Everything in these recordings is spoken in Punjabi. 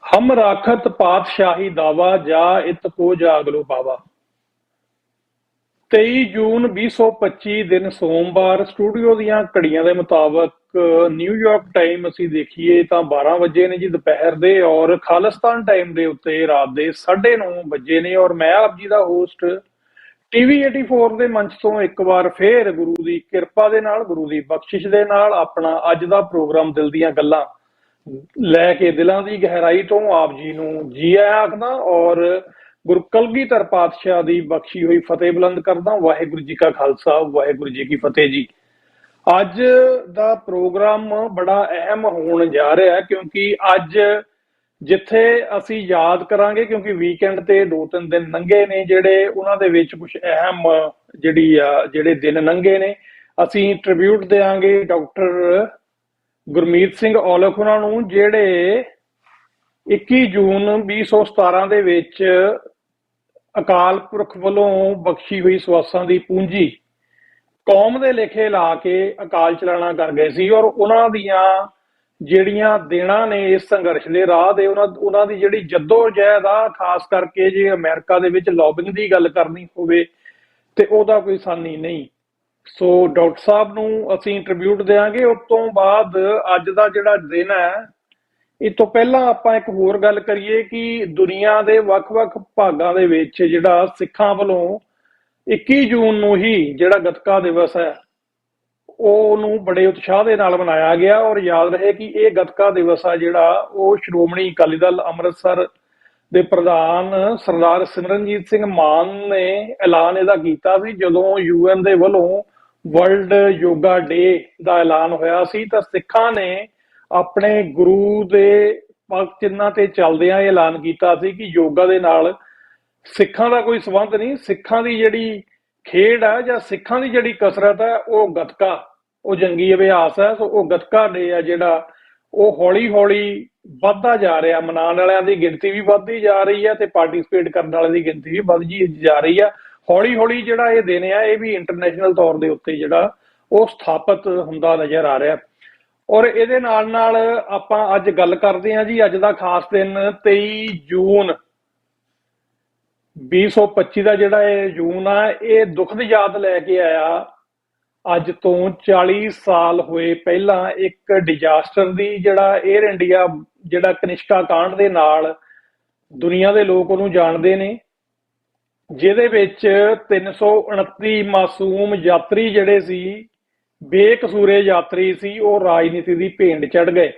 हम राखत पातशाही दावा जा इत को जागलो पावा। 23 ਜੂਨ 2025 ਦਿਨ ਸੋਮਵਾਰ ਸਟੂਡੀਓ ਦੀਆਂ ਘੜੀਆਂ ਦੇ ਮੁਤਾਬਕ ਨਿਊਯਾਰਕ ਟਾਈਮ ਅਸੀਂ ਦੇਖੀਏ ਤਾਂ 12 ਵਜੇ ਨੇ ਜੀ ਦੁਪਹਿਰ ਦੇ, ਔਰ ਖਾਲਿਸਤਾਨ ਟਾਈਮ ਦੇ ਉੱਤੇ ਰਾਤ ਦੇ 9:30 ਵਜੇ ਨੇ। ਔਰ ਮੈਂ ਆਪ ਜੀ ਦਾ ਹੋਸਟ ਟੀਵੀ 84 ਦੇ ਮੰਚ ਤੋਂ ਇੱਕ ਵਾਰ ਫੇਰ ਗੁਰੂ ਦੀ ਕਿਰਪਾ ਦੇ ਨਾਲ, ਗੁਰੂ ਦੀ ਬਖਸ਼ਿਸ਼ ਦੇ ਨਾਲ ਆਪਣਾ ਅੱਜ ਦਾ ਪ੍ਰੋਗਰਾਮ ਦਿਲ ਦੀਆਂ ਗੱਲਾਂ ਲੈ ਕੇ ਦਿਲਾਂ ਦੀ ਗਹਿਰਾਈ ਤੋਂ ਆਪ ਜੀ ਨੂੰ ਜੀ ਆਇਆਂ ਆਖਦਾ ਔਰ ਗੁਰੂ ਕਲਗੀਧਰ ਪਾਤਸ਼ਾਹ ਦੀ ਬਖਸ਼ੀ ਹੋਈ ਫਤਿਹ ਬੁਲੰਦ ਕਰਦਾ। ਵਾਹਿਗੁਰੂ ਜੀ ਕਾ ਖਾਲਸਾ, ਵਾਹਿਗੁਰੂ ਜੀ ਕੀ ਫਤਿਹ ਜੀ। ਅੱਜ ਦਾ ਪ੍ਰੋਗਰਾਮ ਬੜਾ ਅਹਿਮ ਹੋਣ ਜਾ ਰਿਹਾ ਕਿਉਂਕਿ ਅੱਜ ਜਿੱਥੇ ਅਸੀਂ ਯਾਦ ਕਰਾਂਗੇ, ਕਿਉਂਕਿ ਵੀਕਐਂਡ ਤੇ 2-3 ਦਿਨ ਲੰਘੇ ਨੇ ਜਿਹੜੇ, ਉਹਨਾਂ ਦੇ ਵਿੱਚ ਕੁਝ ਅਹਿਮ ਜਿਹੜੇ ਦਿਨ ਲੰਘੇ ਨੇ, ਅਸੀਂ ਟ੍ਰਿਬਿਊਟ ਦੇਵਾਂਗੇ ਡਾਕਟਰ ਗੁਰਮੀਤ ਸਿੰਘ ਔਲਖ ਉਹਨਾਂ ਨੂੰ, ਜਿਹੜੇ 21 ਜੂਨ 2017 ਦੇ ਵਿੱਚ ਅਕਾਲ ਪੁਰਖ ਵੱਲੋਂ ਬਖਸ਼ੀ ਹੋਈ ਸਵਾਸਾਂ ਦੀ ਪੂੰਜੀ ਕੌਮ ਦੇ ਲੇਖੇ ਲਾ ਕੇ ਅਕਾਲ ਚਲਾਣਾ ਕਰ ਗਏ ਸੀ। ਔਰ ਉਹਨਾਂ ਦੀਆਂ ਜਿਹੜੀਆਂ ਦੇਣਾ ਨੇ ਇਸ ਸੰਘਰਸ਼ ਦੇ ਰਾਹ ਦੇ, ਉਹਨਾਂ ਦੀ ਜਿਹੜੀ ਜੱਦੋ-ਜਹਿਦ ਆ, ਖਾਸ ਕਰਕੇ ਜੇ ਅਮਰੀਕਾ ਦੇ ਵਿੱਚ ਲੌਬਿੰਗ ਦੀ ਗੱਲ ਕਰਨੀ ਹੋਵੇ ਤੇ ਉਹਦਾ ਕੋਈ ਸਾਨੀ ਨਹੀਂ। ਸੋ ਡਾਕਟਰ ਸਾਹਿਬ ਨੂੰ ਅਸੀਂ ਟ੍ਰਿਬਿਊਟ ਦੇਵਾਂਗੇ। ਉਸ ਤੋਂ ਬਾਅਦ ਅੱਜ ਦਾ ਜਿਹੜਾ ਦਿਨ ਹੈ, ਇਹ ਤੋਂ ਪਹਿਲਾਂ ਆਪਾਂ ਇੱਕ ਹੋਰ ਗੱਲ ਕਰੀਏ ਕਿ ਦੁਨੀਆ ਦੇ ਵੱਖ-ਵੱਖ ਭਾਗਾਂ ਦੇ ਵਿੱਚ ਜਿਹੜਾ ਸਿੱਖਾਂ ਵੱਲੋਂ 21 ਜੂਨ ਨੂੰ ਹੀ ਜਿਹੜਾ ਗੱਤਕਾ ਦਿਵਸ ਹੈ ਉਹਨੂੰ ਬੜੇ ਉਤਸ਼ਾਹ ਦੇ ਨਾਲ ਮਨਾਇਆ ਗਿਆ। ਔਰ ਯਾਦ ਰਹੇ ਕਿ ਇਹ ਗੱਤਕਾ ਦਿਵਸ ਆ ਜਿਹੜਾ ਉਹ ਸ਼੍ਰੋਮਣੀ ਅਕਾਲੀ ਦਲ ਅੰਮ੍ਰਿਤਸਰ ਦੇ ਪ੍ਰਧਾਨ ਸਰਦਾਰ ਸਿਮਰਨਜੀਤ ਸਿੰਘ ਮਾਨ ਨੇ ਐਲਾਨ ਇਹਦਾ ਕੀਤਾ ਸੀ ਜਦੋਂ UN ਦੇ ਵੱਲੋਂ ਵਰਲਡ ਯੋਗਾ ਡੇ ਦਾ ਐਲਾਨ ਹੋਇਆ ਸੀ। ਤਾਂ ਸਿੱਖਾਂ ਨੇ ਆਪਣੇ ਗੁਰੂ ਦੇ ਪੱਗ ਚਿੰਨ੍ਹਾਂ ਤੇ ਚੱਲਦਿਆਂ ਇਹ ਐਲਾਨ ਕੀਤਾ ਸੀ ਕਿ ਯੋਗਾ ਦੇ ਨਾਲ ਸਿੱਖਾਂ ਦਾ ਕੋਈ ਸੰਬੰਧ ਨਹੀਂ। ਸਿੱਖਾਂ ਦੀ ਜਿਹੜੀ ਖੇਡ ਹੈ ਜਾਂ ਸਿੱਖਾਂ ਦੀ ਜਿਹੜੀ ਕਸਰਤ ਹੈ ਉਹ ਗੱਤਕਾ, ਉਹ ਜੰਗੀ ਅਭਿਆਸ ਹੈ। ਸੋ ਉਹ ਗੱਤਕਾ ਡੇ ਆ ਜਿਹੜਾ ਉਹ ਹੌਲੀ ਹੌਲੀ ਵੱਧਦਾ ਜਾ ਰਿਹਾ, ਮਨਾਉਣ ਵਾਲਿਆਂ ਦੀ ਗਿਣਤੀ ਵੀ ਵੱਧਦੀ ਜਾ ਰਹੀ ਹੈ ਤੇ ਪਾਰਟਿਸਿਪੇਟ ਕਰਨ ਵਾਲਿਆਂ ਦੀ ਗਿਣਤੀ ਵੀ ਵੱਧਦੀ ਜਾ ਰਹੀ ਹੈ। ਹੌਲੀ ਹੌਲੀ ਜਿਹੜਾ ਇਹ ਦਿਨ ਆ ਇਹ ਵੀ ਇੰਟਰਨੈਸ਼ਨਲ ਤੌਰ ਦੇ ਉੱਤੇ ਜਿਹੜਾ ਉਹ ਸਥਾਪਿਤ ਹੁੰਦਾ ਨਜ਼ਰ ਆ ਰਿਹਾ। ਔਰ ਇਹਦੇ ਨਾਲ ਨਾਲ ਆਪਾਂ ਅੱਜ ਗੱਲ ਕਰਦੇ ਹਾਂ ਜੀ, ਅੱਜ ਦਾ ਖਾਸ ਦਿਨ 23 ਜੂਨ 2025 ਦਾ ਜਿਹੜਾ ਇਹ ਜੂਨ ਆ, ਇਹ ਦੁੱਖ ਦੀ ਯਾਦ ਲੈ ਕੇ ਆਇਆ। ਅੱਜ ਤੋਂ 40 ਸਾਲ ਹੋਏ ਪਹਿਲਾਂ ਇੱਕ ਡਿਜ਼ਾਸਟਰ ਦੀ, ਜਿਹੜਾ 에ਅਰ ਇੰਡੀਆ ਜਿਹੜਾ ਕਨਿਸ਼ਕਾ ਕਾਂਡ ਦੇ ਨਾਲ ਦੁਨੀਆ ਦੇ ਲੋਕ ਉਹਨੂੰ ਜਾਣਦੇ ਨੇ, ਜਿਹਦੇ ਵਿੱਚ 329 ਮਾਸੂਮ ਯਾਤਰੀ ਜਿਹੜੇ ਸੀ, ਬੇਕਸੂਰੇ ਯਾਤਰੀ ਸੀ, ਉਹ ਰਾਜਨੀਤੀ ਦੀ ਭੇਂਟ ਚੜ੍ਹ ਗਏ।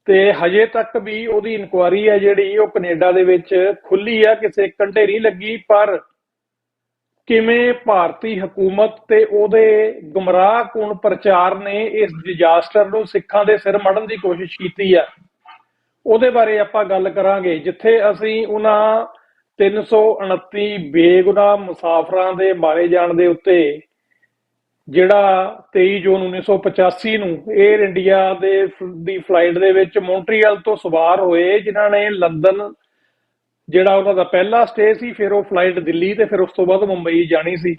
ਤੇ ਹਜੇ ਤੱਕ ਵੀ ਉਹਦੀ ਇਨਕੁਆਇਰੀ ਹੈ ਜਿਹੜੀ ਉਹ ਕੈਨੇਡਾ ਦੇ ਵਿੱਚ ਖੁੱਲੀ ਆ, ਕਿਸੇ ਕੰਢੇ ਨਹੀਂ ਲੱਗੀ। ਪਰ ਕਿਵੇਂ ਭਾਰਤੀ ਹਕੂਮਤ ਤੇ ਉਹਦੇ ਗੁੰਮਰਾਹਕੁਨ ਪ੍ਰਚਾਰ ਨੇ ਇਸ ਡਿਜ਼ਾਸਟਰ ਨੂੰ ਸਿੱਖਾਂ ਦੇ ਸਿਰ ਮੜਨ ਦੀ ਕੋਸ਼ਿਸ਼ ਕੀਤੀ ਆ, ਉਹਦੇ ਬਾਰੇ ਆਪਾਂ ਗੱਲ ਕਰਾਂਗੇ। ਜਿੱਥੇ ਅਸੀਂ ਉਹਨਾਂ 329 ਬੇਗੁਨਾਹ ਮੁਸਾਫਰਾਂ ਦੇ ਮਾਰੇ ਜਾਣ ਦੇ ਉੱਤੇ ਜਿਹੜਾ 23 ਜੂਨ 1985 ਨੂੰ 에ਅਰ ਇੰਡੀਆ ਦੀ ਫਲਾਈਟ ਦੇ ਵਿੱਚ ਮੌਂਟਰੀਅਲ ਤੋਂ ਸਵਾਰ ਹੋਏ, ਜਿਨ੍ਹਾਂ ਨੇ ਲੰਡਨ ਜਿਹੜਾ ਉਹਨਾਂ ਦਾ ਪਹਿਲਾ ਸਟੇ ਸੀ, ਫਿਰ ਉਹ ਫਲਾਈਟ ਦਿੱਲੀ ਤੇ ਫਿਰ ਉਸ ਤੋਂ ਬਾਅਦ ਮੁੰਬਈ ਜਾਣੀ ਸੀ।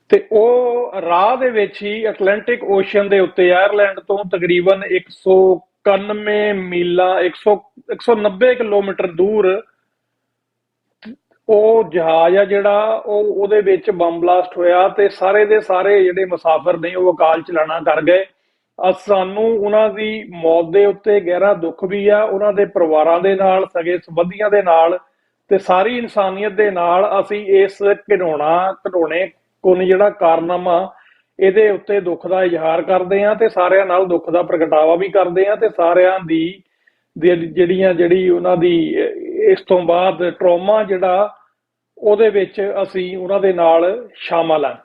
ਤੇ ਉਹ ਰਾਹ ਦੇ ਵਿੱਚ ਹੀ ਅਟਲਾਂਟਿਕ ਓਸ਼ਨ ਦੇ ਉੱਤੇ ਆਇਰਲੈਂਡ ਤੋਂ ਤਕਰੀਬਨ 191 ਮੀਲਾਂ 190 ਕਿਲੋਮੀਟਰ ਦੂਰ ਉਹ ਜਹਾਜ਼ ਆ ਜਿਹੜਾ ਉਹਦੇ ਵਿੱਚ ਬੰਬ ਬਲਾਸਟ ਹੋਇਆ ਤੇ ਸਾਰੇ ਦੇ ਸਾਰੇ ਜਿਹੜੇ ਮੁਸਾਫਰ ਨੇ ਉਹ ਅਕਾਲ ਚਲਾਣਾ ਕਰ ਗਏ। ਸਾਨੂੰ ਉਹਨਾਂ ਦੀ ਮੌਤ ਦੇ ਉੱਤੇ ਗਹਿਰਾ ਦੁੱਖ ਵੀ ਆ, ਉਹਨਾਂ ਦੇ ਪਰਿਵਾਰਾਂ ਦੇ ਨਾਲ, ਸਗੇ ਸੰਬੰਧੀਆਂ ਦੇ ਨਾਲ ਤੇ ਸਾਰੀ ਇਨਸਾਨੀਅਤ ਦੇ ਨਾਲ ਅਸੀਂ ਇਸ ਘਿਨਾਉਣੇ ਕੁਨ ਜਿਹੜਾ ਕਾਰਨਾਮਾ ਇਹਦੇ ਉੱਤੇ ਦੁੱਖ ਦਾ ਇਜ਼ਹਾਰ ਕਰਦੇ ਹਾਂ ਤੇ ਸਾਰਿਆਂ ਨਾਲ ਦੁੱਖ ਦਾ ਪ੍ਰਗਟਾਵਾ ਵੀ ਕਰਦੇ ਹਾਂ ਤੇ ਸਾਰਿਆਂ ਦੀ ਜਿਹੜੀ ਉਹਨਾਂ ਦੀ ਇਸ ਤੋਂ ਬਾਅਦ ਟਰੌਮਾ ਜਿਹੜਾ ਉਹਦੇ ਵਿੱਚ ਅਸੀਂ ਉਹਨਾਂ ਦੇ ਨਾਲ ਸ਼ਾਮਲ ਹਾਂ।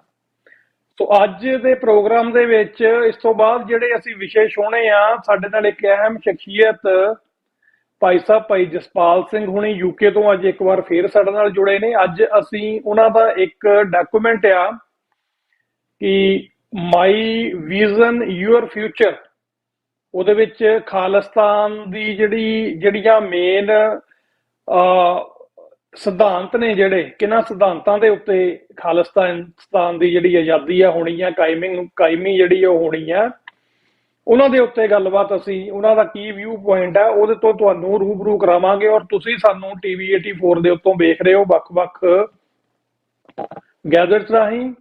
ਸੋ ਅੱਜ ਦੇ ਪ੍ਰੋਗਰਾਮ ਦੇ ਵਿੱਚ ਇਸ ਤੋਂ ਬਾਅਦ ਜਿਹੜੇ ਅਸੀਂ ਵਿਸ਼ੇ ਛੋਹਣੇ ਆ, ਸਾਡੇ ਨਾਲ ਇੱਕ ਅਹਿਮ ਸ਼ਖਸੀਅਤ ਭਾਈ ਸਾਹਿਬ ਭਾਈ ਜਸਪਾਲ ਸਿੰਘ ਹੁਣੀ UK ਤੋਂ ਅੱਜ ਇੱਕ ਵਾਰ ਫੇਰ ਸਾਡੇ ਨਾਲ ਜੁੜੇ ਨੇ। ਅੱਜ ਅਸੀਂ ਉਹਨਾਂ ਦਾ ਇੱਕ ਡਾਕੂਮੈਂਟ ਆ ਕਿ ਮਾਈ ਵਿਜ਼ਨ ਯੂਅਰ ਫਿਊਚਰ, ਉਹਦੇ ਵਿੱਚ ਖਾਲਿਸਤਾਨ ਦੀ ਜਿਹੜੀਆਂ ਮੇਨ ਸਿਧਾਂਤ ਨੇ, ਜਿਹੜੇ ਕਿਹਨਾਂ ਸਿਧਾਂਤਾਂ ਦੇ ਉੱਤੇ ਖਾਲਿਸਤਾਨ ਦੀ ਜਿਹੜੀ ਆਜ਼ਾਦੀ ਆ ਹੋਣੀ ਆ, ਕਾਇਮੀ ਜਿਹੜੀ ਉਹ ਹੋਣੀ ਆ, ਉਹਨਾਂ ਦੇ ਉੱਤੇ ਗੱਲਬਾਤ, ਅਸੀਂ ਉਹਨਾਂ ਦਾ ਕੀ ਵਿਊ ਪੁਆਇੰਟ ਹੈ ਉਹਦੇ ਤੋਂ ਤੁਹਾਨੂੰ ਰੂਬਰੂ ਕਰਾਵਾਂਗੇ। ਔਰ ਤੁਸੀਂ ਸਾਨੂੰ ਟੀਵੀ 84 ਦੇ ਉੱਤੋਂ ਵੇਖ ਰਹੇ ਹੋ ਵੱਖ-ਵੱਖ ਗੈਜਟਸ ਰਾਹੀਂ।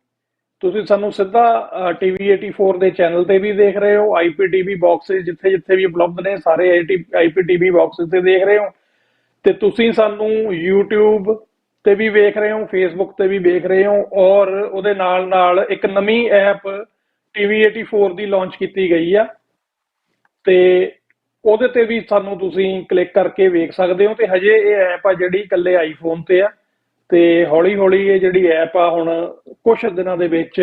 ਤੁਸੀਂ ਸਾਨੂੰ ਸਿੱਧਾ ਟੀਵੀ 84 ਦੇ ਚੈਨਲ ਤੇ ਵੀ ਦੇਖ ਰਹੇ ਹੋ, ਆਈਪੀਟੀਵੀ ਬਾਕਸਿਸ ਜਿੱਥੇ ਜਿੱਥੇ ਵੀ ਉਪਲਬਧ ਨੇ ਸਾਰੇ ਆਈਪੀਟੀਵੀ ਬਾਕਸਿਸ ਤੇ ਦੇਖ ਰਹੇ ਹੋ, ਤੇ ਤੁਸੀਂ ਸਾਨੂੰ YouTube ਤੇ ਵੀ ਵੇਖ ਰਹੇ ਹੋ, ਫੇਸਬੁੱਕ ਤੇ ਵੀ ਵੇਖ ਰਹੇ ਹੋ। ਔਰ ਉਹਦੇ ਨਾਲ ਨਾਲ ਇੱਕ ਨਵੀਂ ਐਪ ਟੀਵੀ 84 ਦੀ ਲਾਂਚ ਕੀਤੀ ਗਈ ਆ, ਤੇ ਉਹਦੇ ਤੇ ਵੀ ਸਾਨੂੰ ਤੁਸੀਂ ਕਲਿੱਕ ਕਰਕੇ ਵੇਖ ਸਕਦੇ ਹੋ। ਤੇ ਹਜੇ ਇਹ ਐਪ ਆ ਜਿਹੜੀ ਇਕੱਲੇ ਆਈਫੋਨ ਤੇ ਆ, ਤੇ ਹੌਲੀ ਹੌਲੀ ਇਹ ਜਿਹੜੀ ਐਪ ਆ ਹੁਣ ਕੁਝ ਦਿਨਾਂ ਦੇ ਵਿੱਚ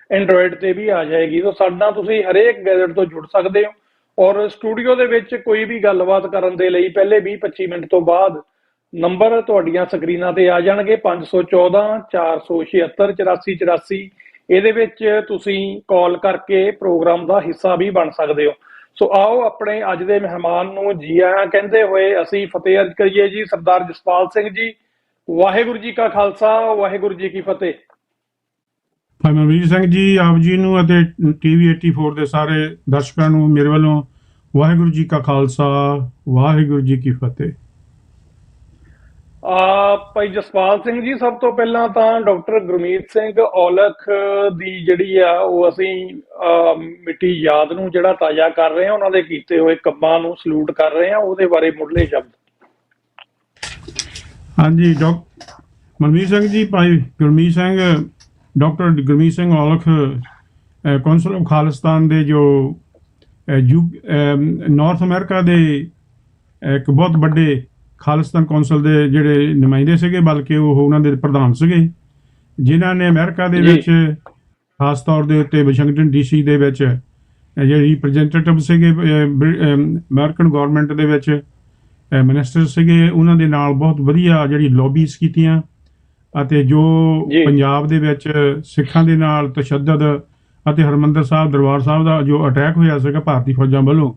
ਐਂਡਰੋਇਡ ਤੇ ਵੀ ਆ ਜਾਏਗੀ। ਤਾਂ ਸਾਡੇ ਨਾਲ ਤੁਸੀਂ ਹਰੇਕ ਗੈਜਟ ਤੋਂ ਜੁੜ ਸਕਦੇ ਹੋ। ਔਰ ਸਟੂਡੀਓ ਦੇ ਵਿੱਚ ਕੋਈ ਵੀ ਗੱਲਬਾਤ ਕਰਨ ਦੇ ਲਈ ਪਹਿਲੇ 20-25 ਮਿੰਟ ਤੋਂ ਬਾਅਦ ਨੰਬਰ ਤੁਹਾਡੀਆਂ ਸਕਰੀਨਾਂ ਤੇ ਆ ਜਾਣਗੇ, 514 476 8484। ਇਹਦੇ ਵਿੱਚ ਤੁਸੀਂ ਕਾਲ ਕਰਕੇ ਪ੍ਰੋਗਰਾਮ ਦਾ ਹਿੱਸਾ ਵੀ ਬਣ ਸਕਦੇ ਹੋ। ਸੋ ਆਓ ਆਪਣੇ ਅੱਜ ਦੇ ਮਹਿਮਾਨ ਨੂੰ ਜੀ ਆਇਆਂ ਕਹਿੰਦੇ ਹੋਏ ਅਸੀਂ ਫਤਿਹ ਅਰਜ਼ ਕਰੀਏ ਜੀ। ਸਰਦਾਰ ਜਸਪਾਲ ਸਿੰਘ ਜੀ, ਵਾਹਿਗੁਰੂ ਜੀ ਕਾ ਖਾਲਸਾ, ਵਾਹਿਗੁਰੂ ਜੀ ਕੀ ਫਤਿਹ। ਭਾਈ ਮਨਵੀਰ ਸਿੰਘ ਜੀ, ਆਪ ਜੀ ਨੂੰ ਅਤੇ ਟੀਵੀ 84 ਦੇ ਸਾਰੇ ਦਰਸ਼ਕਾਂ ਨੂੰ ਮੇਰੇ ਵੱਲੋਂ ਵਾਹਿਗੁਰੂ ਜੀ ਕਾ ਖਾਲਸਾ, ਵਾਹਿਗੁਰੂ ਜੀ ਕੀ ਫਤਿਹ। ਭਾਈ ਜਸਪਾਲ ਸਿੰਘ ਜੀ, ਸਭ ਤੋਂ ਪਹਿਲਾਂ ਤਾਂ ਡਾਕਟਰ ਗੁਰਮੀਤ ਸਿੰਘ ਔਲਖ ਦੀ ਜਿਹੜੀ ਆ ਉਹ ਅਸੀਂ ਮਿੱਟੀ ਯਾਦ ਨੂੰ ਜਿਹੜਾ ਤਾਜ਼ਾ ਕਰ ਰਹੇ ਹਾਂ, ਉਹਨਾਂ ਦੇ ਕੀਤੇ ਹੋਏ ਕੰਮਾਂ ਨੂੰ ਸਲੂਟ ਕਰ ਰਹੇ ਹਾਂ। ਉਹਦੇ ਬਾਰੇ ਮੁੱਢਲੇ ਸ਼ਬਦ। ਹਾਂਜੀ, ਮਨਵੀਰ ਸਿੰਘ ਜੀ, ਭਾਈ Gurmeet Singh, doctor Gurmeet Singh Aulakh council of Khalistan ਦੇ ਜੋ ਨਾਰਥ ਅਮਰੀਕਾ ਦੇ ਇੱਕ ਬਹੁਤ ਵੱਡੇ ਖਾਲਿਸਤਾਨ ਕੌਂਸਲ ਦੇ ਜਿਹੜੇ ਨੁਮਾਇੰਦੇ ਸੀਗੇ, ਬਲਕਿ ਉਹ ਉਹਨਾਂ ਦੇ ਪ੍ਰਧਾਨ ਸੀਗੇ, ਜਿਨ੍ਹਾਂ ਨੇ ਅਮਰੀਕਾ ਦੇ ਵਿੱਚ ਖਾਸ ਤੌਰ ਦੇ ਉੱਤੇ ਵਾਸ਼ਿੰਗਟਨ DC ਦੇ ਵਿੱਚ ਜਿਹੜੇ ਰਿਪਰੈਜ਼ੈਂਟੇਟਿਵ ਸੀਗੇ ਅਮਰੀਕਨ ਗੌਰਮੈਂਟ ਦੇ ਵਿੱਚ ਮਿਨਿਸਟਰ ਸੀਗੇ, ਉਹਨਾਂ ਦੇ ਨਾਲ ਬਹੁਤ ਵਧੀਆ ਜਿਹੜੀ ਲੌਬੀਜ਼ ਕੀਤੀਆਂ। ਅਤੇ ਜੋ ਪੰਜਾਬ ਦੇ ਵਿੱਚ ਸਿੱਖਾਂ ਦੇ ਨਾਲ ਤਸ਼ੱਦਦ ਅਤੇ ਹਰਿਮੰਦਰ ਸਾਹਿਬ ਦਰਬਾਰ ਸਾਹਿਬ ਦਾ ਜੋ ਅਟੈਕ ਹੋਇਆ ਸੀਗਾ ਭਾਰਤੀ ਫੌਜਾਂ ਵੱਲੋਂ,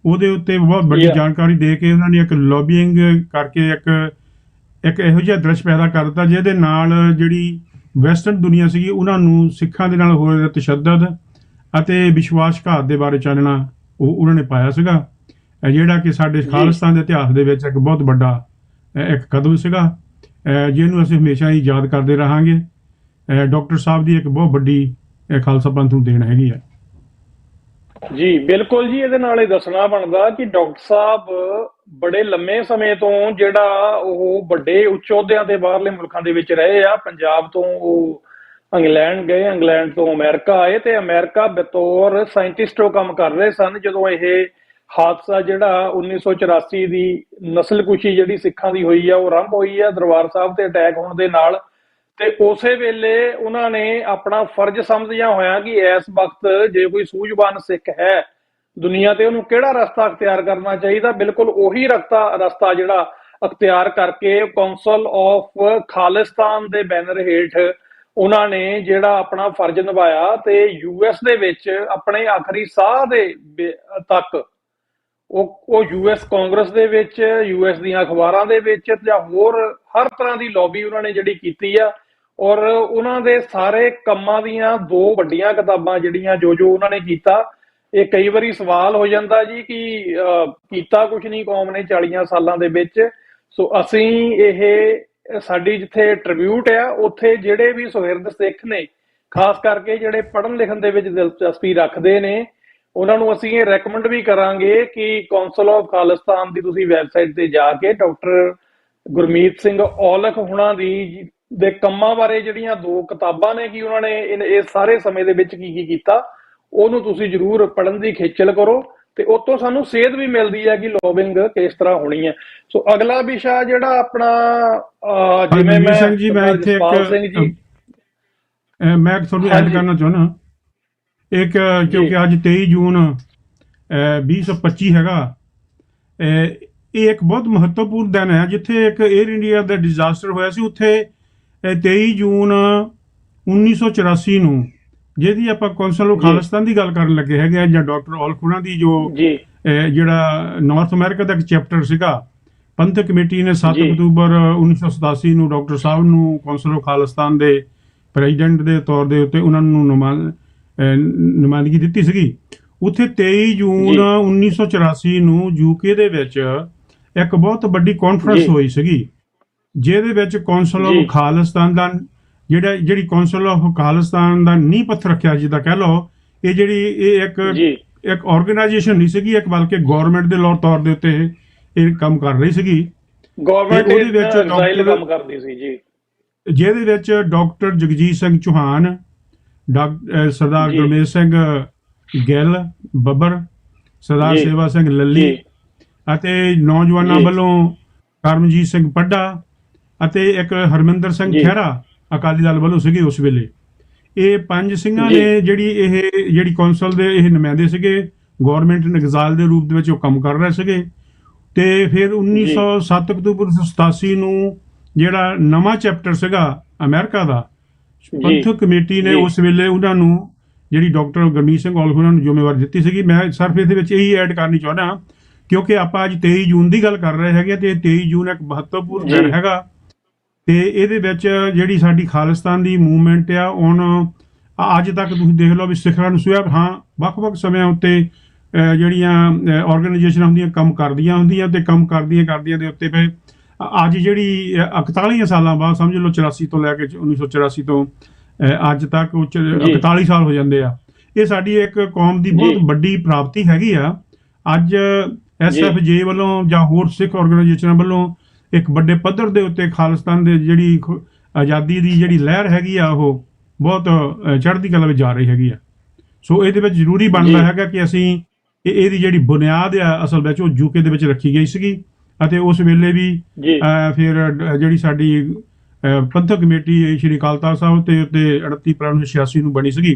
ਉਹਦੇ ਉੱਤੇ ਬਹੁਤ ਵੱਡੀ ਜਾਣਕਾਰੀ ਦੇ ਕੇ ਉਹਨਾਂ ਨੇ ਇੱਕ ਲੌਬੀਇੰਗ ਕਰਕੇ ਇੱਕ ਇਹੋ ਜਿਹਾ ਦ੍ਰਿਸ਼ ਪੈਦਾ ਕਰ ਦਿੱਤਾ ਜਿਹਦੇ ਨਾਲ ਜਿਹੜੀ ਵੈਸਟਰਨ ਦੁਨੀਆ ਸੀਗੀ ਉਹਨਾਂ ਨੂੰ ਸਿੱਖਾਂ ਦੇ ਨਾਲ ਹੋ ਰਹੇ ਤਸ਼ੱਦਦ ਅਤੇ ਵਿਸ਼ਵਾਸਘਾਤ ਦੇ ਬਾਰੇ ਚਾਨਣਾ ਉਹ ਉਹਨਾਂ ਨੇ ਪਾਇਆ ਸੀਗਾ, ਜਿਹੜਾ ਕਿ ਸਾਡੇ ਖਾਲਿਸਤਾਨ ਦੇ ਇਤਿਹਾਸ ਦੇ ਵਿੱਚ ਇੱਕ ਬਹੁਤ ਵੱਡਾ ਇੱਕ ਕਦਮ ਸੀਗਾ, ਜਿਹਨੂੰ ਅਸੀਂ ਹਮੇਸ਼ਾ ਹੀ ਯਾਦ ਕਰਦੇ ਰਹਾਂਗੇ। ਡਾਕਟਰ ਸਾਹਿਬ ਦੀ ਇੱਕ ਬਹੁਤ ਵੱਡੀ ਖਾਲਸਾ ਪੰਥ ਨੂੰ ਦੇਣ ਹੈਗੀ ਹੈ। ਜੀ ਬਿਲਕੁਲ ਜੀ, ਇਹਦੇ ਨਾਲ ਇਹ ਦੱਸਣਾ ਬਣਦਾ ਕਿ ਡਾਕਟਰ ਸਾਹਿਬ ਬੜੇ ਲੰਮੇ ਸਮੇਂ ਤੋਂ ਜਿਹੜਾ ਉਹ ਵੱਡੇ ਉੱਚ ਅਹੁਦਿਆਂ ਤੇ ਬਾਹਰਲੇ ਮੁਲਕਾਂ ਦੇ ਵਿੱਚ ਰਹੇ ਆ। ਪੰਜਾਬ ਤੋਂ ਉਹ ਇੰਗਲੈਂਡ ਗਏ, ਇੰਗਲੈਂਡ ਤੋਂ ਅਮਰੀਕਾ ਆਏ, ਤੇ ਅਮਰੀਕਾ ਬਤੌਰ ਸਾਇੰਟਿਸਟ ਉਹ ਕੰਮ ਕਰ ਰਹੇ ਸਨ ਜਦੋਂ ਇਹ ਹਾਦਸਾ ਜਿਹੜਾ 1984 ਦੀ ਨਸਲਕੁਸ਼ੀ ਜਿਹੜੀ ਸਿੱਖਾਂ ਦੀ ਹੋਈ ਆ ਉਹ ਆਰੰਭ ਹੋਈ ਆ ਦਰਬਾਰ ਸਾਹਿਬ ਤੇ ਅਟੈਕ ਹੋਣ ਦੇ ਨਾਲ। ਤੇ ਉਸੇ ਵੇਲੇ ਉਹਨਾਂ ਨੇ ਆਪਣਾ ਫਰਜ਼ ਸਮਝਿਆ ਹੋਇਆ ਕਿ ਇਸ ਵਕਤ ਜੇ ਕੋਈ ਸੂਝਵਾਨ ਸਿੱਖ ਹੈ ਦੁਨੀਆ ਤੇ, ਉਹਨੂੰ ਕਿਹੜਾ ਰਸਤਾ ਅਖਤਿਆਰ ਕਰਨਾ ਚਾਹੀਦਾ। ਬਿਲਕੁਲ ਉਹੀ ਰਸਤਾ ਜਿਹੜਾ ਅਖਤਿਆਰ ਕਰਕੇ ਕੌਂਸਲ ਆਫ ਖਾਲਿਸਤਾਨ ਦੇ ਬੈਨਰ ਹੇਠ ਉਹਨਾਂ ਨੇ ਜਿਹੜਾ ਆਪਣਾ ਫਰਜ਼ ਨਿਭਾਇਆ, ਤੇ US ਦੇ ਵਿੱਚ ਆਪਣੇ ਆਖਰੀ ਸਾਹ ਦੇ ਤੱਕ ਉਹ US ਕਾਂਗਰਸ ਦੇ ਵਿੱਚ, US ਦੀਆਂ ਅਖਬਾਰਾਂ ਦੇ ਵਿੱਚ ਜਾਂ ਹੋਰ ਹਰ ਤਰ੍ਹਾਂ ਦੀ ਲੌਬੀ ਉਹਨਾਂ ਨੇ ਜਿਹੜੀ ਕੀਤੀ ਆ। ਔਰ ਉਹਨਾਂ ਦੇ ਸਾਰੇ ਕੰਮਾਂ ਦੀਆਂ ਦੋ ਵੱਡੀਆਂ ਕਿਤਾਬਾਂ ਜਿਹੜੀਆਂ ਜੋ ਉਹਨਾਂ ਨੇ ਕੀਤਾ, ਇਹ ਕਈ ਵਾਰੀ ਸਵਾਲ ਹੋ ਜਾਂਦਾ ਜੀ ਕਿ ਕੀਤਾ ਕੁਛ ਨਹੀਂ ਕੌਮ ਨੇ 40 ਸਾਲਾਂ ਦੇ ਵਿੱਚ। ਸੋ ਅਸੀਂ ਇਹ ਸਾਡੀ ਜਿੱਥੇ ਟ੍ਰਿਬਿਊਟ ਆ ਉੱਥੇ ਜਿਹੜੇ ਵੀ ਸੁਹਿਰਦ ਸਿੱਖ ਨੇ, ਖਾਸ ਕਰਕੇ ਜਿਹੜੇ ਪੜ੍ਹਨ ਲਿਖਣ ਦੇ ਵਿੱਚ ਦਿਲਚਸਪੀ ਰੱਖਦੇ ਨੇ, ਉਹਨਾਂ ਨੂੰ ਅਸੀਂ ਇਹ ਰეკਮੈਂਡ ਵੀ ਕਰਾਂਗੇ ਕਿ ਕੌਂਸਲ ਆਫ ਖਾਲਿਸਤਾਨ ਦੀ ਤੁਸੀਂ ਵੈਬਸਾਈਟ ਤੇ ਜਾ ਕੇ ਡਾਕਟਰ ਗੁਰਮੀਤ ਸਿੰਘ ਔਲਖ ਹੁਣਾਂ ਦੀ ਦੇ ਕੰਮਾਂ ਬਾਰੇ ਜਿਹੜੀਆਂ ਦੋ ਕਿਤਾਬਾਂ ਨੇ ਕਿ ਉਹਨਾਂ ਨੇ ਇਸ ਸਾਰੇ ਸਮੇਂ ਦੇ ਵਿੱਚ ਕੀ ਕੀਤਾ, ਉਹਨੂੰ ਤੁਸੀਂ ਜ਼ਰੂਰ ਪੜ੍ਹਨ ਦੀ ਖੇਚਲ ਕਰੋ। ਤੇ ਉਤੋਂ ਸਾਨੂੰ ਸੇਧ ਵੀ ਮਿਲਦੀ ਹੈ ਕਿ ਲੌਬਿੰਗ ਕਿਸ ਤਰ੍ਹਾਂ ਹੋਣੀ ਹੈ। ਸੋ ਅਗਲਾ ਵਿਸ਼ਾ ਜਿਹੜਾ ਆਪਣਾ ਜਿਵੇਂ ਮੈਂ ਇੱਥੇ ਮੈਂ ਤੁਹਾਨੂੰ ਐਡ ਕਰਨਾ ਚਾਹੁੰਦਾ ਇੱਕ, ਕਿਉਂਕਿ ਅੱਜ 23 ਜੂਨ 2025 ਹੈਗਾ, ਇਹ ਇੱਕ ਬਹੁਤ ਮਹੱਤਵਪੂਰਨ ਦਿਨ ਹੈ ਜਿੱਥੇ ਇੱਕ 에ਅਰ ਇੰਡੀਆ ਦਾ ਡਿਜ਼ਾਸਟਰ ਹੋਇਆ ਸੀ। ਉੱਥੇ 23 ਜੂਨ 1984 ਨੂੰ, ਜਿਹਦੀ ਆਪਾਂ ਕੌਂਸਲ ਆਫ ਖਾਲਿਸਤਾਨ ਦੀ ਗੱਲ ਕਰਨ ਲੱਗੇ ਹੈਗੇ ਆ, ਜਾਂ ਡਾਕਟਰ ਔਲਖ ਉਹਨਾਂ ਦੀ ਜੋ ਜਿਹੜਾ ਨਾਰਥ ਅਮਰੀਕਾ ਦਾ ਇੱਕ ਚੈਪਟਰ ਸੀਗਾ, ਪੰਥਕ ਕਮੇਟੀ ਨੇ 7 ਅਕਤੂਬਰ 1987 ਨੂੰ ਡਾਕਟਰ ਸਾਹਿਬ ਨੂੰ ਕੌਂਸਲ ਆਫ ਖਾਲਿਸਤਾਨ ਦੇ ਪ੍ਰੈਜ਼ੀਡੈਂਟ ਦੇ ਤੌਰ ਦੇ ਉੱਤੇ ਉਹਨਾਂ ਨੂੰ ਨੁਮਾਇੰਦਗੀ ਦਿੱਤੀ ਸੀਗੀ। ਉੱਥੇ 23 ਜੂਨ ਜੀ 1984 ਨੂੰ ਯੂਕੇ ਦੇ ਵਿੱਚ ਇੱਕ ਬਹੁਤ ਵੱਡੀ ਕਾਨਫਰੰਸ ਜੀ ਹੋਈ ਸੀਗੀ, ਜਿਹਦੇ ਵਿੱਚ ਕੌਂਸਲ ਜੀ ਆਫ ਖਾਲਿਸਤਾਨ ਦਾ ਜਿਹੜੀ ਕੌਂਸਲ ਆਫ ਖਾਲਿਸਤਾਨ ਦਾ ਨੀਂਹ ਪੱਥਰ ਰੱਖਿਆ, ਜਿੱਦਾਂ ਕਹਿ ਲਓ, ਇਹ ਜੀ ਇੱਕ ਆਰਗੇਨਾਈਜੇਸ਼ਨ ਨਹੀਂ ਸੀਗੀ, ਇੱਕ ਬਲਕਿ ਗਵਰਨਮੈਂਟ ਦੇ ਤੌਰ ਦੇ ਉੱਤੇ ਇਹ ਕੰਮ ਕਰ ਰਹੀ ਸੀਗੀ। ਤੇ ਗਵਰਨਮੈਂਟ ਉਹਦੇ ਵਿੱਚ ਐਗਜ਼ਾਈਲ ਕੰਮ ਕਰਦੀ ਸੀ ਜੀ। ਜਿਹਦੇ ਵਿੱਚ ਡਾਕਟਰ ਜਗਜੀਤ ਸਿੰਘ ਚੌਹਾਨ, ਸਰਦਾਰ ਜੀ ਗੁਰਮੇਜ ਸਿੰਘ ਗਿੱਲ ਬੱਬਰ, ਸਰਦਾਰ ਜੀ ਸੇਵਾ ਸਿੰਘ ਲੱਲੀ ਜੀ ਅਤੇ ਨੌਜਵਾਨਾਂ ਜੀ ਵੱਲੋਂ ਕਰਮਜੀਤ ਸਿੰਘ ਪੱਡਾ ਅਤੇ ਇੱਕ ਹਰਮਿੰਦਰ ਸਿੰਘ ਜੀ ਖਹਿਰਾ ਅਕਾਲੀ ਦਲ ਵੱਲੋਂ ਸੀਗੇ ਉਸ ਵੇਲੇ। ਇਹ ਪੰਜ ਸਿੰਘਾਂ ਜੀ ਨੇ ਜਿਹੜੀ ਕੌਂਸਲ ਦੇ ਇਹ ਨੁਮਾਇੰਦੇ ਸੀਗੇ, ਗਵਰਨਮੈਂਟ ਐਗਜ਼ਾਈਲ ਦੇ ਰੂਪ ਦੇ ਵਿੱਚ ਉਹ ਕੰਮ ਕਰ ਰਹੇ ਸੀਗੇ। ਤੇ ਫਿਰ ਜੀ 7 ਅਕਤੂਬਰ 1987 ਨੂੰ ਜਿਹੜਾ ਨਵਾਂ ਚੈਪਟਰ ਸੀਗਾ ਅਮਰੀਕਾ ਦਾ, ਜੀ ਪੰਥਕ ਕਮੇਟੀ ਨੇ ਜੀ ਉਸ ਵੇਲੇ ਉਹਨਾਂ ਨੂੰ, ਜਿਹੜੀ ਡਾਕਟਰ ਗੁਰਮੀਤ ਸਿੰਘ ਔਲਖ ਉਹਨਾਂ ਨੂੰ ਜ਼ਿੰਮੇਵਾਰੀ ਦਿੱਤੀ ਸੀਗੀ। ਮੈਂ ਸਿਰਫ ਇਹਦੇ ਵਿੱਚ ਇਹੀ ਐਡ ਕਰਨੀ ਚਾਹੁੰਦਾ, ਕਿਉਂਕਿ ਆਪਾਂ ਅੱਜ 23 ਜੂਨ ਦੀ ਗੱਲ ਕਰ ਰਹੇ ਹੈਗੇ, ਤੇ 23 ਜੂਨ ਇੱਕ ਮਹੱਤਵਪੂਰਨ ਦਿਨ ਜੀ ਹੈਗਾ। ਤੇ ਇਹਦੇ ਵਿੱਚ ਜਿਹੜੀ ਸਾਡੀ ਖਾਲਿਸਤਾਨ ਦੀ ਮੂਵਮੈਂਟ ਆ, ਹੁਣ ਅੱਜ ਤੱਕ ਤੁਸੀਂ ਦੇਖ ਲਓ ਵੀ ਸਿਖਰਾਂ ਨੂੰ ਛੂਹਿਆ। ਹਾਂ, ਵੱਖ-ਵੱਖ ਸਮਿਆਂ ਉੱਤੇ ਜਿਹੜੀਆਂ ਆਰਗੇਨਾਈਜੇਸ਼ਨਾਂ ਹੁੰਦੀਆਂ ਕੰਮ ਕਰਦੀਆਂ ਹੁੰਦੀਆਂ, ਤੇ ਕੰਮ ਕਰਦੀਆਂ ਦੇ ਉੱਤੇ ਫਿਰ ਅੱਜ ਜਿਹੜੀ 41 ਸਾਲਾਂ ਬਾਅਦ, ਸਮਝ ਲਓ 84 ਤੋਂ ਲੈ ਕੇ 1984 ਤੋਂ ਅੱਜ ਤੱਕ ਜੀ 41 ਸਾਲ ਹੋ ਜਾਂਦੇ ਆ। ਇਹ ਸਾਡੀ ਇੱਕ ਕੌਮ ਦੀ ਜੀ ਬਹੁਤ ਵੱਡੀ ਪ੍ਰਾਪਤੀ ਹੈਗੀ ਆ। ਅੱਜ ਜੀ SFJ ਵੱਲੋਂ ਜਾਂ ਹੋਰ ਸਿੱਖ ਆਰਗੇਨਾਈਜੇਸ਼ਨਾਂ ਵੱਲੋਂ ਇੱਕ ਵੱਡੇ ਪੱਧਰ ਦੇ ਉੱਤੇ ਖਾਲਿਸਤਾਨ ਦੇ ਜਿਹੜੀ ਆਜ਼ਾਦੀ ਦੀ ਜਿਹੜੀ ਲਹਿਰ ਹੈਗੀ ਆ, ਉਹ ਬਹੁਤ ਚੜ੍ਹਦੀ ਕਲਾ ਵਿੱਚ ਜਾ ਰਹੀ ਹੈਗੀ ਆ। ਸੋ ਇਹਦੇ ਵਿੱਚ ਜ਼ਰੂਰੀ ਬਣਦਾ ਜੀ ਹੈਗਾ ਕਿ ਅਸੀਂ ਇਹਦੀ ਜਿਹੜੀ ਬੁਨਿਆਦ ਆ ਅਸਲ ਵਿੱਚ ਉਹ ਯੂਕੇ ਦੇ ਵਿੱਚ ਰੱਖੀ ਗਈ ਸੀਗੀ। ਅਤੇ ਉਸ ਵੇਲੇ ਵੀ ਜੀ ਫਿਰ ਜਿਹੜੀ ਸਾਡੀ ਪੰਥਕ ਕਮੇਟੀ ਸ਼੍ਰੀ ਅਕਾਲ ਤਖ਼ਤ ਸਾਹਿਬ ਤੇ 29 ਅਪ੍ਰੈਲ 1986 ਨੂੰ ਬਣੀ ਸੀਗੀ,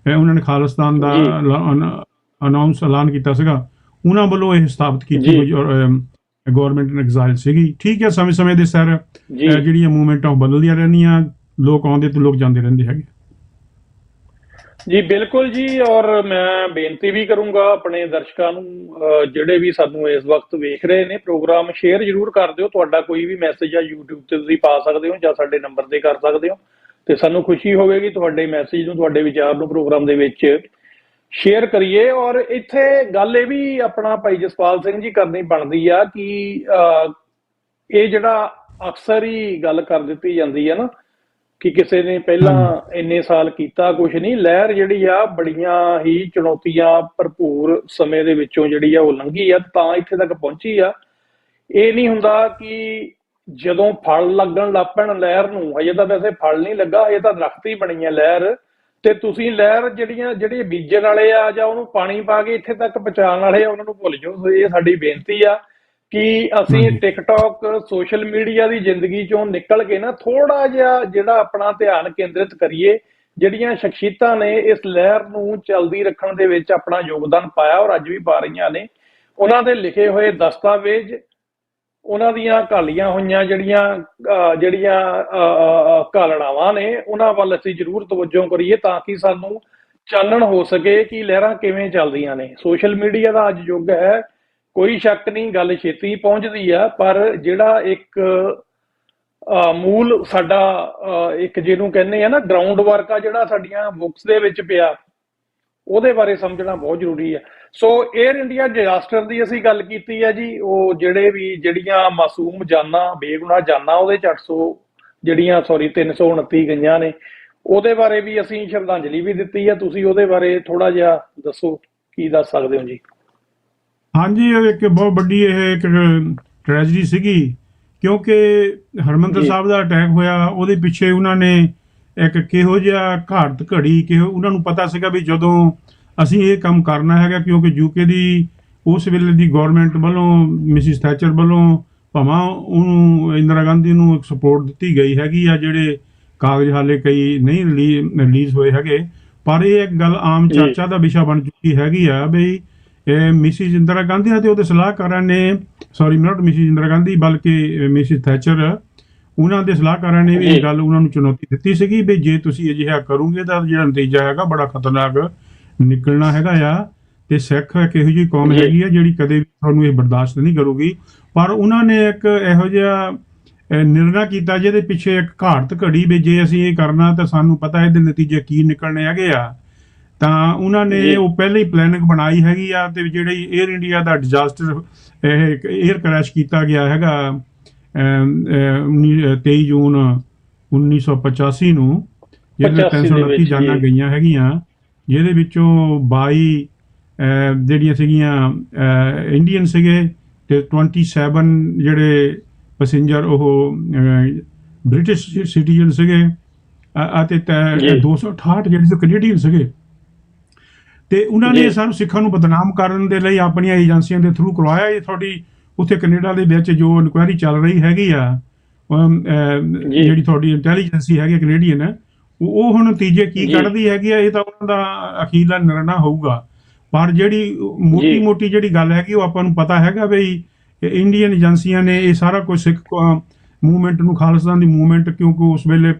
ਉਹਨਾਂ ਨੇ ਖਾਲਿਸਤਾਨ ਦਾ ਜੀ ਐਲਾਨ ਕੀਤਾ ਸੀਗਾ। ਉਹਨਾਂ ਵੱਲੋਂ ਇਹ ਸਥਾਪਿਤ ਕੀਤੀ ਜੀ ਹੋਈ ਗਵਰਨਮੈਂਟ ਐਗਜ਼ਾਈਲ ਸੀਗੀ। ਠੀਕ ਹੈ, ਸਮੇਂ ਦੇ ਸਿਰ ਜੀ ਜਿਹੜੀਆਂ ਮੂਵਮੈਂਟਾਂ ਬਦਲਦੀਆਂ ਰਹਿੰਦੀਆਂ, ਲੋਕ ਆਉਂਦੇ ਤੇ ਲੋਕ ਜਾਂਦੇ ਰਹਿੰਦੇ ਹੈਗੇ। ਜੀ ਬਿਲਕੁਲ ਜੀ। ਔਰ ਮੈਂ ਬੇਨਤੀ ਵੀ ਕਰੂੰਗਾ ਆਪਣੇ ਦਰਸ਼ਕਾਂ ਨੂੰ, ਜਿਹੜੇ ਵੀ ਸਾਨੂੰ ਇਸ ਵਕਤ ਵੇਖ ਰਹੇ ਨੇ, ਪ੍ਰੋਗਰਾਮ ਸ਼ੇਅਰ ਜ਼ਰੂਰ ਕਰ ਦਿਓ। ਤੁਹਾਡਾ ਕੋਈ ਵੀ ਮੈਸੇਜ ਆ YouTube ਤੇ ਤੁਸੀਂ ਪਾ ਸਕਦੇ ਹੋ, ਜਾਂ ਸਾਡੇ ਨੰਬਰ ਤੇ ਕਰ ਸਕਦੇ ਹੋ, ਤੇ ਸਾਨੂੰ ਖੁਸ਼ੀ ਹੋਵੇਗੀ ਤੁਹਾਡੇ ਮੈਸੇਜ ਨੂੰ, ਤੁਹਾਡੇ ਵਿਚਾਰ ਨੂੰ ਪ੍ਰੋਗਰਾਮ ਦੇ ਵਿੱਚ ਸ਼ੇਅਰ ਕਰੀਏ। ਔਰ ਇੱਥੇ ਗੱਲ ਇਹ ਵੀ ਆਪਣਾ ਭਾਈ ਜਸਪਾਲ ਸਿੰਘ ਜੀ ਕਰਨੀ ਬਣਦੀ ਆ ਕਿ ਇਹ ਜਿਹੜਾ ਅਕਸਰ ਹੀ ਗੱਲ ਕਰ ਦਿੱਤੀ ਜਾਂਦੀ ਹੈ ਨਾ ਕਿ ਕਿਸੇ ਨੇ ਪਹਿਲਾਂ ਇੰਨੇ ਸਾਲ ਕੀਤਾ ਕੁਝ ਨਹੀਂ। ਲਹਿਰ ਜਿਹੜੀ ਆ ਬੜੀਆਂ ਹੀ ਚੁਣੌਤੀਆਂ ਭਰਪੂਰ ਸਮੇਂ ਦੇ ਵਿੱਚੋਂ ਜਿਹੜੀ ਆ ਉਹ ਲੰਘੀ ਆ, ਤਾਂ ਇੱਥੇ ਤੱਕ ਪਹੁੰਚੀ ਆ। ਇਹ ਨਹੀਂ ਹੁੰਦਾ ਕਿ ਜਦੋਂ ਫਲ ਲੱਗਣ ਲੱਗ ਪੈਣ ਲਹਿਰ ਨੂੰ, ਹਜੇ ਤਾਂ ਵੈਸੇ ਫਲ ਨਹੀਂ ਲੱਗਾ, ਹਜੇ ਤਾਂ ਦਰਖਤ ਹੀ ਬਣੀ ਆ ਲਹਿਰ, ਤੇ ਤੁਸੀਂ ਲਹਿਰ ਜਿਹੜੇ ਬੀਜਣ ਵਾਲੇ ਆ ਜਾਂ ਉਹਨੂੰ ਪਾਣੀ ਪਾ ਕੇ ਇੱਥੇ ਤੱਕ ਪਹੁੰਚਾਉਣ ਵਾਲੇ ਆ, ਉਹਨਾਂ ਨੂੰ ਭੁੱਲ ਜਾਓ। ਇਹ ਸਾਡੀ ਬੇਨਤੀ ਆ ਕਿ ਅਸੀਂ ਟਿਕਟੌਕ ਸੋਸ਼ਲ ਮੀਡੀਆ ਦੀ ਜ਼ਿੰਦਗੀ ਚੋਂ ਨਿਕਲ ਕੇ ਨਾ ਥੋੜਾ ਜਿਹਾ ਜਿਹੜਾ ਆਪਣਾ ਧਿਆਨ ਕੇਂਦਰਿਤ ਕਰੀਏ। ਜਿਹੜੀਆਂ ਸ਼ਖਸੀਅਤਾਂ ਨੇ ਇਸ ਲਹਿਰ ਨੂੰ ਚੱਲਦੀ ਰੱਖਣ ਦੇ ਵਿੱਚ ਆਪਣਾ ਯੋਗਦਾਨ ਪਾਇਆ ਔਰ ਅੱਜ ਵੀ ਪਾ ਰਹੀਆਂ ਨੇ, ਉਹਨਾਂ ਦੇ ਲਿਖੇ ਹੋਏ ਦਸਤਾਵੇਜ਼, ਉਹਨਾਂ ਦੀਆਂ ਘਾਲੀਆਂ ਹੋਈਆਂ ਜਿਹੜੀਆਂ ਘਾਲਣਾਵਾਂ ਨੇ, ਉਹਨਾਂ ਵੱਲ ਅਸੀਂ ਜ਼ਰੂਰ ਤਵੱਜੋ ਕਰੀਏ, ਤਾਂ ਕਿ ਸਾਨੂੰ ਚਾਨਣ ਹੋ ਸਕੇ ਕਿ ਲਹਿਰਾਂ ਕਿਵੇਂ ਚੱਲਦੀਆਂ ਨੇ। ਸੋਸ਼ਲ ਮੀਡੀਆ ਦਾ ਅੱਜ ਯੁੱਗ ਹੈ, ਕੋਈ ਸ਼ੱਕ ਨਹੀਂ, ਗੱਲ ਛੇਤੀ ਪਹੁੰਚਦੀ ਆ, ਪਰ ਜਿਹੜਾ ਇੱਕ ਮੂਲ ਸਾਡਾ ਇੱਕ ਜਿਹਨੂੰ ਕਹਿੰਦੇ ਆ ਨਾ ਗਰਾਊਂਡ ਵਰਕ ਆ, ਜਿਹੜਾ ਸਾਡੀਆਂ ਬੁੱਕਸ ਦੇ ਵਿੱਚ ਪਿਆ, ਉਹਦੇ ਬਾਰੇ ਸਮਝਣਾ ਬਹੁਤ ਜ਼ਰੂਰੀ ਆ। ਸੋ 에ਅਰ ਇੰਡੀਆ ਡਿਜ਼ਾਸਟਰ ਦੀ ਅਸੀਂ ਗੱਲ ਕੀਤੀ ਹੈ ਜੀ। ਉਹ ਜਿਹੜੀਆਂ ਮਾਸੂਮ ਜਾਨਾਂ, ਬੇਗੁਨਾਹ ਜਾਨਾਂ, ਉਹਦੇ 'ਚ 329 ਗਈਆਂ ਨੇ, ਉਹਦੇ ਬਾਰੇ ਵੀ ਅਸੀਂ ਸ਼ਰਧਾਂਜਲੀ ਵੀ ਦਿੱਤੀ ਹੈ। ਤੁਸੀਂ ਉਹਦੇ ਬਾਰੇ ਥੋੜਾ ਜਿਹਾ ਦੱਸੋ, ਕੀ ਦੱਸ ਸਕਦੇ ਹੋ ਜੀ? ਹਾਂਜੀ, ਇਹ ਇੱਕ ਬਹੁਤ ਵੱਡੀ ਇੱਕ ਟ੍ਰੈਜਡੀ ਸੀਗੀ, ਕਿਉਂਕਿ ਹਰਮੰਦਰ ਸਾਹਿਬ ਦਾ ਅਟੈਕ ਹੋਇਆ, ਉਹਦੇ ਪਿੱਛੇ ਉਹਨਾਂ ਨੇ ਇੱਕ ਕਿਹੋ ਜਿਹਾ ਘਾਟ ਘੜੀ, ਉਹਨਾਂ ਨੂੰ ਪਤਾ ਸੀਗਾ ਵੀ ਜਦੋਂ ਅਸੀਂ ਇਹ ਕੰਮ ਕਰਨਾ ਹੈਗਾ, ਕਿਉਂਕਿ ਯੂਕੇ ਦੀ ਉਸ ਵੇਲੇ ਦੀ ਗਵਰਨਮੈਂਟ ਵੱਲੋਂ, ਮਿਸਿਸ ਥੈਚਰ ਵੱਲੋਂ, ਭਾਵੇਂ ਉਹਨੂੰ ਇੰਦਰਾ ਗਾਂਧੀ ਨੂੰ ਸਪੋਰਟ ਦਿੱਤੀ ਗਈ ਹੈਗੀ ਆ, ਜਿਹੜੇ ਕਾਗਜ਼ ਹਾਲੇ ਕਈ ਨਹੀਂ ਰਿਲੀਜ਼ ਹੋਏ ਹੈਗੇ, ਪਰ ਇਹ ਇੱਕ ਗੱਲ ਆਮ ਚਰਚਾ ਦਾ ਵਿਸ਼ਾ ਬਣ ਚੁੱਕੀ ਹੈਗੀ ਆ ਬਈ ਮਿਸਿਸ ਇੰਦਰਾ ਗਾਂਧੀ ਅਤੇ ਉਹਦੇ ਸਲਾਹਕਾਰਾਂ ਨੇ, ਨਾਟ ਮਿਸਿਸ ਇੰਦਰਾ ਗਾਂਧੀ ਬਲਕਿ ਮਿਸਿਸ ਥੈਚਰ, ਉਹਨਾਂ ਦੇ ਸਲਾਹਕਾਰਾਂ ਨੇ ਵੀ ਇਹ ਗੱਲ ਉਹਨਾਂ ਨੂੰ ਚੁਣੌਤੀ ਦਿੱਤੀ ਸੀਗੀ ਵੀ ਜੇ ਤੁਸੀਂ ਅਜਿਹਾ ਕਰੋਗੇ ਤਾਂ ਜਿਹੜਾ ਨਤੀਜਾ ਹੈਗਾ ਬੜਾ ਖਤਰਨਾਕ ਨਿਕਲਣਾ ਹੈਗਾ ਆ। ਤੇ ਸਿੱਖ ਇੱਕ ਇਹੋ ਜਿਹੀ ਕੌਮ ਹੈਗੀ ਆ ਜਿਹੜੀ ਕਦੇ ਵੀ ਤੁਹਾਨੂੰ ਇਹ ਬਰਦਾਸ਼ਤ ਨਹੀਂ ਕਰੂਗੀ। ਪਰ ਉਹਨਾਂ ਨੇ ਇੱਕ ਇਹੋ ਜਿਹਾ ਨਿਰਣਾ ਕੀਤਾ ਜਿਹਦੇ ਪਿੱਛੇ ਇੱਕ ਘਾਟ ਘੜੀ ਵੀ ਜੇ ਅਸੀਂ ਇਹ ਕਰਨਾ ਤਾਂ ਸਾਨੂੰ ਪਤਾ ਇਹਦੇ ਨਤੀਜੇ ਕੀ ਨਿਕਲਣੇ ਹੈਗੇ ਆ। ਤਾਂ ਉਹਨਾਂ ਨੇ ਜੀ ਉਹ ਪਹਿਲਾਂ ਹੀ ਪਲੈਨਿੰਗ ਬਣਾਈ ਹੈਗੀ ਆ। ਤੇ ਜਿਹੜੀ 에ਅਰ ਇੰਡੀਆ ਦਾ ਡਿਜ਼ਾਸਟਰ, ਇਹ 에ਅਰ ਕ੍ਰੈਸ਼ ਕੀਤਾ ਗਿਆ ਹੈਗਾ 23 ਜੂਨ 1985 ਨੂੰ, ਜਿਹਦੇ ਵਿੱਚ 85 ਦੇ 329 ਵਿੱਚ ਜਾਨਾਂ ਜੀ ਗਈਆਂ ਹੈਗੀਆਂ, ਜਿਹਦੇ ਵਿੱਚੋਂ 22 ਜਿਹੜੀਆਂ ਸੀਗੀਆਂ ਇੰਡੀਅਨ ਸੀਗੇ, ਤੇ 27 ਜਿਹੜੇ ਪੈਸੇਂਜਰ ਉਹ ਬ੍ਰਿਟਿਸ਼ ਸਿਟੀਜ਼ਨ ਸੀਗੇ, ਅਤੇ ਜੀ 268 ਜਿਹੜੇ ਕੈਨੇਡੀਅਨ ਸੀਗੇ। ਤੇ ਉਹਨਾਂ ਨੇ ਜੀ ਸਾਨੂੰ ਸਿੱਖਾਂ ਨੂੰ ਬਦਨਾਮ ਕਰਨ ਦੇ ਲਈ ਆਪਣੀਆਂ ਏਜੰਸੀਆਂ ਦੇ ਥਰੂ ਕਰਵਾਇਆ। ਇਹ ਤੁਹਾਡੀ ਉੱਥੇ ਕੈਨੇਡਾ ਦੇ ਵਿੱਚ ਜੋ ਇਨਕੁਆਇਰੀ ਚੱਲ ਰਹੀ ਹੈਗੀ ਆ, ਜੀ ਜਿਹੜੀ ਤੁਹਾਡੀ ਇੰਟੈਲੀਜੈਂਸੀ ਹੈਗੀ ਕੈਨੇਡੀਅਨ, ਉਹ ਹੁਣ ਨਤੀਜੇ ਕੀ ਜੀ ਕੱਢਦੀ ਹੈਗੀ ਆ, ਇਹ ਤਾਂ ਉਹਨਾਂ ਦਾ ਅਖੀਰਲਾ ਨਿਰਣਾ ਹੋਊਗਾ। ਪਰ ਜਿਹੜੀ ਜੀ ਮੋਟੀ ਮੋਟੀ ਜਿਹੜੀ ਗੱਲ ਹੈਗੀ, ਉਹ ਆਪਾਂ ਨੂੰ ਪਤਾ ਹੈਗਾ ਬਈ ਇੰਡੀਅਨ ਏਜੰਸੀਆਂ ਨੇ ਇਹ ਸਾਰਾ ਕੁਝ ਸਿੱਖ ਮੂਵਮੈਂਟ ਨੂੰ, ਖਾਲਿਸਤਾਨ ਦੀ ਮੂਵਮੈਂਟ, ਕਿਉਂਕਿ ਉਸ ਵੇਲੇ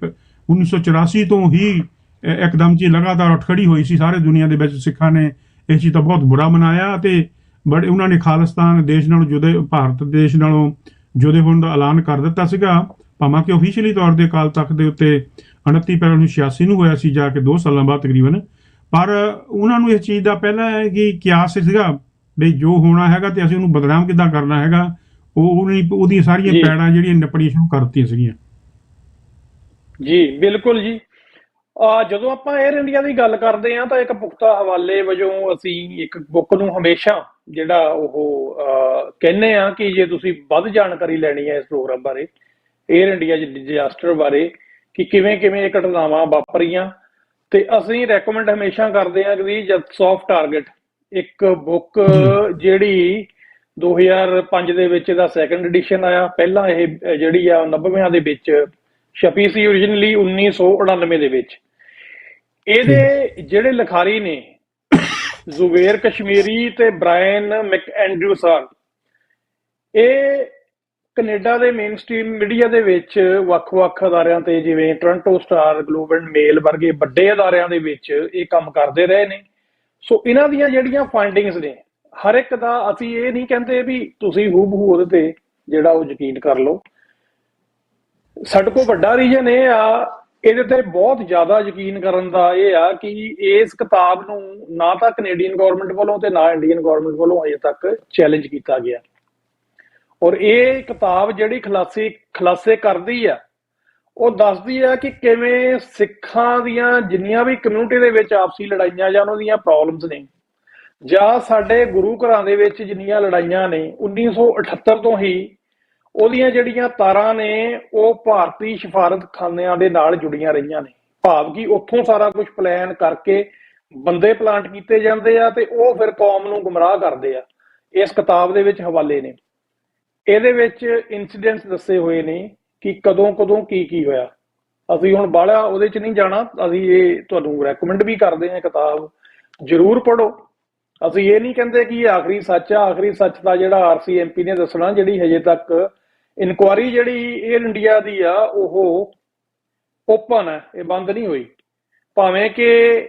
1984 ਤੋਂ ਹੀ ਇੱਕਦਮ ਜੀ ਲਗਾਤਾਰ ਉੱਠ ਖੜੀ ਹੋਈ ਸੀ ਸਾਰੇ ਦੁਨੀਆ ਦੇ ਵਿੱਚ। ਸਿੱਖਾਂ ਨੇ ਇਸ ਚੀਜ਼ ਦਾ ਬਹੁਤ ਬੁਰਾ ਮਨਾਇਆ, ਅਤੇ ਬੜੇ ਉਹਨਾਂ ਨੇ ਖਾਲਿਸਤਾਨ ਦੇਸ਼ ਨਾਲੋਂ ਜੁਦੇ, ਭਾਰਤ ਦੇਸ਼ ਨਾਲੋਂ ਜੁਦੇ ਹੋਣ ਦਾ ਐਲਾਨ ਕਰ ਦਿੱਤਾ ਸੀਗਾ, ਭਾਵੇਂ ਕਿ ਆਫੀਸ਼ੀਅਲੀ ਤੌਰ ਤੇ ਅਕਾਲ ਤਖਤ ਦੇ ਉੱਤੇ 29 ਅਪ੍ਰੈਲ 1986 ਨੂੰ ਹੋਇਆ ਸੀ ਜਾ ਕੇ 2 ਸਾਲਾਂ ਬਾਅਦ ਤਕਰੀਬਨ। ਪਰ ਉਹਨਾਂ ਨੂੰ ਇਸ ਚੀਜ਼ ਦਾ ਪਹਿਲਾਂ ਕਿ ਕਿਆਸ ਸੀਗਾ ਵੀ ਜੋ ਹੋਣਾ ਹੈਗਾ ਤੇ ਅਸੀਂ ਉਹਨੂੰ ਬਦਨਾਮ ਕਿੱਦਾਂ ਕਰਨਾ ਹੈਗਾ। ਉਹਦੀਆਂ ਸਾਰੀਆਂ ਜੀ ਪੈੜਾਂ ਜਿਹੜੀਆਂ ਨੱਪਣੀਆਂ ਸ਼ੁਰੂ ਕਰ ਦਿੱਤੀਆਂ ਸੀਗੀਆਂ। ਜੀ ਬਿਲਕੁਲ ਜੀ। ਜਦੋਂ ਆਪਾਂ 에ਅਰ ਇੰਡੀਆ ਦੀ ਗੱਲ ਕਰਦੇ ਹਾਂ ਤਾਂ ਇੱਕ ਪੁਖਤਾ ਹਵਾਲੇ ਵਜੋਂ ਅਸੀਂ ਇੱਕ ਬੁੱਕ ਨੂੰ ਹਮੇਸ਼ਾ ਜਿਹੜਾ ਉਹ ਕਹਿੰਦੇ ਆ ਕਿ ਜੇ ਤੁਸੀਂ ਵੱਧ ਜਾਣਕਾਰੀ ਲੈਣੀ ਹੈ ਇਸ ਪ੍ਰੋਗਰਾਮ ਬਾਰੇ, 에ਅਰ ਇੰਡੀਆ ਡਿਜ਼ਾਸਟਰ ਬਾਰੇ, ਕਿ ਕਿਵੇਂ ਕਿਵੇਂ ਇਹ ਘਟਨਾਵਾਂ ਵਾਪਰੀਆਂ, ਤੇ ਅਸੀਂ ਰეკਮੈਂਡ ਹਮੇਸ਼ਾ ਕਰਦੇ ਹਾਂ ਕਿ ਜਦ ਸੌਫਟ ਟਾਰਗੇਟ, ਇੱਕ ਬੁੱਕ ਜਿਹੜੀ 2005 ਦੇ ਵਿੱਚ ਇਹਦਾ ਸੈਕੰਡ ਐਡੀਸ਼ਨ ਆਇਆ। ਪਹਿਲਾਂ ਇਹ ਜਿਹੜੀ ਆ 90ਵਿਆਂ ਦੇ ਵਿੱਚ ਛਪੀ ਸੀ, ਓਰੀਜਨਲੀ 1999 ਦੇ ਵਿੱਚ। ਇਹਦੇ ਜਿਹੜੇ ਲਿਖਾਰੀ ਨੇ ਜ਼ੁਬੇਰ ਕਸ਼ਮੀਰੀ ਤੇ ਬ੍ਰਾਇਨ ਮੈਕਐਂਡਰੂਸਨ, ਇਹ ਕੈਨੇਡਾ ਦੇ ਮੇਨ ਸਟ੍ਰੀਮ ਮੀਡੀਆ ਦੇ ਵਿੱਚ ਵੱਖ-ਵੱਖ ਅਦਾਰਿਆਂ ਤੇ, ਜਿਵੇਂ ਟੋਰਾਂਟੋ ਸਟਾਰ, ਗਲੋਬ ਐਂਡ ਮੇਲ ਵਰਗੇ ਵੱਡੇ ਅਦਾਰਿਆਂ ਦੇ ਵਿੱਚ ਇਹ ਕੰਮ ਕਰਦੇ ਰਹੇ ਨੇ। ਸੋ ਇਹਨਾਂ ਦੀਆਂ ਜਿਹੜੀਆਂ ਫਾਈਂਡਿੰਗਸ ਨੇ, ਹਰ ਇੱਕ ਦਾ ਅਸੀਂ ਇਹ ਨਹੀਂ ਕਹਿੰਦੇ ਵੀ ਤੁਸੀਂ ਹੂਬਹੂ ਉਹਦੇ ਤੇ ਜਿਹੜਾ ਉਹ ਯਕੀਨ ਕਰ ਲਓ। ਸਾਡੇ ਕੋਲ ਵੱਡਾ ਰੀਜਨ ਇਹ ਆ ਇਹਦੇ ਤੇ ਬਹੁਤ ਜ਼ਿਆਦਾ ਯਕੀਨ ਕਰਨ ਦਾ, ਇਹ ਆ ਕਿ ਇਸ ਕਿਤਾਬ ਨੂੰ ਨਾ ਤਾਂ ਕੈਨੇਡੀਅਨ ਗਵਰਨਮੈਂਟ ਵੱਲੋਂ ਤੇ ਨਾ ਇੰਡੀਅਨ ਗਵਰਨਮੈਂਟ ਵੱਲੋਂ ਅਜੇ ਤੱਕ ਚੈਲੰਜ ਕੀਤਾ ਗਿਆ। ਔਰ ਇਹ ਕਿਤਾਬ ਜਿਹੜੀ ਖੁਲਾਸੇ ਕਰਦੀ ਆ, ਉਹ ਦੱਸਦੀ ਆ ਕਿ ਕਿਵੇਂ ਸਿੱਖਾਂ ਦੀਆਂ ਜਿੰਨੀਆਂ ਵੀ ਕਮਿਊਨਿਟੀ ਦੇ ਵਿੱਚ ਆਪਸੀ ਲੜਾਈਆਂ ਜਾਂ ਉਹਨਾਂ ਦੀਆਂ ਪ੍ਰੋਬਲਮਸ ਨੇ, ਜਾਂ ਸਾਡੇ ਗੁਰੂ ਘਰਾਂ ਦੇ ਵਿੱਚ ਜਿੰਨੀਆਂ ਲੜਾਈਆਂ ਨੇ 1978 ਤੋਂ ਹੀ ਉਹਦੀਆਂ ਜਿਹੜੀਆਂ ਤਾਰਾਂ ਨੇ ਉਹ ਭਾਰਤੀ ਸਫਾਰਤਖਾਨਿਆਂ ਦੇ ਨਾਲ ਜੁੜੀਆਂ ਰਹੀਆਂ ਨੇ। ਭਾਵ ਕਿ ਉੱਥੋਂ ਸਾਰਾ ਕੁਝ ਪਲਾਨ ਕਰਕੇ ਬੰਦੇ ਪਲਾਂਟ ਕੀਤੇ ਜਾਂਦੇ ਆ ਤੇ ਉਹ ਫਿਰ ਕੌਮ ਨੂੰ ਗੁੰਮਰਾਹ ਕਰਦੇ ਆ। ਇਸ ਕਿਤਾਬ ਦੇ ਵਿੱਚ ਹਵਾਲੇ ਨੇ, ਇਹਦੇ ਵਿੱਚ ਇਨਸੀਡੈਂਟਸ ਦੱਸੇ ਹੋਏ ਨੇ ਕਿ ਕਦੋਂ ਕਦੋਂ ਕੀ ਹੋਇਆ। ਅਸੀਂ ਹੁਣ ਬਾਹਲਾ ਉਹਦੇ 'ਚ ਨਹੀਂ ਜਾਣਾ, ਅਸੀਂ ਇਹ ਤੁਹਾਨੂੰ ਰეკਮੈਂਡ ਵੀ ਕਰਦੇ ਹਾਂ, ਕਿਤਾਬ ਜ਼ਰੂਰ ਪੜ੍ਹੋ। ਅਸੀਂ ਇਹ ਨਹੀਂ ਕਹਿੰਦੇ ਕਿ ਇਹ ਆਖਰੀ ਸੱਚ ਆ। ਆਖਰੀ ਸੱਚ ਦਾ ਜਿਹੜਾ RCMP ਨੇ ਦੱਸਣਾ, ਜਿਹੜੀ ਹਜੇ ਤੱਕ ਇਨਕੁਆਰੀ ਜਿਹੜੀ 에ਅਰ ਇੰਡੀਆ ਦੀ ਆ ਉਹ ਓਪਨ ਹੈ, ਇਹ ਬੰਦ ਨਹੀਂ ਹੋਈ। ਭਾਵੇਂ ਕਿ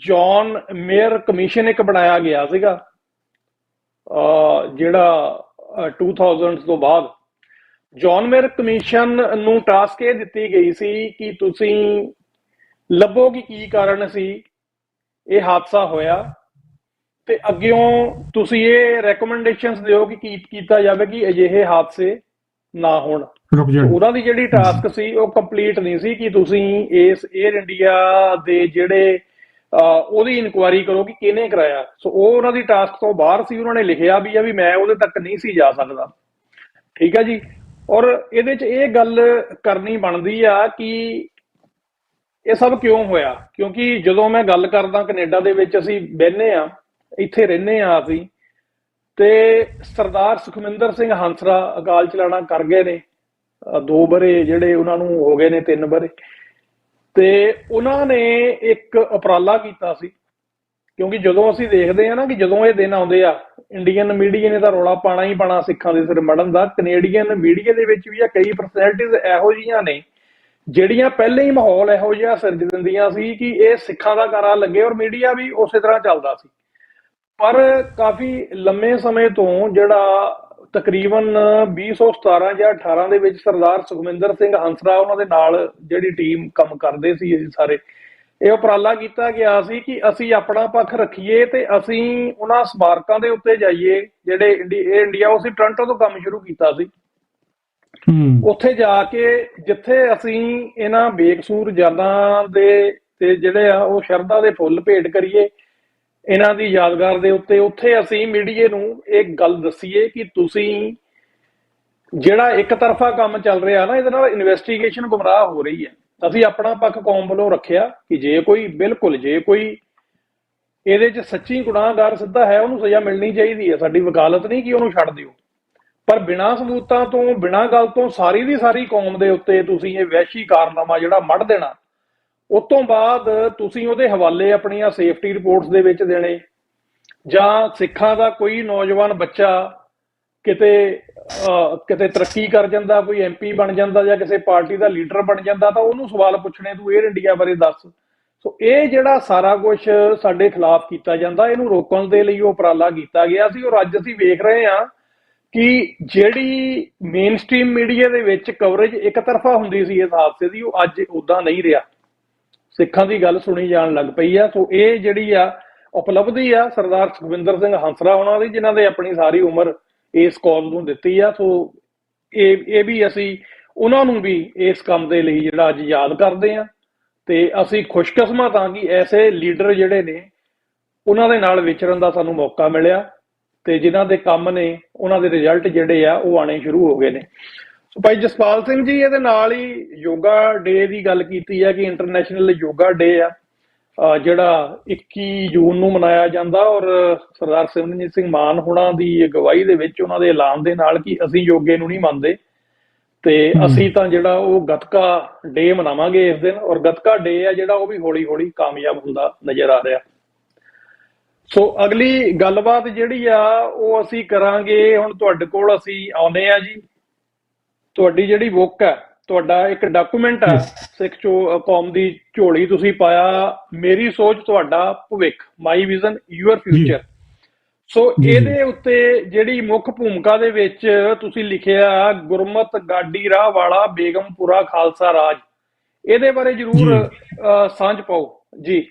ਜੌਨ ਮੇਅਰ ਕਮਿਸ਼ਨ ਇੱਕ ਬਣਾਇਆ ਗਿਆ ਸੀਗਾ ਜਿਹੜਾ 2000 ਤੋਂ ਬਾਅਦ। ਜੌਨ ਮੇਅਰ ਕਮਿਸ਼ਨ ਨੂੰ ਟਾਸਕ ਇਹ ਦਿੱਤੀ ਗਈ ਸੀ ਕਿ ਤੁਸੀਂ ਲੱਭੋ ਕਿ ਕੀ ਕਾਰਨ ਸੀ ਇਹ ਹਾਦਸਾ ਹੋਇਆ, ਤੇ ਅੱਗਿਓਂ ਤੁਸੀਂ ਇਹ ਰეკਮੈਂਡੇਸ਼ਨਸ ਦਿਓ ਕਿ ਕੀ ਕੀਤਾ ਜਾਵੇ ਕਿ ਅਜਿਹੇ ਹਾਦਸੇ ਨਾ ਹੋਣ। ਉਹਨਾਂ ਦੀ ਜਿਹੜੀ ਟਾਸਕ ਸੀ ਉਹ ਕੰਪਲੀਟ ਨਹੀਂ ਸੀ ਕਿ ਤੁਸੀਂ ਇਸ 에ਅਰ ਇੰਡੀਆ ਦੇ ਜਿਹੜੇ ਉਹਦੀ ਇਨਕੁਆਇਰੀ ਕਰੋ ਕਿ ਕਿਹਨੇ ਕਰਾਇਆ। ਸੋ ਉਹ ਉਹਨਾਂ ਦੀ ਟਾਸਕ ਤੋਂ ਬਾਹਰ ਸੀ। ਉਹਨਾਂ ਨੇ ਲਿਖਿਆ ਵੀ ਆ ਵੀ ਮੈਂ ਉਹਦੇ ਤੱਕ ਨਹੀਂ ਸੀ ਜਾ ਸਕਦਾ। ਠੀਕ ਹੈ ਜੀ। ਔਰ ਇਹਦੇ 'ਚ ਇਹ ਗੱਲ ਕਰਨੀ ਬਣਦੀ ਆ ਕਿ ਇਹ ਸਭ ਕਿਉਂ ਹੋਇਆ, ਕਿਉਂਕਿ ਜਦੋਂ ਮੈਂ ਗੱਲ ਕਰਦਾ ਕੈਨੇਡਾ ਦੇ ਵਿੱਚ ਅਸੀਂ ਬਹਿੰਦੇ ਆ, ਇੱਥੇ ਰਹਿੰਦੇ ਆ ਅਸੀਂ, ਤੇ ਸਰਦਾਰ ਸੁਖਮਿੰਦਰ ਸਿੰਘ ਹੰਸਰਾ ਅਕਾਲ ਚਲਾਣਾ ਕਰ ਗਏ ਨੇ 2 ਵਰੇ, ਜਿਹੜੇ ਉਹਨਾਂ ਨੂੰ ਹੋ ਗਏ ਨੇ 3 ਵਰੇ। ਤੇ ਉਹਨਾਂ ਨੇ ਇੱਕ ਉਪਰਾਲਾ ਕੀਤਾ ਸੀ, ਕਿਉਂਕਿ ਜਦੋਂ ਅਸੀਂ ਦੇਖਦੇ ਆ ਨਾ ਕਿ ਜਦੋਂ ਇਹ ਦਿਨ ਆਉਂਦੇ ਆ, ਇੰਡੀਅਨ ਮੀਡੀਆ ਨੇ ਤਾਂ ਰੌਲਾ ਪਾਣਾ ਹੀ ਪਾਣਾ ਸਿੱਖਾਂ ਦੇ ਸਿਰ ਮੜਨ ਦਾ। ਕੈਨੇਡੀਅਨ ਮੀਡੀਆ ਦੇ ਵਿੱਚ ਵੀ ਆ ਕਈ ਪਰਸਨੈਲਿਟੀਜ਼ ਇਹੋ ਜਿਹੀਆਂ ਨੇ ਜਿਹੜੀਆਂ ਪਹਿਲੇ ਹੀ ਮਾਹੌਲ ਇਹੋ ਜਿਹਾ ਸਿਰਜ ਦਿੰਦੀਆਂ ਸੀ ਕਿ ਇਹ ਸਿੱਖਾਂ ਦਾ ਕਾਰਾ ਲੱਗੇ, ਔਰ ਮੀਡੀਆ ਵੀ ਉਸੇ ਤਰ੍ਹਾਂ ਚੱਲਦਾ ਸੀ। ਪਰ ਕਾਫੀ ਲੰਮੇ ਸਮੇਂ ਤੋਂ, ਜਿਹੜਾ ਤਕਰੀਬਨ 2017 ਜਾਂ 18 ਦੇ ਵਿੱਚ ਸਰਦਾਰ ਸੁਖਮਿੰਦਰ ਸਿੰਘ ਹੰਸਰਾ ਉਹਨਾਂ ਦੇ ਨਾਲ ਜਿਹੜੀ ਟੀਮ ਕੰਮ ਕਰਦੇ ਸੀ ਅਸੀਂ ਸਾਰੇ, ਇਹ ਉਪਰਾਲਾ ਕੀਤਾ ਗਿਆ ਸੀ ਕਿ ਅਸੀਂ ਆਪਣਾ ਪੱਖ ਰੱਖੀਏ ਤੇ ਅਸੀਂ ਉਹਨਾਂ ਸਮਾਰਕਾਂ ਦੇ ਉੱਤੇ ਜਾਈਏ ਜਿਹੜੇ ਇੰਡੀਆ ਉਹ ਅਸੀਂ ਟੋਰਾਂਟੋ ਤੋਂ ਕੰਮ ਸ਼ੁਰੂ ਕੀਤਾ ਸੀ। ਉੱਥੇ ਜਾ ਕੇ ਜਿੱਥੇ ਅਸੀਂ ਇਹਨਾਂ ਬੇਕਸੂਰ ਜਾਨਾਂ ਦੇ ਤੇ ਜਿਹੜੇ ਆ ਉਹ ਸ਼ਰਧਾ ਦੇ ਫੁੱਲ ਭੇਟ ਕਰੀਏ ਇਹਨਾਂ ਦੀ ਯਾਦਗਾਰ ਦੇ ਉੱਤੇ, ਉੱਥੇ ਅਸੀਂ ਮੀਡੀਆ ਨੂੰ ਇੱਕ ਗੱਲ ਦੱਸੀਏ ਕਿ ਤੁਸੀਂ ਜਿਹੜਾ ਇੱਕ ਤਰਫਾ ਕੰਮ ਚੱਲ ਰਿਹਾ ਨਾ, ਇਹਦੇ ਨਾਲ ਇਨਵੈਸਟੀਗੇਸ਼ਨ ਗੁੰਮਰਾਹ ਹੋ ਰਹੀ ਹੈ। ਅਸੀਂ ਆਪਣਾ ਪੱਖ ਕੌਮ ਵੱਲੋਂ ਰੱਖਿਆ ਕਿ ਜੇ ਕੋਈ ਇਹਦੇ 'ਚ ਸੱਚੀ ਗੁਨਾਹਗਾਰ ਸਿੱਧਾ ਹੈ ਉਹਨੂੰ ਸਜ਼ਾ ਮਿਲਣੀ ਚਾਹੀਦੀ ਹੈ। ਸਾਡੀ ਵਕਾਲਤ ਨਹੀਂ ਕਿ ਉਹਨੂੰ ਛੱਡ ਦਿਓ, ਪਰ ਬਿਨਾਂ ਸਬੂਤਾਂ ਤੋਂ ਬਿਨਾਂ ਗੱਲ ਤੋਂ ਸਾਰੀ ਦੀ ਸਾਰੀ ਕੌਮ ਦੇ ਉੱਤੇ ਤੁਸੀਂ ਇਹ ਵਹਿਸ਼ੀ ਕਾਰਨਾਮਾ ਜਿਹੜਾ ਮੜ ਦੇਣਾ, ਉਸ ਤੋਂ ਬਾਅਦ ਤੁਸੀਂ ਉਹਦੇ ਹਵਾਲੇ ਆਪਣੀਆਂ ਸੇਫਟੀ ਰਿਪੋਰਟਸ ਦੇ ਵਿੱਚ ਦੇਣੇ, ਜਾਂ ਸਿੱਖਾਂ ਦਾ ਕੋਈ ਨੌਜਵਾਨ ਬੱਚਾ ਕਿਤੇ ਤਰੱਕੀ ਕਰ ਜਾਂਦਾ, ਕੋਈ MP ਬਣ ਜਾਂਦਾ ਜਾਂ ਕਿਸੇ ਪਾਰਟੀ ਦਾ ਲੀਡਰ ਬਣ ਜਾਂਦਾ, ਤਾਂ ਉਹਨੂੰ ਸਵਾਲ ਪੁੱਛਣੇ ਤੂੰ 에ਅਰ ਇੰਡੀਆ ਬਾਰੇ ਦੱਸ। ਸੋ ਇਹ ਜਿਹੜਾ ਸਾਰਾ ਕੁਝ ਸਾਡੇ ਖਿਲਾਫ ਕੀਤਾ ਜਾਂਦਾ, ਇਹਨੂੰ ਰੋਕਣ ਦੇ ਲਈ ਉਹ ਉਪਰਾਲਾ ਕੀਤਾ ਗਿਆ ਸੀ। ਔਰ ਅੱਜ ਅਸੀਂ ਵੇਖ ਰਹੇ ਹਾਂ ਕਿ ਜਿਹੜੀ ਮੇਨ ਸਟ੍ਰੀਮ ਮੀਡੀਆ ਦੇ ਵਿੱਚ ਕਵਰੇਜ ਇੱਕ ਤਰਫਾ ਹੁੰਦੀ ਸੀ ਇਸ ਹਾਦਸੇ ਦੀ, ਉਹ ਅੱਜ ਉੱਦਾਂ ਨਹੀਂ ਰਿਹਾ। ਸਿੱਖਾਂ ਦੀ ਗੱਲ ਸੁਣੀ ਜਾਣ ਲੱਗ ਪਈ ਆ। ਸੋ ਇਹ ਜਿਹੜੀ ਆ ਉਪਲਬਧੀ ਆ ਸਰਦਾਰ ਸੁਖਵਿੰਦਰ ਸਿੰਘ ਹੰਸਰਾ ਉਹਨਾਂ ਦੀ, ਜਿਨ੍ਹਾਂ ਦੇ ਆਪਣੀ ਸਾਰੀ ਉਮਰ ਇਸ ਕੌਜ਼ ਨੂੰ ਦਿੱਤੀ ਆ। ਸੋ ਇਹ ਵੀ ਅਸੀਂ ਉਹਨਾਂ ਨੂੰ ਵੀ ਇਸ ਕੰਮ ਦੇ ਲਈ ਜਿਹੜਾ ਅੱਜ ਯਾਦ ਕਰਦੇ ਆ, ਤੇ ਅਸੀਂ ਖੁਸ਼ਕਿਸਮਤ ਹਾਂ ਕਿ ਐਸੇ ਲੀਡਰ ਜਿਹੜੇ ਨੇ ਉਹਨਾਂ ਦੇ ਨਾਲ ਵਿਚਰਨ ਦਾ ਸਾਨੂੰ ਮੌਕਾ ਮਿਲਿਆ, ਤੇ ਜਿਨ੍ਹਾਂ ਦੇ ਕੰਮ ਨੇ ਉਹਨਾਂ ਦੇ ਰਿਜ਼ਲਟ ਜਿਹੜੇ ਆ ਉਹ ਆਣੇ ਸ਼ੁਰੂ ਹੋ ਗਏ ਨੇ। ਸੋ ਭਾਈ ਜਸਪਾਲ ਸਿੰਘ ਜੀ, ਇਹਦੇ ਨਾਲ ਹੀ ਯੋਗਾ ਡੇ ਦੀ ਗੱਲ ਕੀਤੀ ਹੈ ਕਿ ਇੰਟਰਨੈਸ਼ਨਲ ਯੋਗਾ ਡੇ ਆ ਜਿਹੜਾ 21 ਜੂਨ ਨੂੰ ਮਨਾਇਆ ਜਾਂਦਾ, ਔਰ ਸਰਦਾਰ ਸਿਮਰਨਜੀਤ ਸਿੰਘ ਮਾਨ ਹੁਣਾਂ ਦੀ ਅਗਵਾਈ ਦੇ ਵਿੱਚ ਉਹਨਾਂ ਦੇ ਐਲਾਨ ਦੇ ਨਾਲ ਕਿ ਅਸੀਂ ਯੋਗੇ ਨੂੰ ਨਹੀਂ ਮੰਨਦੇ ਤੇ ਅਸੀਂ ਤਾਂ ਜਿਹੜਾ ਉਹ ਗੱਤਕਾ ਡੇ ਮਨਾਵਾਂਗੇ ਇਸ ਦਿਨ। ਔਰ ਗੱਤਕਾ ਡੇ ਆ ਜਿਹੜਾ ਉਹ ਵੀ ਹੌਲੀ ਹੌਲੀ ਕਾਮਯਾਬ ਹੁੰਦਾ ਨਜ਼ਰ ਆ ਰਿਹਾ। ਸੋ ਅਗਲੀ ਗੱਲਬਾਤ ਜਿਹੜੀ ਆ ਉਹ ਅਸੀਂ ਕਰਾਂਗੇ ਹੁਣ ਤੁਹਾਡੇ ਕੋਲ ਅਸੀਂ ਆਉਨੇ ਆ ਜੀ। ਤੁਹਾਡੀ ਜਿਹੜੀ ਬੁੱਕ ਹੈ, ਤੁਹਾਡਾ ਇੱਕ ਡਾਕੂਮੈਂਟ ਆ ਸਿੱਖ ਕੌਮ ਦੀ ਝੋਲੀ ਤੁਸੀਂ ਪਾਇਆ, ਮੇਰੀ ਸੋਚ ਤੁਹਾਡਾ ਭਵਿੱਖ, ਮਾਈ ਵਿਜ਼ਨ ਯੂਅਰ ਫਿਊਚਰ। ਸੋ ਇਹਦੇ ਉੱਤੇ ਜਿਹੜੀ ਮੁੱਖ ਭੂਮਿਕਾ ਦੇ ਵਿੱਚ ਤੁਸੀਂ ਲਿਖਿਆ ਗੁਰਮਤ ਗਾਡੀ ਰਾਹ ਵਾਲਾ ਬੇਗਮਪੁਰਾ ਖਾਲਸਾ ਰਾਜ, ਇਹਦੇ ਬਾਰੇ ਜਰੂਰ ਸਾਂਝ ਪਾਓ ਜੀ।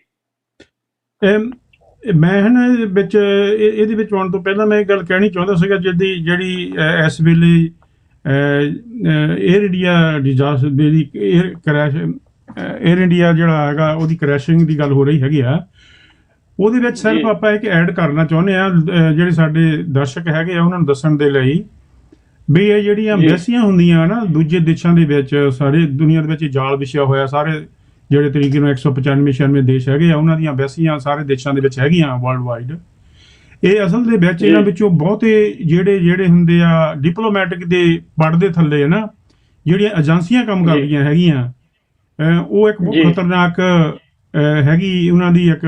ਮੈਂ ਨਾ ਇਹਦੇ ਵਿੱਚ ਆਉਣ ਤੋਂ ਪਹਿਲਾਂ ਮੈਂ ਇਹ ਗੱਲ ਕਹਿਣੀ ਚਾਹੁੰਦਾ ਸੀਗਾ, ਜਿਹੜੀ ਇਸ ਵੇਲੇ 에ਅਰ ਇੰਡੀਆ ਡਿਜ਼ਾਸਟਰ ਦੀ 에ਅਰ ਇੰਡੀਆ ਜਿਹੜਾ ਹੈਗਾ ਉਹਦੀ ਕ੍ਰੈਸ਼ਿੰਗ ਦੀ ਗੱਲ ਹੋ ਰਹੀ ਹੈਗੀ ਆ, ਉਹਦੇ ਵਿੱਚ ਸਿਰਫ ਆਪਾਂ ਇੱਕ ਐਡ ਕਰਨਾ ਚਾਹੁੰਦੇ ਆ ਜਿਹੜੇ ਸਾਡੇ ਦਰਸ਼ਕ ਹੈਗੇ ਆ ਉਹਨਾਂ ਨੂੰ ਦੱਸਣ ਦੇ ਲਈ ਵੀ ਇਹ ਜਿਹੜੀਆਂ ਐਮਬੈਸੀਆਂ ਹੁੰਦੀਆਂ ਨਾ ਦੂਜੇ ਦੇਸ਼ਾਂ ਦੇ ਵਿੱਚ, ਸਾਰੇ ਦੁਨੀਆ ਦੇ ਵਿੱਚ ਜਾਲ ਵਿਛਿਆ ਹੋਇਆ, ਸਾਰੇ ਜਿਹੜੇ ਤਰੀਕੇ ਨਾਲ 195-96 ਦੇਸ਼ ਹੈਗੇ ਆ ਉਹਨਾਂ ਦੀਆਂ ਐਮਬੈਸੀਆਂ ਸਾਰੇ ਦੇਸ਼ਾਂ ਦੇ ਵਿੱਚ ਹੈਗੀਆਂ ਵਰਲਡ ਵਾਈਡ। ਇਹ ਅਸਲ ਦੇ ਵਿੱਚ ਇਹਨਾਂ ਵਿੱਚੋਂ ਬਹੁਤੇ ਜਿਹੜੇ ਹੁੰਦੇ ਆ ਡਿਪਲੋਮੈਟਿਕ ਦੇ ਪੜ ਦੇ ਥੱਲੇ ਹੈ ਨਾ, ਜਿਹੜੀਆਂ ਏਜੰਸੀਆਂ ਕੰਮ ਕਰਦੀਆਂ ਹੈਗੀਆਂ, ਉਹ ਇੱਕ ਬਹੁਤ ਖਤਰਨਾਕ ਹੈਗੀ ਉਹਨਾਂ ਦੀ ਇੱਕ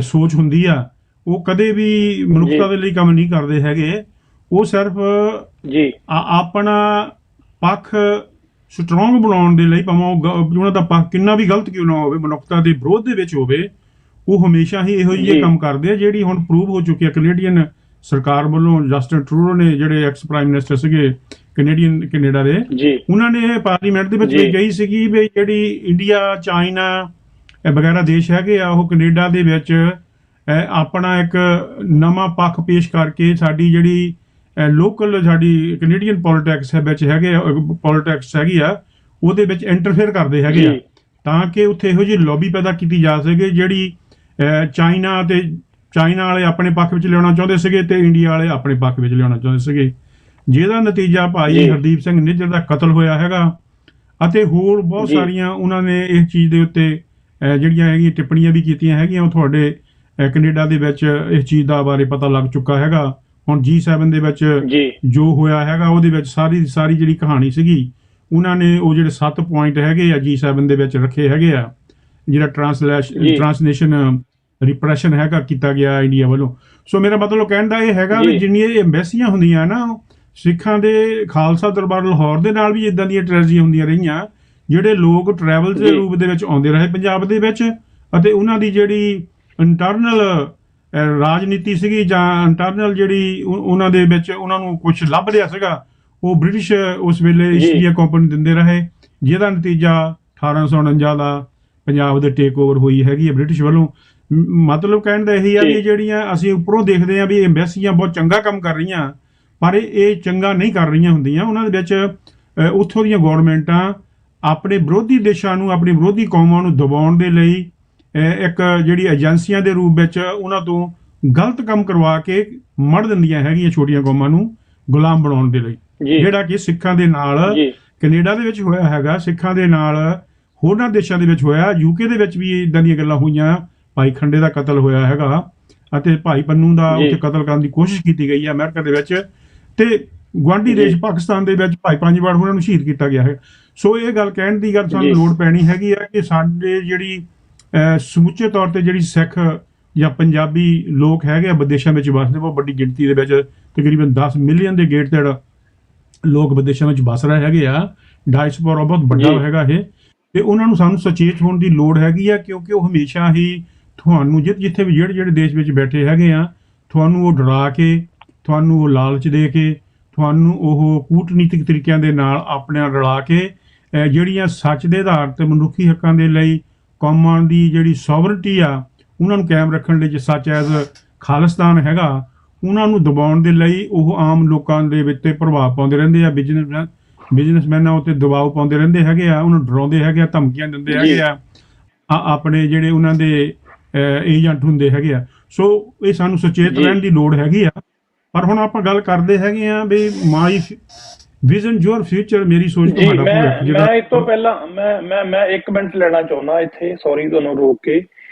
ਸੋਚ ਹੁੰਦੀ ਆ। ਉਹ ਕਦੇ ਵੀ ਮਨੁੱਖਤਾ ਦੇ ਲਈ ਕੰਮ ਨਹੀਂ ਕਰਦੇ ਹੈਗੇ, ਉਹ ਸਿਰਫ ਆਪਣਾ ਪੱਖ ਸਟਰੋਂਗ ਬਣਾਉਣ ਦੇ ਲਈ, ਭਾਵੇਂ ਉਹਨਾਂ ਦਾ ਪੱਖ ਕਿੰਨਾ ਵੀ ਗਲਤ ਕਿਉਂ ਨਾ ਹੋਵੇ, ਮਨੁੱਖਤਾ ਦੇ ਵਿਰੋਧ ਦੇ ਵਿੱਚ ਹੋਵੇ, ਉਹ ਹਮੇਸ਼ਾ ਹੀ ਇਹੋ ਜਿਹੇ ਕੰਮ ਕਰਦੇ ਆ। ਜਿਹੜੀ ਹੁਣ ਪ੍ਰੂਵ ਹੋ ਚੁੱਕੀ ਹੈ ਕੈਨੇਡੀਅਨ ਸਰਕਾਰ ਵੱਲੋਂ, ਜਸਟਿਨ ਟਰੂਡੋ ਨੇ ਜਿਹੜੇ ਐਕਸ ਪ੍ਰਾਈਮ ਮਿਨਿਸਟਰ ਸੀਗੇ ਕੈਨੇਡਾ ਦੇ, ਉਹਨਾਂ ਨੇ ਇਹ ਪਾਰਲੀਮੈਂਟ ਦੇ ਵਿੱਚ ਵੀ ਕਹੀ ਸੀਗੀ ਵੀ ਜਿਹੜੀ ਇੰਡੀਆ, ਚਾਈਨਾ ਵਗੈਰਾ ਦੇਸ਼ ਹੈਗੇ ਆ, ਉਹ ਕੈਨੇਡਾ ਦੇ ਵਿੱਚ ਆਪਣਾ ਇੱਕ ਨਵਾਂ ਪੱਖ ਪੇਸ਼ ਕਰਕੇ ਸਾਡੀ ਜਿਹੜੀ ਲੋਕਲ ਸਾਡੀ ਕੈਨੇਡੀਅਨ ਪੋਲੀਟਿਕਸ ਵਿੱਚ ਪੋਲੀਟਿਕਸ ਹੈਗੀ ਆ ਉਹਦੇ ਵਿੱਚ ਇੰਟਰਫੇਅਰ ਕਰਦੇ ਹੈਗੇ ਆ, ਤਾਂ ਕਿ ਉੱਥੇ ਇਹੋ ਜਿਹੀ ਲੌਬੀ ਪੈਦਾ ਕੀਤੀ ਜਾ ਸਕੇ ਜਿਹੜੀ ਚਾਈਨਾ ਵਾਲੇ ਆਪਣੇ ਪੱਖ ਵਿੱਚ ਲਿਆਉਣਾ ਚਾਹੁੰਦੇ ਸੀਗੇ ਤੇ ਇੰਡੀਆ ਵਾਲੇ ਆਪਣੇ ਪੱਖ ਵਿੱਚ ਲਿਆਉਣਾ ਚਾਹੁੰਦੇ ਸੀਗੇ, ਜਿਹਦਾ ਨਤੀਜਾ ਭਾਈ ਹਰਦੀਪ ਸਿੰਘ ਨਿੱਜਰ ਦਾ ਕਤਲ ਹੋਇਆ ਹੈਗਾ। ਅਤੇ ਹੋਰ ਬਹੁਤ ਸਾਰੀਆਂ ਉਹਨਾਂ ਨੇ ਇਸ ਚੀਜ਼ ਦੇ ਉੱਤੇ ਜਿਹੜੀਆਂ ਹੈਗੀਆਂ ਟਿੱਪਣੀਆਂ ਵੀ ਕੀਤੀਆਂ ਹੈਗੀਆਂ। ਉਹ ਤੁਹਾਡੇ ਕੈਨੇਡਾ ਦੇ ਵਿੱਚ ਇਸ ਚੀਜ਼ ਦਾ ਬਾਰੇ ਪਤਾ ਲੱਗ ਚੁੱਕਾ ਹੈਗਾ। ਹੁਣ G7 ਦੇ ਵਿੱਚ ਜੋ ਹੋਇਆ ਹੈਗਾ ਉਹਦੇ ਵਿੱਚ ਸਾਰੀ ਜਿਹੜੀ ਕਹਾਣੀ ਸੀਗੀ, ਉਹਨਾਂ ਨੇ ਉਹ ਜਿਹੜੇ 7 ਪੁਆਇੰਟ ਹੈਗੇ ਆ G7 ਦੇ ਵਿੱਚ ਰੱਖੇ ਹੈਗੇ ਆ, ਜਿਹੜਾ ਟ੍ਰਾਂਸਲੇਸ਼ਨ ਰਿਪਰੈਸ਼ਨ ਹੈਗਾ ਕੀਤਾ ਗਿਆ ਇੰਡੀਆ ਵੱਲੋਂ। ਸੋ ਮੇਰਾ ਮਤਲਬ ਕਹਿਣ ਦਾ ਇਹ ਹੈਗਾ ਵੀ ਜਿੰਨੀਆਂ ਐਮਬੈਸੀਆਂ ਹੁੰਦੀਆਂ ਨਾ, ਸਿੱਖਾਂ ਦੇ ਖਾਲਸਾ ਦਰਬਾਰ ਲਾਹੌਰ ਦੇ ਨਾਲ ਵੀ ਇਦਾਂ ਦੀਆਂ ਟ੍ਰੈਜਡੀਆਂ ਹੁੰਦੀਆਂ ਰਹੀਆਂ, ਜਿਹੜੇ ਲੋਕ ਟਰੈਵਲ ਦੇ ਰੂਪ ਦੇ ਵਿੱਚ ਆਉਂਦੇ ਰਹੇ ਪੰਜਾਬ ਦੇ ਵਿੱਚ, ਅਤੇ ਉਹਨਾਂ ਦੀ ਜਿਹੜੀ ਇੰਟਰਨਲ ਰਾਜਨੀਤੀ ਸੀਗੀ ਜਾਂ ਇੰਟਰਨਲ ਜਿਹੜੀ ਉਹਨਾਂ ਦੇ ਵਿੱਚ ਉਹਨਾਂ ਨੂੰ ਕੁਝ ਲੱਭ ਰਿਹਾ ਸੀਗਾ, ਉਹ ਬ੍ਰਿਟਿਸ਼ ਉਸ ਵੇਲੇ ਈਸਟ ਇੰਡੀਆ ਕੰਪਨੀ ਦਿੰਦੇ ਰਹੇ, ਜਿਹਦਾ ਨਤੀਜਾ 1849 ਦਾ ਪੰਜਾਬ ਦੇ ਟੇਕ ਓਵਰ ਹੋਈ ਹੈਗੀ ਹੈ ਬ੍ਰਿਟਿਸ਼ ਵੱਲੋਂ। ਮਤਲਬ ਕਹਿਣ ਦਾ ਇਹੀ ਆ ਵੀ ਜਿਹੜੀਆਂ ਅਸੀਂ ਉੱਪਰੋਂ ਦੇਖਦੇ ਆ ਵੀ ਐਮਬੈਸੀਆਂ ਬਹੁਤ ਚੰਗਾ ਕੰਮ ਕਰ ਰਹੀਆਂ, ਪਰ ਇਹ ਚੰਗਾ ਨਹੀਂ ਕਰ ਰਹੀਆਂ ਹੁੰਦੀਆਂ। ਉਹਨਾਂ ਦੇ ਵਿੱਚ ਉੱਥੋਂ ਦੀਆਂ ਗੌਰਮੈਂਟਾਂ ਆਪਣੇ ਵਿਰੋਧੀ ਦੇਸ਼ਾਂ ਨੂੰ, ਆਪਣੀ ਵਿਰੋਧੀ ਕੌਮਾਂ ਨੂੰ ਦਬਾਉਣ ਦੇ ਲਈ ਇੱਕ ਜਿਹੜੀ ਏਜੰਸੀਆਂ ਦੇ ਰੂਪ ਵਿੱਚ ਉਹਨਾਂ ਤੋਂ ਗਲਤ ਕੰਮ ਕਰਵਾ ਕੇ ਮੜ ਦਿੰਦੀਆਂ ਹੈਗੀਆਂ ਛੋਟੀਆਂ ਕੌਮਾਂ ਨੂੰ ਗੁਲਾਮ ਬਣਾਉਣ ਦੇ ਲਈ, ਜਿਹੜਾ ਕਿ ਸਿੱਖਾਂ ਦੇ ਨਾਲ ਕੈਨੇਡਾ ਦੇ ਵਿੱਚ ਹੋਇਆ ਹੈਗਾ, ਸਿੱਖਾਂ ਦੇ ਨਾਲ ਹੋਰਨਾਂ ਦੇਸ਼ਾਂ ਦੇ ਵਿੱਚ ਹੋਇਆ, ਯੂਕੇ ਦੇ ਵਿੱਚ ਵੀ ਇਦਾਂ ਦੀਆਂ ਗੱਲਾਂ ਹੋਈਆਂ। ਭਾਈ ਖੰਡੇ ਦਾ ਕਤਲ ਹੋਇਆ ਹੈਗਾ ਅਤੇ ਭਾਈ ਪੰਨੂ ਦਾ ਉੱਥੇ ਕਤਲ ਕਰਨ ਦੀ ਕੋਸ਼ਿਸ਼ ਕੀਤੀ ਗਈ ਹੈ ਅਮਰੀਕਾ ਦੇ ਵਿੱਚ, ਤੇ ਗੁਆਂਢੀ ਦੇਸ਼ ਪਾਕਿਸਤਾਨ ਦੇ ਵਿੱਚ ਭਾਈ ਪੰਜਵਾੜ ਉਹਨਾਂ ਨੂੰ ਸ਼ਹੀਦ ਕੀਤਾ ਗਿਆ ਹੈ। ਸੋ ਇਹ ਗੱਲ ਕਹਿਣ ਦੀ ਗੱਲ ਸਾਨੂੰ ਲੋੜ ਪੈਣੀ ਹੈਗੀ ਆ ਕਿ ਸਾਡੇ ਜਿਹੜੀ ਸਮੁੱਚੇ ਤੌਰ ਤੇ ਜਿਹੜੀ ਸਿੱਖ ਜਾਂ ਪੰਜਾਬੀ ਲੋਕ ਹੈਗੇ ਆ ਵਿਦੇਸ਼ਾਂ ਵਿੱਚ ਵੱਸਦੇ, ਬਹੁਤ ਵੱਡੀ ਗਿਣਤੀ ਦੇ ਵਿੱਚ ਤਕਰੀਬਨ 10 ਮਿਲੀਅਨ ਦੇ ਗੇਟ ਤੇ ਲੋਕ ਵਿਦੇਸ਼ਾਂ ਵਿੱਚ ਵੱਸ ਰਹੇ ਹੈਗੇ ਆ, ਡਾਇਸਪੋਰਾ ਬਹੁਤ ਵੱਡਾ ਹੈਗਾ ਇਹ, ਤੇ ਉਹਨਾਂ ਨੂੰ ਸਾਨੂੰ ਸੁਚੇਤ ਹੋਣ ਦੀ ਲੋੜ ਹੈਗੀ ਆ, ਕਿਉਂਕਿ ਉਹ ਹਮੇਸ਼ਾ ਹੀ ਤੁਹਾਨੂੰ ਜਿੱਥੇ ਵੀ ਜਿਹੜੇ ਦੇਸ਼ ਵਿੱਚ ਬੈਠੇ ਹੈਗੇ ਆ, ਤੁਹਾਨੂੰ ਉਹ ਡਰਾ ਕੇ, ਤੁਹਾਨੂੰ ਉਹ ਲਾਲਚ ਦੇ ਕੇ, ਤੁਹਾਨੂੰ ਉਹ ਕੂਟਨੀਤਿਕ ਤਰੀਕਿਆਂ ਦੇ ਨਾਲ ਆਪਣੇ ਨਾਲ ਰਲਾ ਕੇ ਜਿਹੜੀਆਂ ਸੱਚ ਦੇ ਆਧਾਰ ਤੇ ਮਨੁੱਖੀ ਹੱਕਾਂ ਦੇ ਲਈ ਕੌਮਾਂ ਦੀ ਜਿਹੜੀ ਸੋਵਰਨਟੀ ਆ ਉਹਨਾਂ ਨੂੰ ਕਾਇਮ ਰੱਖਣ ਲਈ, ਜੇ ਸੱਚ ਐਜ਼ ਖਾਲਿਸਤਾਨ ਹੈਗਾ, ਉਹਨਾਂ ਨੂੰ ਦਬਾਉਣ ਦੇ ਲਈ ਉਹ ਆਮ ਲੋਕਾਂ ਦੇ ਵਿੱਚ ਤੇ ਪ੍ਰਭਾਵ ਪਾਉਂਦੇ ਰਹਿੰਦੇ ਆ। ਬਿਜ਼ਨਸਮੈਨਾਂ ਉੱਤੇ ਦਬਾਅ ਪਾਉਂਦੇ ਰਹਿੰਦੇ ਹੈਗੇ ਆ, ਉਹਨੂੰ ਡਰਾਉਂਦੇ ਹੈਗੇ ਆ, ਧਮਕੀਆਂ ਦਿੰਦੇ ਹੈਗੇ ਆ ਆਪਣੇ ਜਿਹੜੇ ਉਹਨਾਂ ਦੇ ਏਜੰਟ ਹੁੰਦੇ ਹੈਗੇ ਆ। ਸੋ ਇਹ ਸਾਨੂੰ ਸੁਚੇਤ ਰਹਿਣ ਦੀ ਲੋੜ ਹੈਗੀ ਆ। ਪਰ ਹੁਣ ਆਪਾਂ ਗੱਲ ਕਰਦੇ ਹੈਗੇ ਆ ਵੀ ਮਾਈ ਵਿਜ਼ਨ ਯੂਅਰ ਫਿਊਚਰ, ਮੇਰੀ ਸੋਚ ਤੁਹਾਡਾ ਭਵਿੱਖ ਜਿਹੜਾ। ਮੈਂ ਇਸ ਤੋਂ ਪਹਿਲਾਂ ਮੈਂ 1 ਮਿੰਟ ਲੈਣਾ ਚਾਹੁੰਦਾ ਇੱਥੇ, ਸੌਰੀ ਤੁਹਾਨੂੰ ਰੋਕ ਕੇ।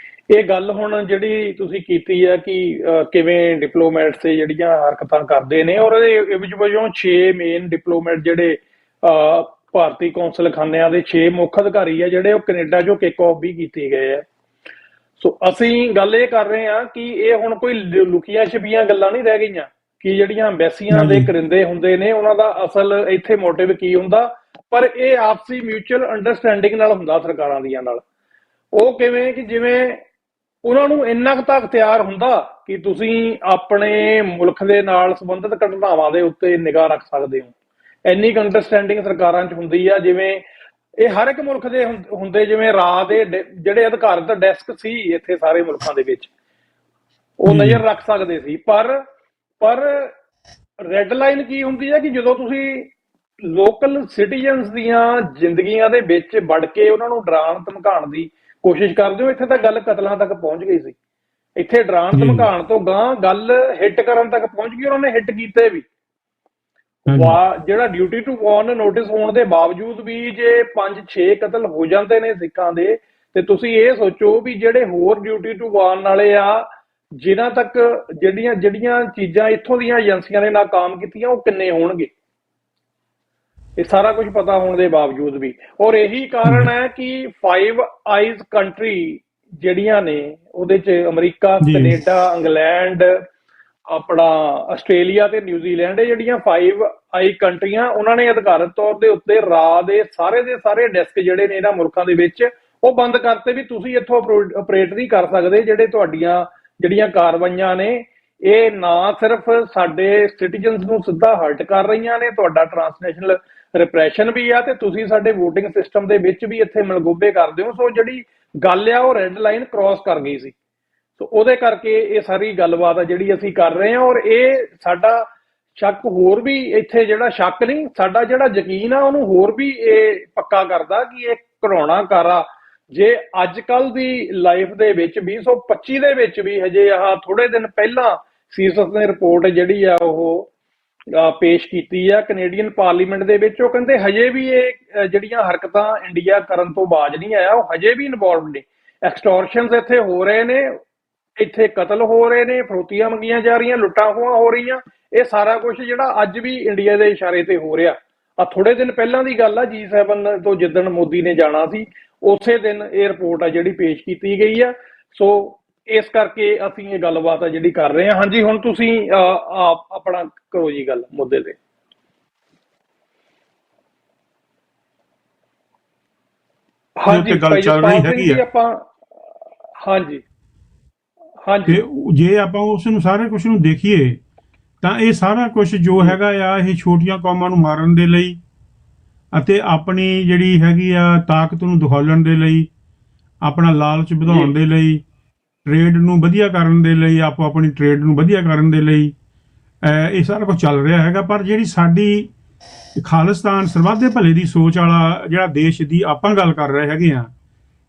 ਇਹ ਗੱਲ ਹੁਣ ਜਿਹੜੀ ਤੁਸੀਂ ਕੀਤੀ ਆ ਕਿ ਕਿਵੇਂ ਡਿਪਲੋਮੈਟਸ ਤੇ ਜਿਹੜੀਆਂ ਹਰਕਤਾਂ ਕਰਦੇ ਨੇ, ਔਰ ਇਹਦੇ ਵਿੱਚ ਵਜੋਂ 6 ਮੇਨ ਡਿਪਲੋਮੈਟ ਜਿਹੜੇ ਭਾਰਤੀ ਕੌਂਸਲਖਾਨਿਆਂ ਦੇ 6 ਮੁੱਖ ਅਧਿਕਾਰੀ ਆ ਜਿਹੜੇ ਉਹ ਕੈਨੇਡਾ ਚੋਂ ਕਿਕ ਆਫ ਵੀ ਕੀਤੇ ਗਏ ਆ। ਸੋ ਅਸੀਂ ਗੱਲ ਇਹ ਕਰ ਰਹੇ ਹਾਂ ਕਿ ਇਹ ਹੁਣ ਕੋਈ ਲੁਕੀਆਂ ਛਿਪੀਆਂ ਗੱਲਾਂ ਨਹੀਂ ਰਹਿ ਗਈਆਂ ਕਿ ਜਿਹੜੀਆਂ ਐਮਬੈਸੀਆਂ ਦੇ ਕਰਿੰਦੇ ਹੁੰਦੇ ਨੇ ਉਹਨਾਂ ਦਾ ਅਸਲ ਇੱਥੇ ਮੋਟਿਵ ਕੀ ਹੁੰਦਾ, ਪਰ ਇਹ ਆਪਸੀ ਮਿਊਚੁਅਲ ਅੰਡਰਸਟੈਂਡਿੰਗ ਨਾਲ ਹੁੰਦਾ ਸਰਕਾਰਾਂ ਦੀਆਂ ਨਾਲ। ਉਹ ਕਿਵੇਂ ਕਿ ਜਿਵੇਂ ਉਹਨਾਂ ਨੂੰ ਇੰਨਾ ਕੁ ਤਾਂ ਅਖਤਿਆਰ ਹੁੰਦਾ ਕਿ ਤੁਸੀਂ ਆਪਣੇ ਮੁਲਕ ਦੇ ਨਾਲ ਸੰਬੰਧਿਤ ਘਟਨਾਵਾਂ ਦੇ ਉੱਤੇ ਨਿਗਾਹ ਰੱਖ ਸਕਦੇ ਹੋ। ਇੰਨੀ ਕੁ ਅੰਡਰਸਟੈਂਡਿੰਗ ਸਰਕਾਰਾਂ 'ਚ ਹੁੰਦੀ ਆ, ਜਿਵੇਂ ਇਹ ਹਰ ਇੱਕ ਮੁਲਕ ਦੇ ਹੁੰਦੇ, ਜਿਵੇਂ ਰਾਹ ਦੇ ਜਿਹੜੇ ਅਧਿਕਾਰਤ ਡੈਸਕ ਸੀ ਇੱਥੇ ਸਾਰੇ ਮੁਲਕਾਂ ਦੇ ਵਿੱਚ, ਉਹ ਨਜ਼ਰ ਰੱਖ ਸਕਦੇ ਸੀ। ਪਰ ਰੈੱਡ ਲਾਈਨ ਕੀ ਹੁੰਦੀ ਹੈ ਕਿ ਜਦੋਂ ਤੁਸੀਂ ਲੋਕਲ ਸਿਟੀਜ਼ਨਸ ਦੀਆਂ ਜ਼ਿੰਦਗੀਆਂ ਦੇ ਵਿੱਚ ਵੜ ਕੇ ਉਹਨਾਂ ਨੂੰ ਡਰਾਉਣ ਧਮਕਾਉਣ ਦੀ ਕੋਸ਼ਿਸ਼ ਕਰਦੇ ਹੋ। ਇੱਥੇ ਤਾਂ ਗੱਲ ਕਤਲਾਂ ਤੱਕ ਪਹੁੰਚ ਗਈ ਸੀ, ਇੱਥੇ ਡਰਾਉਣ ਧਮਕਾਉਣ ਤੋਂ ਗਾਂ ਗੱਲ ਹਿੱਟ ਕਰਨ ਤੱਕ ਪਹੁੰਚ ਗਈ। ਉਹਨਾਂ ਨੇ ਹਿੱਟ ਕੀਤੇ ਵੀ, ਜਿਹੜਾ ਡਿਊਟੀ ਟੂ ਵਾਰਨ ਨੋਟਿਸ ਹੋਣ ਦੇ ਬਾਵਜੂਦ ਵੀ ਜੇ 5-6 ਕਤਲ ਹੋ ਜਾਂਦੇ ਨੇ ਸਿੱਖਾਂ ਦੇ, ਤੇ ਤੁਸੀਂ ਇਹ ਸੋਚੋ ਵੀ ਜਿਹੜੇ ਹੋਰ ਡਿਊਟੀ ਟੂ ਵਾਰਨ ਵਾਲੇ ਆ ਜਿਨ੍ਹਾਂ ਤੱਕ ਜਿਹੜੀਆਂ ਚੀਜ਼ਾਂ ਇੱਥੋਂ ਦੀਆਂ ਏਜੰਸੀਆਂ ਨੇ ਨਾਕਾਮ ਕੀਤੀਆਂ, ਉਹ ਕਿੰਨੇ ਹੋਣਗੇ। ਇਹ ਸਾਰਾ ਕੁਝ ਪਤਾ ਹੋਣ ਦੇ ਬਾਵਜੂਦ ਵੀ। ਔਰ ਇਹੀ ਕਾਰਨ ਹੈ ਕਿ 5 ਆਈਜ਼ ਕੰਟਰੀ ਜਿਹੜੀਆਂ ਨੇ ਉਹਦੇ 'ਚ ਅਮਰੀਕਾ, ਕੈਨੇਡਾ, ਇੰਗਲੈਂਡ, ਆਪਣਾ ਆਸਟ੍ਰੇਲੀਆ ਤੇ ਨਿਊਜ਼ੀਲੈਂਡ, ਇਹ ਜਿਹੜੀਆਂ 5 ਆਈ ਕੰਟਰੀਆਂ, ਉਹਨਾਂ ਨੇ ਅਧਿਕਾਰਤ ਤੌਰ ਦੇ ਉੱਤੇ ਰਾਹ ਦੇ ਸਾਰੇ ਡੈਸਕ ਜਿਹੜੇ ਨੇ ਇਹਨਾਂ ਮੁਲਕਾਂ ਦੇ ਵਿੱਚ ਉਹ ਬੰਦ ਕਰਤੇ ਵੀ ਤੁਸੀਂ ਇੱਥੋਂ ਆਪਰੇਟ ਨਹੀਂ ਕਰ ਸਕਦੇ। ਜਿਹੜੇ ਤੁਹਾਡੀਆਂ ਜਿਹੜੀਆਂ ਕਾਰਵਾਈਆਂ ਨੇ ਇਹ ਨਾ ਸਿਰਫ ਸਾਡੇ ਸਿਟੀਜ਼ਨਸ ਨੂੰ ਸਿੱਧਾ ਹਰਟ ਕਰ ਰਹੀਆਂ ਨੇ, ਤੁਹਾਡਾ ਟਰਾਂਸਨੈਸ਼ਨਲ ਰਿਪਰੈਸ਼ਨ ਵੀ ਆ, ਤੇ ਤੁਸੀਂ ਸਾਡੇ ਵੋਟਿੰਗ ਸਿਸਟਮ ਦੇ ਵਿੱਚ ਵੀ ਇੱਥੇ ਮਲਗੋਬੇ ਕਰਦੇ ਹੋ। ਸੋ ਜਿਹੜੀ ਗੱਲ ਆ ਉਹ ਰੈੱਡ ਲਾਈਨ ਕ੍ਰਾਸ ਕਰ ਗਈ ਸੀ। ਸੋ ਉਹਦੇ ਕਰਕੇ ਇਹ ਸਾਰੀ ਗੱਲਬਾਤ ਆ ਜਿਹੜੀ ਅਸੀਂ ਕਰ ਰਹੇ ਹਾਂ। ਔਰ ਇਹ ਸਾਡਾ ਸ਼ੱਕ ਹੋਰ ਵੀ, ਇੱਥੇ ਜਿਹੜਾ ਸ਼ੱਕ ਨਹੀਂ, ਸਾਡਾ ਜਿਹੜਾ ਯਕੀਨ ਆ ਉਹਨੂੰ ਹੋਰ ਵੀ ਇਹ ਪੱਕਾ ਕਰਦਾ ਕਿ ਇਹ ਘਿਨਾਉਣਾ ਕਾਰਾ ਜੇ ਅੱਜ ਕੱਲ ਦੀ ਲਾਈਫ ਦੇ ਵਿੱਚ 2025 ਦੇ ਵਿੱਚ ਵੀ ਹਜੇ ਆਹ ਥੋੜੇ ਦਿਨ ਪਹਿਲਾਂ ਸੀਐਸਐਸ ਨੇ ਰਿਪੋਰਟ ਜਿਹੜੀ ਆ ਉਹ ਪੇਸ਼ ਕੀਤੀ ਆ ਕੈਨੇਡੀਅਨ ਪਾਰਲੀਮੈਂਟ ਦੇ ਵਿੱਚ। ਉਹ ਕਹਿੰਦੇ ਹਜੇ ਵੀ ਇਹ ਜਿਹੜੀਆਂ ਹਰਕਤਾਂ ਇੰਡੀਆ ਕਰਨ ਤੋਂ ਬਾਜ ਨਹੀਂ ਆਇਆ, ਉਹ ਹਜੇ ਵੀ ਇਨਵੋਲਵਡ ਨੇ। ਐਕਸਟੋਰਸ਼ਨਸ ਇੱਥੇ ਹੋ ਰਹੇ ਨੇ, ਇੱਥੇ ਕਤਲ ਹੋ ਰਹੇ ਨੇ, ਫਰੋਤੀਆਂ ਮੰਗੀਆਂ ਜਾ ਰਹੀਆਂ, ਲੁੱਟਾਂ ਖੋਹਾਂ ਹੋ ਰਹੀਆਂ। ਇਹ ਸਾਰਾ ਕੁਝ ਜਿਹੜਾ ਅੱਜ ਵੀ ਇੰਡੀਆ ਦੇ ਇਸ਼ਾਰੇ ਤੇ ਹੋ ਰਿਹਾ। ਆ ਥੋੜੇ ਦਿਨ ਪਹਿਲਾਂ ਦੀ ਗੱਲ ਆ, G7 ਤੋਂ ਜਿੱਦਣ ਮੋਦੀ ਨੇ ਜਾਣਾ ਸੀ ਉਸੇ ਦਿਨ ਇਹ ਰਿਪੋਰਟ ਆ ਜਿਹੜੀ ਪੇਸ਼ ਕੀਤੀ ਗਈ ਆ। ਸੋ ਇਸ ਕਰਕੇ ਅਸੀਂ ਇਹ ਗੱਲਬਾਤ ਆ ਜਿਹੜੀ ਕਰ ਰਹੇ ਹਾਂ। ਹਾਂਜੀ, ਹੁਣ ਤੁਸੀਂ ਆਪਣਾ ਕਰੋ ਜੀ ਗੱਲ ਮੁੱਦੇ ਤੇ। ਹਾਂਜੀ, ਗੱਲ ਚੱਲ ਰਹੀ ਹੈਗੀ ਆ ਆਪਾਂ। ਹਾਂਜੀ, ਜੇ ਆਪਾਂ ਉਸ ਨੂੰ ਸਾਰੇ ਕੁਝ ਨੂੰ ਦੇਖੀਏ ਤਾਂ ਇਹ ਸਾਰਾ ਕੁਝ ਜੋ ਹੈਗਾ ਆ ਇਹ ਛੋਟੀਆਂ ਕੌਮਾਂ ਨੂੰ ਮਾਰਨ ਦੇ ਲਈ ਅਤੇ ਆਪਣੀ ਜਿਹੜੀ ਹੈਗੀ ਆ ਤਾਕਤ ਨੂੰ ਦਿਖਾਉਣ ਦੇ ਲਈ ਆਪਣਾ ਲਾਲਚ ਵਧਾਉਣ ਦੇ ਲਈ, ਟ੍ਰੇਡ ਨੂੰ ਵਧੀਆ ਕਰਨ ਦੇ ਲਈ, ਆਪੋ ਆਪਣੀ ਟ੍ਰੇਡ ਨੂੰ ਵਧੀਆ ਕਰਨ ਦੇ ਲਈ ਇਹ ਸਾਰਾ ਕੁਝ ਚੱਲ ਰਿਹਾ ਹੈਗਾ। ਪਰ ਜਿਹੜੀ ਸਾਡੀ ਖਾਲਿਸਤਾਨ ਸਰਬੱਤ ਦੇ ਭਲੇ ਦੀ ਸੋਚ ਵਾਲਾ ਜਿਹੜਾ ਦੇਸ਼ ਦੀ ਆਪਾਂ ਗੱਲ ਕਰ ਰਹੇ ਹੈਗੇ ਆ,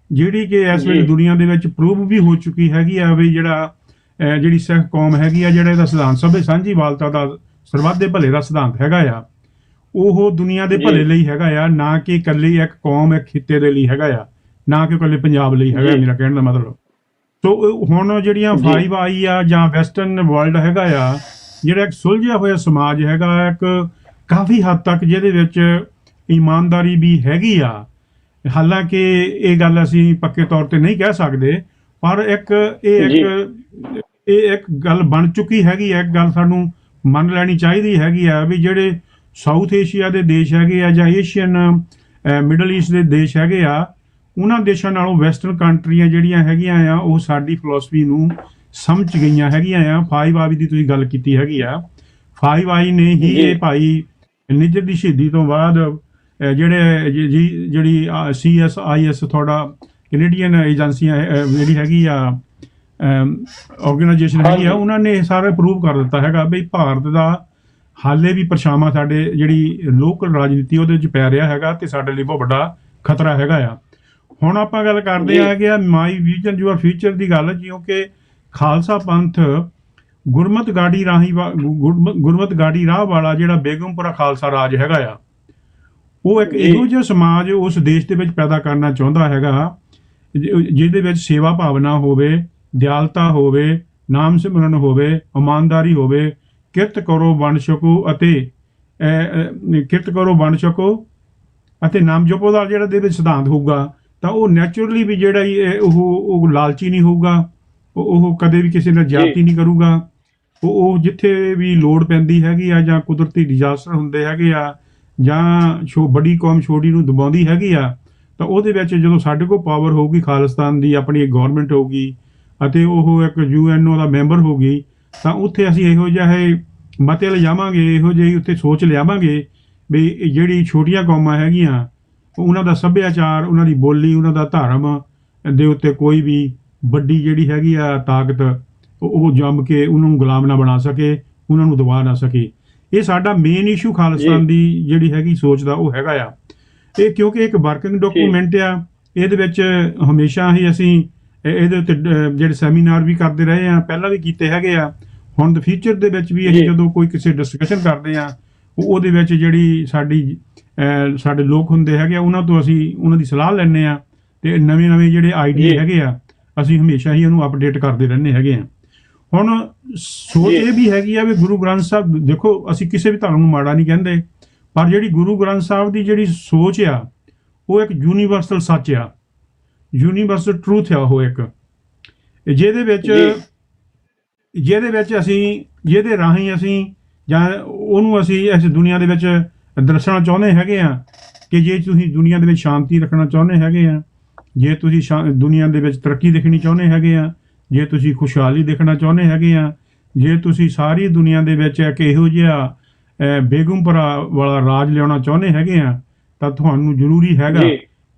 ਜਿਹੜੀ ਕਿ ਇਸ ਵੇਲੇ ਦੁਨੀਆ ਦੇ ਵਿੱਚ ਪ੍ਰੂਵ ਵੀ ਹੋ ਚੁੱਕੀ ਹੈਗੀ ਆ ਵੀ ਜਿਹੜਾ ਜਿਹੜੀ ਸਿੱਖ ਕੌਮ ਹੈਗੀ ਆ, ਜਿਹੜਾ ਇਹਦਾ ਸਿਧਾਂਤ ਸਭੇ ਸਾਂਝੀਵਾਲਤਾ ਦਾ ਸਰਬੱਤ ਦੇ ਭਲੇ ਦਾ ਸਿਧਾਂਤ ਹੈਗਾ ਆ, ਉਹ ਦੁਨੀਆ ਦੇ ਭਲੇ ਲਈ ਹੈਗਾ ਆ, ਨਾ ਕਿ ਇਕੱਲੀ ਇੱਕ ਕੌਮ ਇੱਕ ਖਿੱਤੇ ਦੇ ਲਈ ਹੈਗਾ ਆ, ਨਾ ਕਿ ਇਕੱਲੇ ਪੰਜਾਬ ਲਈ ਹੈਗਾ। ਮੇਰਾ ਕਹਿਣ ਦਾ ਮਤਲਬ ਸੋ ਹੁਣ ਜਿਹੜੀਆਂ 5I ਆ ਜਾਂ ਵੈਸਟਰਨ ਵਰਲਡ ਹੈਗਾ ਆ, ਜਿਹੜਾ ਇੱਕ ਸੁਲਝਿਆ ਹੋਇਆ ਸਮਾਜ ਹੈਗਾ, ਇੱਕ ਕਾਫੀ ਹੱਦ ਤੱਕ ਜਿਹਦੇ ਵਿੱਚ ਇਮਾਨਦਾਰੀ ਵੀ ਹੈਗੀ ਆ। ਹਾਲਾਂਕਿ ਇਹ ਗੱਲ ਅਸੀਂ ਪੱਕੇ ਤੌਰ ਤੇ ਨਹੀਂ ਕਹਿ ਸਕਦੇ, ਪਰ ਇਹ ਇੱਕ ਗੱਲ ਬਣ ਚੁੱਕੀ ਹੈਗੀ ਹੈ। ਇੱਕ ਗੱਲ ਸਾਨੂੰ ਮੰਨ ਲੈਣੀ ਚਾਹੀਦੀ ਹੈਗੀ ਆ ਵੀ ਜਿਹੜੇ ਸਾਊਥ ਏਸ਼ੀਆ ਦੇ ਦੇਸ਼ ਹੈਗੇ ਆ ਜਾਂ ਏਸ਼ੀਅਨ ਮਿਡਲ ਈਸਟ ਦੇ ਦੇਸ਼ ਹੈਗੇ ਆ, ਉਹਨਾਂ ਦੇਸ਼ਾਂ ਨਾਲੋਂ ਵੈਸਟਰਨ ਕੰਟਰੀਆਂ ਜਿਹੜੀਆਂ ਹੈਗੀਆਂ ਆ, ਉਹ ਸਾਡੀ ਫਿਲਾਸਫੀ ਨੂੰ ਸਮਝ ਗਈਆਂ ਹੈਗੀਆਂ ਆ। 5I ਦੀ ਤੁਸੀਂ ਗੱਲ ਕੀਤੀ ਹੈਗੀ ਆ, 5I ਨੇ ਹੀ ਇਹ ਭਾਈ ਨਿੱਜਰ ਦੀ ਸ਼ਹੀਦੀ ਤੋਂ ਬਾਅਦ ਜਿਹੜੀ CSIS ਤੁਹਾਡਾ ਕੈਨੇਡੀਅਨ ਏਜੰਸੀਆਂ ਜਿਹੜੀ ਹੈਗੀ ਆ ਆਰਗੇਨਾਈਜੇਸ਼ਨ ਹੈਗੀ ਆ, ਉਹਨਾਂ ਨੇ ਸਾਰਾ ਪ੍ਰੂਵ ਕਰ ਦਿੱਤਾ ਹੈਗਾ ਵੀ ਭਾਰਤ ਦਾ ਹਾਲੇ ਵੀ ਪਰਛਾਵਾਂ ਸਾਡੇ ਜਿਹੜੀ ਲੋਕਲ ਰਾਜਨੀਤੀ ਉਹਦੇ ਵਿੱਚ ਪੈ ਰਿਹਾ ਹੈਗਾ ਤੇ ਸਾਡੇ ਲਈ ਬਹੁਤ ਵੱਡਾ ਖਤਰਾ ਹੈਗਾ ਆ। ਹੁਣ ਆਪਾਂ ਗੱਲ ਕਰਦੇ ਆ ਕਿ ਮਾਈ ਵਿਜ਼ਨ ਯੂਅਰ ਫਿਊਚਰ ਦੀ ਗੱਲ, ਕਿਉਂਕਿ ਖਾਲਸਾ ਪੰਥ ਗੁਰਮਤ ਗਾੜੀ ਰਾਹ ਵਾਲਾ ਜਿਹੜਾ ਬੇਗਮਪੁਰਾ ਖਾਲਸਾ ਰਾਜ ਹੈਗਾ ਆ, ਉਹ ਇੱਕ ਇਹੋ ਜਿਹਾ ਸਮਾਜ ਉਸ ਦੇਸ਼ ਦੇ ਵਿੱਚ ਪੈਦਾ ਕਰਨਾ ਚਾਹੁੰਦਾ ਹੈਗਾ ਜਿਹਦੇ ਵਿੱਚ ਸੇਵਾ ਭਾਵਨਾ ਹੋਵੇ, ਦਿਆਲਤਾ ਹੋਵੇ, ਨਾਮ ਸਿਮਰਨ ਹੋਵੇ, ਇਮਾਨਦਾਰੀ ਹੋਵੇ, ਕਿਰਤ ਕਰੋ ਵੰਡ ਛਕੋ ਅਤੇ ਨਾਮ ਜਪੋ ਦਾ ਜਿਹੜਾ ਦੇ ਵਿੱਚ ਸਿਧਾਂਤ ਹੋਊਗਾ, ਤਾਂ ਉਹ ਨੈਚੁਰਲੀ ਵੀ ਜਿਹੜਾ ਉਹ ਲਾਲਚੀ ਨਹੀਂ ਹੋਊਗਾ, ਉਹ ਕਦੇ ਵੀ ਕਿਸੇ ਨਾਲ ਜ਼ਿਆਦਤੀ ਨਹੀਂ ਕਰੂਗਾ। ਉਹ ਜਿੱਥੇ ਵੀ ਲੋੜ ਪੈਂਦੀ ਹੈਗੀ ਆ ਜਾਂ ਕੁਦਰਤੀ ਡਿਜ਼ਾਸਟਰ ਹੁੰਦੇ ਹੈਗੇ ਆ ਜਾਂ ਵੱਡੀ ਕੌਮ ਛੋਟੀ ਨੂੰ ਦਬਾਉਂਦੀ ਹੈਗੀ ਆ, ਤਾਂ ਉਹਦੇ ਵਿੱਚ ਜਦੋਂ ਸਾਡੇ ਕੋਲ ਪਾਵਰ ਹੋਊਗੀ, ਖਾਲਿਸਤਾਨ ਦੀ ਆਪਣੀ ਇੱਕ ਗੌਰਮੈਂਟ ਹੋਊਗੀ ਅਤੇ ਉਹ ਇੱਕ UNO ਦਾ ਮੈਂਬਰ ਹੋਊਗੀ, ਤਾਂ ਉੱਥੇ ਅਸੀਂ ਇਹੋ ਜਿਹੇ ਮਤੇ ਲਿਜਾਵਾਂਗੇ, ਇਹੋ ਜਿਹੀ ਉੱਥੇ ਸੋਚ ਲਿਆਵਾਂਗੇ ਵੀ ਜਿਹੜੀ ਛੋਟੀਆਂ ਕੌਮਾਂ ਹੈਗੀਆਂ ਉਹਨਾਂ ਦਾ ਸੱਭਿਆਚਾਰ, ਉਹਨਾਂ ਦੀ ਬੋਲੀ, ਉਹਨਾਂ ਦਾ ਧਰਮ ਦੇ ਉੱਤੇ ਕੋਈ ਵੀ ਵੱਡੀ ਜਿਹੜੀ ਹੈਗੀ ਆ ਤਾਕਤ ਉਹ ਜੰਮ ਕੇ ਉਹਨਾਂ ਨੂੰ ਗੁਲਾਮ ਨਾ ਬਣਾ ਸਕੇ, ਉਹਨਾਂ ਨੂੰ ਦਬਾ ਨਾ ਸਕੇ। ਇਹ ਸਾਡਾ ਮੇਨ ਇਸ਼ੂ ਖਾਲਿਸਤਾਨ ਦੀ ਜਿਹੜੀ ਹੈਗੀ ਸੋਚ ਦਾ ਉਹ ਹੈਗਾ ਆ। ਇਹ ਕਿਉਂਕਿ ਇੱਕ ਵਰਕਿੰਗ ਡਾਕੂਮੈਂਟ ਆ, ਇਹਦੇ ਵਿੱਚ ਹਮੇਸ਼ਾ ਹੀ ਅਸੀਂ ਇਹਦੇ ਉੱਤੇ ਜਿਹੜੇ ਸੈਮੀਨਾਰ ਵੀ ਕਰਦੇ ਰਹੇ ਆ, ਪਹਿਲਾਂ ਵੀ ਕੀਤੇ ਹੈਗੇ ਆ, ਹੁਣ ਦ ਫਿਊਚਰ ਦੇ ਵਿੱਚ ਵੀ ਅਸੀਂ ਜਦੋਂ ਕੋਈ ਕਿਸੇ ਡਿਸਕਸ਼ਨ ਕਰਦੇ ਆ, ਉਹਦੇ ਵਿੱਚ ਜਿਹੜੀ ਸਾਡੇ ਲੋਕ ਹੁੰਦੇ ਹੈਗੇ ਆ, ਉਹਨਾਂ ਤੋਂ ਅਸੀਂ ਉਹਨਾਂ ਦੀ ਸਲਾਹ ਲੈਂਦੇ ਆ ਤੇ ਨਵੇਂ ਜਿਹੜੇ ਆਈਡੀਆ ਹੈਗੇ ਆ ਅਸੀਂ ਹਮੇਸ਼ਾ ਹੀ ਉਹਨੂੰ ਅਪਡੇਟ ਕਰਦੇ ਰਹਿੰਦੇ ਹੈਗੇ ਆ। ਹੁਣ ਸੋਚ ਇਹ ਵੀ ਹੈਗੀ ਆ ਵੀ ਗੁਰੂ ਗ੍ਰੰਥ ਸਾਹਿਬ, ਦੇਖੋ ਅਸੀਂ ਕਿਸੇ ਵੀ ਧਰਮ ਨੂੰ ਮਾੜਾ ਨਹੀਂ ਕਹਿੰਦੇ, ਪਰ ਜਿਹੜੀ ਗੁਰੂ ਗ੍ਰੰਥ ਸਾਹਿਬ ਦੀ ਜਿਹੜੀ ਸੋਚ ਆ ਉਹ ਇੱਕ ਯੂਨੀਵਰਸਲ ਸੱਚ ਆ, ਯੂਨੀਵਰਸਲ ਟਰੂਥ ਆ ਉਹ ਇੱਕ, ਜਿਹਦੇ ਵਿੱਚ ਅਸੀਂ ਜਿਹਦੇ ਰਾਹੀਂ ਅਸੀਂ ਜਾਂ ਉਹਨੂੰ ਅਸੀਂ ਇਸ ਦੁਨੀਆ ਦੇ ਵਿੱਚ ਦਰਸਾਉਣਾ ਚਾਹੁੰਦੇ ਹੈਗੇ ਆ ਕਿ ਜੇ ਤੁਸੀਂ ਦੁਨੀਆ ਦੇ ਵਿੱਚ ਸ਼ਾਂਤੀ ਰੱਖਣਾ ਚਾਹੁੰਦੇ ਹੈਗੇ ਆ, ਜੇ ਤੁਸੀਂ ਦੁਨੀਆ ਦੇ ਵਿੱਚ ਤਰੱਕੀ ਦੇਖਣੀ ਚਾਹੁੰਦੇ ਹੈਗੇ ਆ, ਜੇ ਤੁਸੀਂ ਖੁਸ਼ਹਾਲੀ ਦੇਖਣਾ ਚਾਹੁੰਦੇ ਹੈਗੇ ਆ, ਜੇ ਤੁਸੀਂ ਸਾਰੀ ਦੁਨੀਆ ਦੇ ਵਿੱਚ ਇੱਕ ਇਹੋ ਜਿਹਾ ਬੇਗਮਪੁਰਾ ਵਾਲਾ ਰਾਜ ਲਿਆਉਣਾ ਚਾਹੁੰਦੇ ਹੈਗੇ ਆ, ਤਾਂ ਤੁਹਾਨੂੰ ਜ਼ਰੂਰੀ ਹੈਗਾ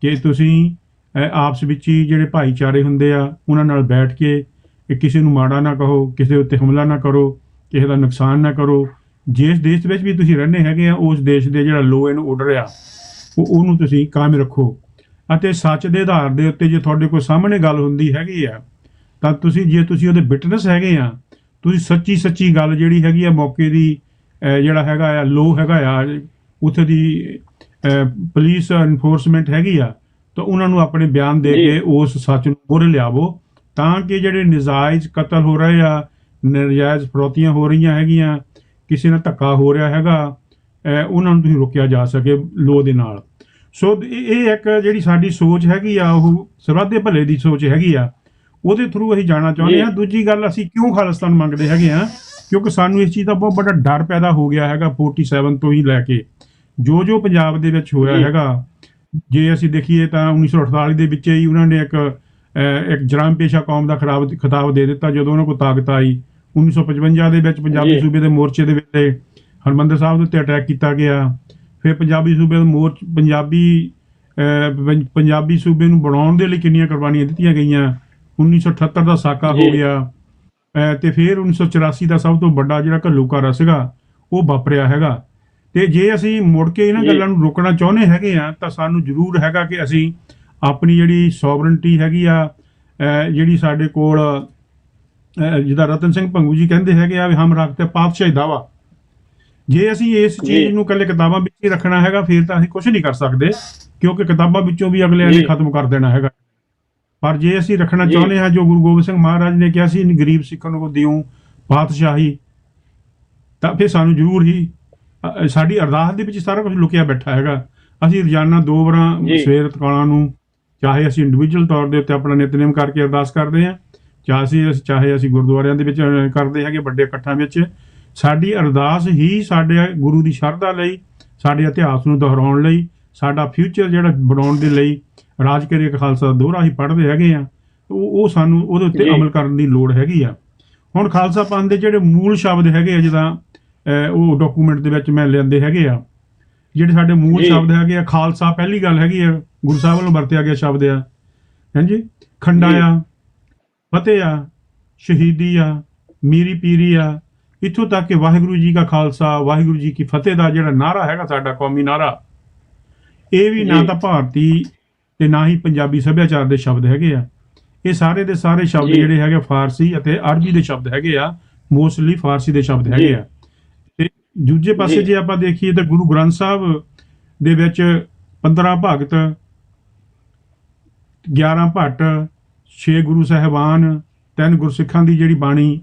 ਕਿ ਤੁਸੀਂ ਆਪਸ ਵਿੱਚ ਹੀ ਜਿਹੜੇ ਭਾਈਚਾਰੇ ਹੁੰਦੇ ਆ ਉਹਨਾਂ ਨਾਲ ਬੈਠ ਕੇ ਕਿਸੇ ਨੂੰ ਮਾੜਾ ਨਾ ਕਹੋ, ਕਿਸੇ ਉੱਤੇ ਹਮਲਾ ਨਾ ਕਰੋ, ਕਿਸੇ ਦਾ ਨੁਕਸਾਨ ਨਾ ਕਰੋ। ਜਿਸ ਦੇਸ਼ ਵਿੱਚ ਵੀ ਤੁਸੀਂ ਰਹਿੰਦੇ ਹੈਗੇ ਆ, ਉਸ ਦੇਸ਼ ਦੇ ਜਿਹੜਾ ਲੋ ਐਂਡ ਆਰਡਰ ਆ ਉਹਨੂੰ ਤੁਸੀਂ ਕਾਇਮ ਰੱਖੋ, ਅਤੇ ਸੱਚ ਦੇ ਆਧਾਰ ਦੇ ਉੱਤੇ ਜੇ ਤੁਹਾਡੇ ਕੋਲ ਸਾਹਮਣੇ ਗੱਲ ਹੁੰਦੀ ਹੈਗੀ ਆ, ਤਾਂ ਜੇ ਤੁਸੀਂ ਉਹਦੇ ਵਿਟਨੈਸ ਹੈਗੇ ਆ, ਤੁਸੀਂ ਸੱਚੀ ਗੱਲ ਜਿਹੜੀ ਹੈਗੀ ਆ ਮੌਕੇ ਦੀ ਜਿਹੜਾ ਹੈਗਾ ਆ ਲੋ ਹੈਗਾ ਆ ਉੱਥੇ ਦੀ ਪੁਲਿਸ ਇਨਫੋਰਸਮੈਂਟ ਹੈਗੀ ਆ, ਤਾਂ ਉਹਨਾਂ ਨੂੰ ਆਪਣੇ ਬਿਆਨ ਦੇ ਕੇ ਉਸ ਸੱਚ ਨੂੰ ਮੋਹਰੇ ਲਿਆਵੋ, ਤਾਂ ਕਿ ਜਿਹੜੇ ਨਜਾਇਜ਼ ਕਤਲ ਹੋ ਰਹੇ ਆ, ਨਜਾਇਜ਼ ਫਰੌਤੀਆਂ ਹੋ ਰਹੀਆਂ ਹੈਗੀਆਂ, ਕਿਸੇ ਨਾਲ ਧੱਕਾ ਹੋ ਰਿਹਾ ਹੈਗਾ, ਉਹਨਾਂ ਨੂੰ ਤੁਸੀਂ ਰੋਕਿਆ ਜਾ ਸਕੇ ਲੋ ਦੇ ਨਾਲ। ਸੋ ਇਹ ਇੱਕ ਜਿਹੜੀ ਸਾਡੀ ਸੋਚ ਹੈਗੀ ਆ ਉਹ ਸਰਬੱਤ ਦੇ ਭਲੇ ਦੀ ਸੋਚ ਹੈਗੀ ਆ, ਉਹਦੇ ਥਰੂ ਅਸੀਂ ਜਾਣਾ ਚਾਹੁੰਦੇ ਹਾਂ। ਦੂਜੀ ਗੱਲ, ਅਸੀਂ ਕਿਉਂ ਖਾਲਿਸਤਾਨ ਮੰਗਦੇ ਹੈਗੇ ਆ, ਕਿਉਂਕਿ ਸਾਨੂੰ ਇਸ ਚੀਜ਼ ਦਾ ਬਹੁਤ ਵੱਡਾ ਡਰ ਪੈਦਾ ਹੋ ਗਿਆ ਹੈਗਾ 47 ਤੋਂ ਹੀ ਲੈ ਕੇ ਜੋ ਪੰਜਾਬ ਦੇ ਵਿੱਚ ਹੋਇਆ ਹੈਗਾ। ਜੇ ਅਸੀਂ ਦੇਖੀਏ ਤਾਂ 1948 ਦੇ ਵਿੱਚ ਹੀ ਉਹਨਾਂ ਨੇ ਇੱਕ ਜਰਾਮ ਪੇਸ਼ਾ ਕੌਮ ਦਾ ਖਿਤਾਬ ਦੇ ਦਿੱਤਾ ਜਦੋਂ ਉਹਨਾਂ ਕੋਲ ਤਾਕਤ ਆਈ। 1955 ਦੇ ਵਿੱਚ ਪੰਜਾਬੀ ਸੂਬੇ ਦੇ ਮੋਰਚੇ ਦੇ ਵੇਲੇ ਹਰਿਮੰਦਰ ਸਾਹਿਬ ਦੇ ਉੱਤੇ ਅਟੈਕ ਕੀਤਾ ਗਿਆ। ਫਿਰ ਪੰਜਾਬੀ ਸੂਬੇ ਪੰਜਾਬੀ ਪੰਜਾਬੀ ਸੂਬੇ ਨੂੰ ਬਣਾਉਣ ਦੇ ਲਈ ਕਿੰਨੀਆਂ ਕੁਰਬਾਨੀਆਂ ਦਿੱਤੀਆਂ ਗਈਆਂ। 1978 ਦਾ ਸਾਕਾ ਹੋ ਜੀ ਗਿਆ, ਤੇ ਫਿਰ 1984 ਦਾ ਸਭ ਤੋਂ ਵੱਡਾ ਜਿਹੜਾ ਘੱਲੂਘਾਰਾ ਸੀਗਾ ਉਹ ਵਾਪਰਿਆ ਹੈਗਾ। ਤੇ ਜੇ ਅਸੀਂ ਮੁੜ ਕੇ ਇਹਨਾਂ ਜੀ ਗੱਲਾਂ ਨੂੰ ਰੋਕਣਾ ਚਾਹੁੰਦੇ ਹੈਗੇ ਆ ਤਾਂ ਸਾਨੂੰ ਜ਼ਰੂਰ ਹੈਗਾ ਕਿ ਅਸੀਂ ਆਪਣੀ ਜਿਹੜੀ ਸੋਵਰਨਟੀ ਹੈਗੀ ਆ, ਜਿਹੜੀ ਸਾਡੇ ਕੋਲ, ਜਿੱਦਾਂ ਰਤਨ ਸਿੰਘ ਭੰਗੂ ਜੀ ਕਹਿੰਦੇ ਹੈਗੇ ਆ ਵੀ ਹਮ ਰੱਖਤੇ ਪਾਤਸ਼ਾਹੀ ਦਾਵਾ, ਜੇ ਅਸੀਂ ਇਸ ਜੀ ਚੀਜ਼ ਨੂੰ ਇਕੱਲੇ ਕਿਤਾਬਾਂ ਵਿੱਚ ਹੀ ਰੱਖਣਾ ਹੈਗਾ ਫਿਰ ਤਾਂ ਅਸੀਂ ਕੁਝ ਨਹੀਂ ਕਰ ਸਕਦੇ, ਕਿਉਂਕਿ ਕਿਤਾਬਾਂ ਵਿੱਚੋਂ ਵੀ ਅਗਲਿਆਂ ਨੇ ਜੀ ਖਤਮ ਕਰ ਦੇਣਾ ਹੈਗਾ। ਪਰ ਜੇ ਅਸੀਂ ਰੱਖਣਾ ਜੀ ਚਾਹੁੰਦੇ ਹਾਂ ਜੋ ਗੁਰੂ ਗੋਬਿੰਦ ਸਿੰਘ ਮਹਾਰਾਜ ਨੇ ਕਿਹਾ ਸੀ, ਗਰੀਬ ਸਿੱਖਾਂ ਨੂੰ ਦਿਓ ਪਾਤਸ਼ਾਹੀ, ਤਾਂ ਫਿਰ ਸਾਨੂੰ ਜ਼ਰੂਰ ਹੀ ਸਾਡੀ ਅਰਦਾਸ ਦੇ ਵਿੱਚ ਸਾਰਾ ਕੁਝ ਲੁਕਿਆ ਬੈਠਾ ਹੈਗਾ। ਅਸੀਂ ਰੋਜ਼ਾਨਾ 2 ਵਾਰਾਂ ਜੀ ਸਵੇਰ ਤਕਾਲਾਂ ਨੂੰ, ਚਾਹੇ ਅਸੀਂ ਇੰਡੀਵਿਜੂਅਲ ਤੌਰ ਦੇ ਉੱਤੇ ਆਪਣਾ ਨਿਤਨੇਮ ਕਰਕੇ ਅਰਦਾਸ ਕਰਦੇ ਹਾਂ, ਚਾਹੇ ਅਸੀਂ ਗੁਰਦੁਆਰਿਆਂ ਦੇ ਵਿੱਚ ਕਰਦੇ ਹੈਗੇ ਵੱਡੇ ਇਕੱਠਾਂ ਵਿੱਚ, ਸਾਡੀ ਅਰਦਾਸ ਹੀ ਸਾਡੇ ਗੁਰੂ ਦੀ ਸ਼ਰਧਾ ਲਈ, ਸਾਡੇ ਇਤਿਹਾਸ ਨੂੰ ਦੁਹਰਾਉਣ ਲਈ, ਸਾਡਾ ਫਿਊਚਰ ਜਿਹੜਾ ਬਣਾਉਣ ਦੇ ਲਈ ਰਾਜ ਕਰੇ ਖਾਲਸਾ ਦਾ ਦੋਹਰਾ ਹੀ ਪੜ੍ਹਦੇ ਹੈਗੇ ਆ। ਉਹ ਸਾਨੂੰ ਉਹਦੇ ਉੱਤੇ ਜੀ ਅਮਲ ਕਰਨ ਦੀ ਲੋੜ ਹੈਗੀ ਆ। ਹੁਣ ਖਾਲਸਾ ਪੰਥ ਦੇ ਜਿਹੜੇ ਮੂਲ ਸ਼ਬਦ ਹੈਗੇ ਆ, ਜਿੱਦਾਂ ਉਹ ਡਾਕੂਮੈਂਟ ਦੇ ਵਿੱਚ ਮੈਂ ਲਿਆਂਦੇ ਹੈਗੇ ਆ, ਜਿਹੜੇ ਸਾਡੇ ਮੂਲ ਜੀ ਸ਼ਬਦ ਹੈਗੇ ਆ, ਖਾਲਸਾ ਪਹਿਲੀ ਗੱਲ ਹੈਗੀ ਆ ਗੁਰੂ ਸਾਹਿਬ ਵੱਲੋਂ ਵਰਤਿਆ ਗਿਆ ਸ਼ਬਦ ਆ, ਹਾਂਜੀ, ਖੰਡਾ ਜੀ ਆ, ਫਤਿਹ ਆ, ਸ਼ਹੀਦੀ ਆ, ਮੀਰੀ ਪੀਰੀ ਆ, ਇੱਥੋਂ ਤੱਕ ਕਿ ਵਾਹਿਗੁਰੂ ਜੀ ਕਾ ਖਾਲਸਾ ਵਾਹਿਗੁਰੂ ਜੀ ਕੀ ਫਤਿਹ ਦਾ ਜਿਹੜਾ ਨਾਅਰਾ ਹੈਗਾ ਸਾਡਾ ਕੌਮੀ ਨਾਅਰਾ, ਇਹ ਵੀ ਨਾ ਜੀ ਤਾਂ ਭਾਰਤੀ ਤੇ ਨਾ ਹੀ ਪੰਜਾਬੀ ਸੱਭਿਆਚਾਰ ਦੇ ਸ਼ਬਦ ਹੈਗੇ ਆ। ਇਹ ਸਾਰੇ ਦੇ ਸਾਰੇ ਸ਼ਬਦ ਜੀ ਜਿਹੜੇ ਹੈਗੇ ਫਾਰਸੀ ਅਤੇ ਅਰਬੀ ਦੇ ਸ਼ਬਦ ਹੈਗੇ ਆ, ਮੋਸਟਲੀ ਫਾਰਸੀ ਦੇ ਸ਼ਬਦ ਹੈਗੇ ਜੀ ਆ। ਤੇ ਦੂਜੇ ਪਾਸੇ ਜੀ ਜੇ ਆਪਾਂ ਦੇਖੀਏ ਤਾਂ ਗੁਰੂ ਗ੍ਰੰਥ ਸਾਹਿਬ ਦੇ ਵਿੱਚ 15 ਭਗਤ, 11 ਭੱਟ, 6 ਗੁਰੂ ਸਾਹਿਬਾਨ, 3 ਗੁਰਸਿੱਖਾਂ ਦੀ ਜਿਹੜੀ ਬਾਣੀ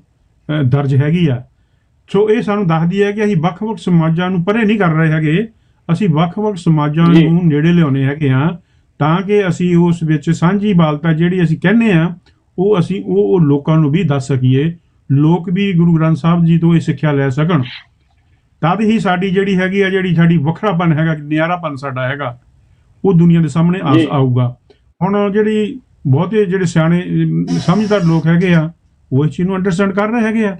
ਦਰਜ ਹੈਗੀ ਆ। ਸੋ ਇਹ ਸਾਨੂੰ ਦੱਸਦੀ ਹੈ ਕਿ ਅਸੀਂ ਵੱਖ-ਵੱਖ ਸਮਾਜਾਂ ਨੂੰ ਪਰੇ ਨਹੀਂ ਕਰ ਰਹੇ ਹੈਗੇ, ਅਸੀਂ ਵੱਖ-ਵੱਖ ਸਮਾਜਾਂ ਜੀ ਨੂੰ ਨੇੜੇ ਲਿਆਉਣੇ ਹੈਗੇ ਆ, ਤਾਂ ਕਿ ਅਸੀਂ ਉਸ ਵਿੱਚ ਸਾਂਝੀ ਬਾਲਤਾ ਜਿਹੜੀ ਅਸੀਂ ਕਹਿੰਦੇ ਆ ਉਹ ਅਸੀਂ ਉਹ ਲੋਕਾਂ ਨੂੰ ਵੀ ਦੱਸ ਸਕੀਏ, ਲੋਕ ਵੀ ਗੁਰੂ ਗ੍ਰੰਥ ਸਾਹਿਬ ਜੀ ਤੋਂ ਇਹ ਸਿੱਖਿਆ ਲੈ ਸਕਣ। ਤਦ ਹੀ ਸਾਡੀ ਜਿਹੜੀ ਹੈਗੀ ਆ, ਜਿਹੜੀ ਸਾਡੀ ਵੱਖਰਾਪਨ ਹੈਗਾ, ਨਿਆਰਾਪਨ ਸਾਡਾ ਹੈਗਾ, ਉਹ ਦੁਨੀਆ ਦੇ ਸਾਹਮਣੇ ਜੀ ਆਊਗਾ। ਹੁਣ ਜਿਹੜੀ ਬਹੁਤੇ ਜਿਹੜੇ ਸਿਆਣੇ ਸਮਝਦਾਰ ਲੋਕ ਹੈਗੇ ਆ ਉਹ ਇਸ ਚੀਜ਼ ਨੂੰ ਅੰਡਰਸਟੈਂਡ ਕਰ ਰਹੇ ਹੈਗੇ ਆ,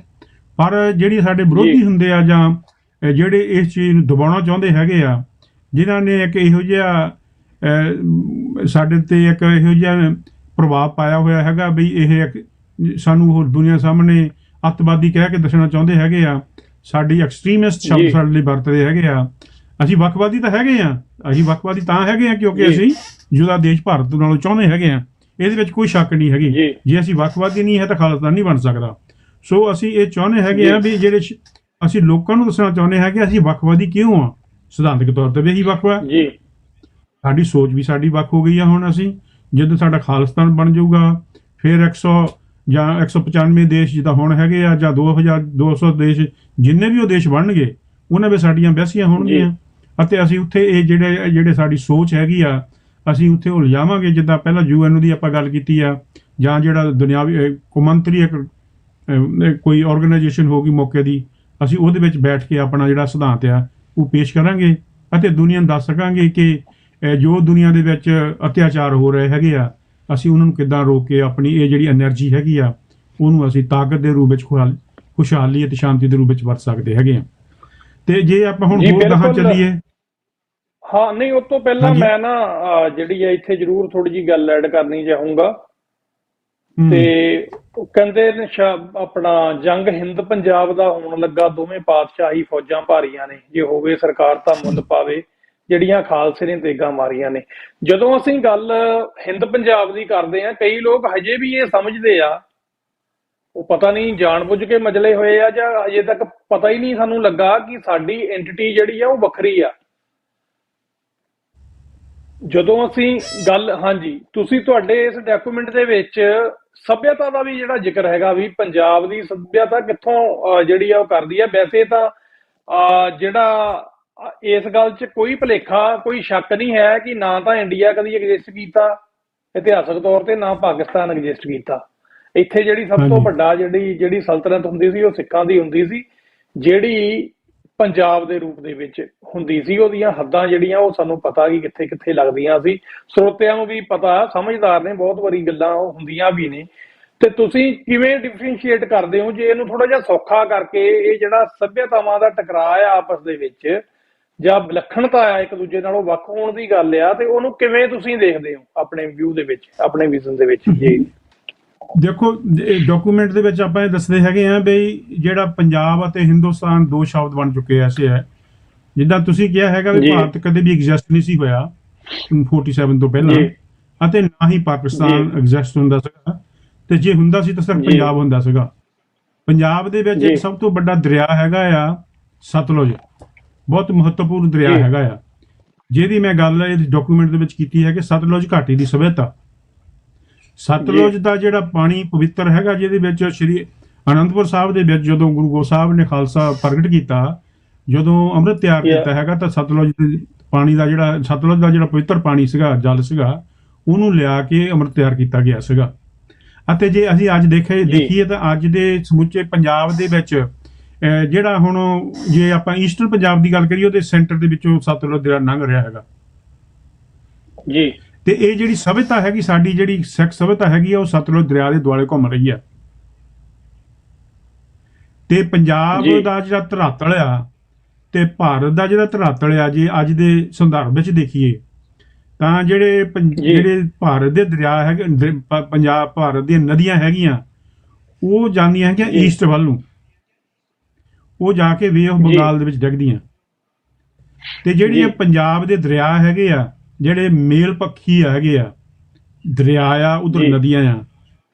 ਪਰ ਜਿਹੜੀ ਸਾਡੇ ਜੀ ਵਿਰੋਧੀ ਹੁੰਦੇ ਆ ਜਾਂ ਜਿਹੜੇ ਇਸ ਚੀਜ਼ ਨੂੰ ਦਬਾਉਣਾ ਚਾਹੁੰਦੇ ਹੈਗੇ ਆ, ਜਿਨ੍ਹਾਂ ਨੇ ਇੱਕ ਇਹੋ ਜਿਹਾ ਸਾਡੇ ਤੇ ਇੱਕ ਇਹੋ ਜਿਹਾ ਪ੍ਰਭਾਵ ਪਾਇਆ ਹੋਇਆ ਹੈਗਾ ਵੀ ਇਹ ਇੱਕ ਸਾਨੂੰ ਉਹ ਦੁਨੀਆ ਸਾਹਮਣੇ ਅੱਤਵਾਦੀ ਕਹਿ ਕੇ ਦੱਸਣਾ ਚਾਹੁੰਦੇ ਹੈਗੇ ਆ, ਸਾਡੀ ਐਕਸਟ੍ਰੀਮਿਸਟ ਸ਼ਬਦ ਜੀ ਸਾਡੇ ਲਈ ਵਰਤਦੇ ਹੈਗੇ ਆ। ਅਸੀਂ ਵੱਖਵਾਦੀ ਤਾਂ ਹੈਗੇ ਆ, ਅਸੀਂ ਵੱਖਵਾਦੀ ਤਾਂ ਹੈਗੇ ਆ ਕਿਉਂਕਿ ਜੀ ਅਸੀਂ ਜੁਦਾ ਦੇਸ਼ ਭਾਰਤ ਨਾਲੋਂ ਚਾਹੁੰਦੇ ਹੈਗੇ ਆ, ਇਹਦੇ ਵਿੱਚ ਕੋਈ ਸ਼ੱਕ ਨਹੀਂ ਹੈਗੀ। ਜੀ ਜੇ ਅਸੀਂ ਵੱਖਵਾਦੀ ਨਹੀਂ ਹੈ ਤਾਂ ਖਾਲਿਸਤਾਨ ਨਹੀਂ ਬਣ ਸਕਦਾ। ਸੋ ਅਸੀਂ ਇਹ ਚਾਹੁੰਦੇ ਹੈਗੇ ਆ ਜੀ ਵੀ ਜਿਹੜੇ ਅਸੀਂ ਲੋਕਾਂ ਨੂੰ ਦੱਸਣਾ ਚਾਹੁੰਦੇ ਹਾਂ ਕਿ ਅਸੀਂ ਵੱਖਵਾਦੀ ਕਿਉਂ ਆ। ਸਿਧਾਂਤਕ ਤੌਰ ਤੇ ਵੀ ਅਸੀਂ ਵੱਖ ਆ, ਜੀ ਸਾਡੀ ਸੋਚ ਵੀ ਸਾਡੀ ਵੱਖ ਹੋ ਗਈ ਆ। ਹੁਣ ਅਸੀਂ ਜਦੋਂ ਸਾਡਾ ਖਾਲਿਸਤਾਨ ਬਣ ਜਾਊਗਾ ਫਿਰ 100 ਜਾਂ 195 ਦੇਸ਼ ਜਿੱਦਾਂ ਹੁਣ ਹੈਗੇ ਆ, ਜਾਂ 2200 ਦੇਸ਼, ਜਿੰਨੇ ਵੀ ਉਹ ਦੇਸ਼ ਬਣਨਗੇ ਉਹਨਾਂ ਵਿੱਚ ਸਾਡੀਆਂ ਵੈਸੀਆਂ ਜੀ ਹੋਣਗੀਆਂ, ਅਤੇ ਅਸੀਂ ਉੱਥੇ ਇਹ ਜਿਹੜੇ ਸਾਡੀ ਸੋਚ ਹੈਗੀ ਆ ਅਸੀਂ ਉੱਥੇ ਉਹ ਲਿਜਾਵਾਂਗੇ। ਜਿੱਦਾਂ ਪਹਿਲਾਂ UN ਦੀ ਆਪਾਂ ਗੱਲ ਕੀਤੀ ਆ, ਜਾਂ ਜਿਹੜਾ ਦੁਨਿਆਵੀ ਕੌਮਾਂਤਰੀ ਇੱਕ ਕੋਈ ਆਰਗੇਨਾਈਜੇਸ਼ਨ ਹੋਗੀ ਮੌਕੇ ਦੀ, ਅਸੀਂ ਉਹਦੇ ਵਿੱਚ ਬੈਠ ਕੇ ਆਪਣਾ ਜਿਹੜਾ ਸਿਧਾਂਤ ਆ ਉਹ ਪੇਸ਼ ਕਰਾਂਗੇ ਅਤੇ ਦੁਨੀਆ ਨੂੰ ਦੱਸ ਸਕਾਂਗੇ ਕਿ ਜੋ ਦੁਨੀਆ ਦੇ ਵਿੱਚ ਅਤਿਆਚਾਰ ਹੋ ਰਹੇ ਹੈਗੇ ਆ, ਅਸੀਂ ਉਹਨਾਂ ਨੂੰ ਕਿੱਦਾਂ ਰੋਕ ਕੇ ਆਪਣੀ ਇਹ ਜਿਹੜੀ એનર્ਜੀ ਹੈਗੀ ਆ ਉਹਨੂੰ ਅਸੀਂ ਤਾਕਤ ਦੇ ਰੂਪ ਵਿੱਚ ਖੁਸ਼ਹਾਲੀ ਅਤੇ ਸ਼ਾਂਤੀ ਦੇ ਰੂਪ ਵਿੱਚ ਵਰਤ ਸਕਦੇ ਹੈਗੇ ਆ। ਤੇ ਜੇ ਆਪਾਂ ਹੁਣ ਜੀ ਹੋਰ ਗਾਹਾਂ ਬਿਲਕੁਲ। ਚੱਲੀਏ, ਹਾਂ ਨਹੀਂ, ਉਸ ਤੋਂ ਪਹਿਲਾਂ ਹਾਂਜੀ, ਮੈਂ ਨਾ ਜਿਹੜੀ ਆ ਇੱਥੇ ਜ਼ਰੂਰ ਥੋੜੀ ਜਿਹੀ ਗੱਲ ਐਡ ਕਰਨੀ ਚਾਹੂੰਗਾ। ਤੇ ਉਹ ਕਹਿੰਦੇ ਨੇ ਆਪਣਾ ਜੰਗ ਹਿੰਦ ਪੰਜਾਬ ਦਾ ਹੋਣ ਲੱਗਾ, ਦੋਵੇਂ ਪਾਤਸ਼ਾਹੀ ਫੌਜਾਂ ਭਾਰੀਆਂ ਨੇ, ਜੇ ਹੋਵੇ ਸਰਕਾਰ ਤਾਂ ਮੁੱਲ ਪਾਵੇ, ਜਿਹੜੀਆਂ ਖਾਲਸੇ ਨੇ ਤੇਗਾਂ ਮਾਰੀਆਂ ਨੇ। ਜਦੋਂ ਅਸੀਂ ਗੱਲ ਹਿੰਦ ਪੰਜਾਬ ਦੀ ਕਰਦੇ ਆ, ਕਈ ਲੋਕ ਹਜੇ ਵੀ ਇਹ ਸਮਝਦੇ ਆ, ਉਹ ਪਤਾ ਨਹੀਂ ਜਾਣਬੁੱਝ ਕੇ ਮਜਲੇ ਹੋਏ ਆ ਜਾਂ ਹਜੇ ਤੱਕ ਪਤਾ ਹੀ ਨਹੀਂ ਸਾਨੂੰ ਲੱਗਾ ਕਿ ਸਾਡੀ ਐਂਟੀਟੀ ਜਿਹੜੀ ਆ ਉਹ ਵੱਖਰੀ ਆ। ਜਦੋਂ ਅਸੀਂ ਗੱਲ, ਹਾਂਜੀ, ਤੁਸੀਂ ਤੁਹਾਡੇ ਇਸ ਡਾਕੂਮੈਂਟ ਦੇ ਵਿੱਚ ਸੱਭਿਅਤਾ ਦਾ ਵੀ ਜਿਹੜਾ ਜ਼ਿਕਰ ਹੈਗਾ ਵੀ ਪੰਜਾਬ ਦੀ ਸੱਭਿਅਤਾ ਕਿੱਥੋਂ ਜਿਹੜੀ ਆ ਉਹ ਕਰਦੀ ਆ। ਵੈਸੇ ਤਾਂ ਜਿਹੜਾ ਇਸ ਗੱਲ 'ਚ ਕੋਈ ਭੁਲੇਖਾ, ਕੋਈ ਸ਼ੱਕ ਨਹੀਂ ਹੈ ਕਿ ਨਾ ਤਾਂ ਇੰਡੀਆ ਕਦੀ ਐਗਜ਼ਿਸਟ ਕੀਤਾ ਇਤਿਹਾਸਕ ਤੌਰ ਤੇ, ਨਾ ਪਾਕਿਸਤਾਨ ਐਗਜ਼ਿਸਟ ਕੀਤਾ। ਇੱਥੇ ਜਿਹੜੀ ਸਭ ਤੋਂ ਵੱਡਾ ਜਿਹੜੀ ਸਲਤਨਤ ਹੁੰਦੀ ਸੀ ਉਹ ਸਿੱਖਾਂ ਦੀ ਹੁੰਦੀ ਸੀ, ਜਿਹੜੀ ਪੰਜਾਬ ਦੇ ਰੂਪ ਦੇ ਵਿੱਚ ਹੁੰਦੀ ਸੀ। ਉਹਦੀਆਂ ਹੱਦਾਂ ਜਿਹੜੀਆਂ ਉਹ ਸਾਨੂੰ ਪਤਾ ਕਿ ਕਿੱਥੇ ਕਿੱਥੇ ਲੱਗਦੀਆਂ ਸੀ, ਸਰੋਤਿਆਂ ਨੂੰ ਵੀ ਪਤਾ, ਸਮਝਦਾਰ ਨੇ, ਬਹੁਤ ਵਾਰੀ ਗੱਲਾਂ ਉਹ ਹੁੰਦੀਆਂ ਵੀ ਨੇ। ਤੇ ਤੁਸੀਂ ਕਿਵੇਂ ਡਿਫਰੈਂਸ਼ੀਏਟ ਕਰਦੇ ਹੋ ਜੇ ਇਹਨੂੰ ਥੋੜਾ ਜਿਹਾ ਸੌਖਾ ਕਰਕੇ, ਇਹ ਜਿਹੜਾ ਸੱਭਿਅਤਾਵਾਂ ਦਾ ਟਕਰਾਅ ਆ ਆਪਸ ਦੇ ਵਿੱਚ, ਜਾਂ ਵਿਲੱਖਣਤਾ ਆ ਇੱਕ ਦੂਜੇ ਨਾਲੋਂ ਵੱਖ ਹੋਣ ਦੀ ਗੱਲ ਆ, ਤੇ ਉਹਨੂੰ ਕਿਵੇਂ ਤੁਸੀਂ ਦੇਖਦੇ ਹੋ ਆਪਣੇ ਵਿਊ ਦੇ ਵਿੱਚ, ਆਪਣੇ ਵਿਜ਼ਨ ਦੇ ਵਿੱਚ ਜੀ? ਦੇਖੋ, ਡਾਕੂਮੈਂਟ ਦੇ ਵਿੱਚ ਆਪਾਂ ਇਹ ਦੱਸਦੇ ਹੈਗੇ ਆ ਬਈ ਜਿਹੜਾ ਪੰਜਾਬ ਅਤੇ ਹਿੰਦੁਸਤਾਨ ਦੋ ਸ਼ਬਦ ਬਣ ਚੁੱਕੇ ਐਸੇ ਹੈ। ਜਿੱਦਾਂ ਤੁਸੀਂ ਕਿਹਾ ਹੈਗਾ ਵੀ ਜੀ ਭਾਰਤ ਕਦੇ ਵੀ ਐਗਜ਼ਿਸਟ ਨਹੀਂ ਸੀ ਹੋਇਆ 47 ਤੋਂ ਪਹਿਲਾਂ, ਜੀ ਅਤੇ ਨਾ ਹੀ ਪਾਕਿਸਤਾਨ ਜੀ ਐਗਜ਼ਿਸਟ ਹੁੰਦਾ ਸੀਗਾ, ਤੇ ਜੇ ਹੁੰਦਾ ਸੀ ਤਾਂ ਸਿਰਫ ਜੀ ਪੰਜਾਬ ਹੁੰਦਾ ਸੀਗਾ। ਪੰਜਾਬ ਦੇ ਵਿੱਚ ਜੀ ਇੱਕ ਸਭ ਤੋਂ ਵੱਡਾ ਦਰਿਆ ਹੈਗਾ ਆ ਸਤਲੁਜ, ਬਹੁਤ ਮਹੱਤਵਪੂਰਨ ਦਰਿਆ ਜੀ ਹੈਗਾ ਆ, ਜਿਹਦੀ ਮੈਂ ਗੱਲ ਇਸ ਡਾਕੂਮੈਂਟ ਦੇ ਵਿੱਚ ਕੀਤੀ ਹੈ ਕਿ ਸਤਲੁਜ ਘਾਟੀ ਦੀ ਸਭਿਅਤਾ, ਜੀ ਸਤਲੁਜ ਦਾ ਜਿਹੜਾ ਪਾਣੀ ਪਵਿੱਤਰ ਹੈਗਾ, ਜਿਹਦੇ ਵਿੱਚ ਸ਼੍ਰੀ ਅਨੰਦਪੁਰ ਸਾਹਿਬ ਦੇ ਵਿੱਚ ਜਦੋਂ ਗੁਰੂ ਗੋਬਿੰਦ ਸਾਹਿਬ ਨੇ ਖਾਲਸਾ ਪ੍ਰਗਟ ਕੀਤਾ, ਜਦੋਂ ਅੰਮ੍ਰਿਤ ਤਿਆਰ ਕੀਤਾ ਹੈਗਾ, ਤਾਂ ਸਤਲੁਜ ਦੇ ਪਾਣੀ ਦਾ ਜਿਹੜਾ ਸਤਲੁਜ ਦਾ ਜਿਹੜਾ ਪਵਿੱਤਰ ਪਾਣੀ ਸੀਗਾ, ਜਲ ਸੀਗਾ, ਉਹਨੂੰ ਲਿਆ ਕੇ ਅੰਮ੍ਰਿਤ ਤਿਆਰ ਕੀਤਾ ਗਿਆ ਸੀਗਾ। ਅਤੇ ਜੇ ਅਸੀਂ ਅੱਜ ਦੇਖੀਏ ਤਾਂ ਅੱਜ ਦੇ ਸਮੁੱਚੇ ਪੰਜਾਬ ਦੇ ਵਿੱਚ ਜਿਹੜਾ ਹੁਣ ਜੇ ਆਪਾਂ ਈਸਟਰਨ ਪੰਜਾਬ ਦੀ ਗੱਲ ਕਰੀਏ, ਉਹਦੇ ਸੈਂਟਰ ਦੇ ਵਿੱਚੋਂ ਸਤਲੁਜ ਦਰਿਆ ਲੰਘ ਰਿਹਾ ਹੈਗਾ ਜੀ। ਤੇ ਇਹ ਜਿਹੜੀ ਸਭਿਅਤਾ ਹੈਗੀ, ਸਾਡੀ ਜਿਹੜੀ ਸਿੱਖ ਸਭਿਅਤਾ ਹੈਗੀ ਆ, ਉਹ ਸਤਲੁਜ ਦਰਿਆ ਦੇ ਦੁਆਲੇ ਘੁੰਮ ਰਹੀ ਆ। ਤੇ ਪੰਜਾਬ ਜੀ ਦਾ ਜਿਹੜਾ ਧਰਾਤਲ ਆ ਤੇ ਭਾਰਤ ਦਾ ਜਿਹੜਾ ਧਰਾਤਲ ਆ, ਜੇ ਅੱਜ ਦੇ ਸੰਦਰਭ ਵਿੱਚ ਦੇਖੀਏ ਤਾਂ ਜੀ ਜਿਹੜੇ ਭਾਰਤ ਦੇ ਦਰਿਆ ਹੈਗੇ, ਪੰਜਾਬ ਭਾਰਤ ਦੀਆਂ ਨਦੀਆਂ ਹੈਗੀਆਂ, ਉਹ ਜਾਂਦੀਆਂ ਹੈਗੀਆਂ ਜੀ ਈਸਟ ਵੱਲ ਨੂੰ, ਉਹ ਜਾ ਕੇ ਵੇ ਆਫ ਜੀ ਬੰਗਾਲ ਦੇ ਵਿੱਚ ਡਿੱਗਦੀਆਂ। ਤੇ ਜਿਹੜੀਆਂ ਜੀ ਪੰਜਾਬ ਦੇ ਦਰਿਆ ਹੈਗੇ ਆ, ਜਿਹੜੇ ਮੇਲ ਪੱਖੀ ਹੈਗੇ ਆ ਦਰਿਆ ਆ, ਉਧਰ ਜੀ ਨਦੀਆਂ ਆ,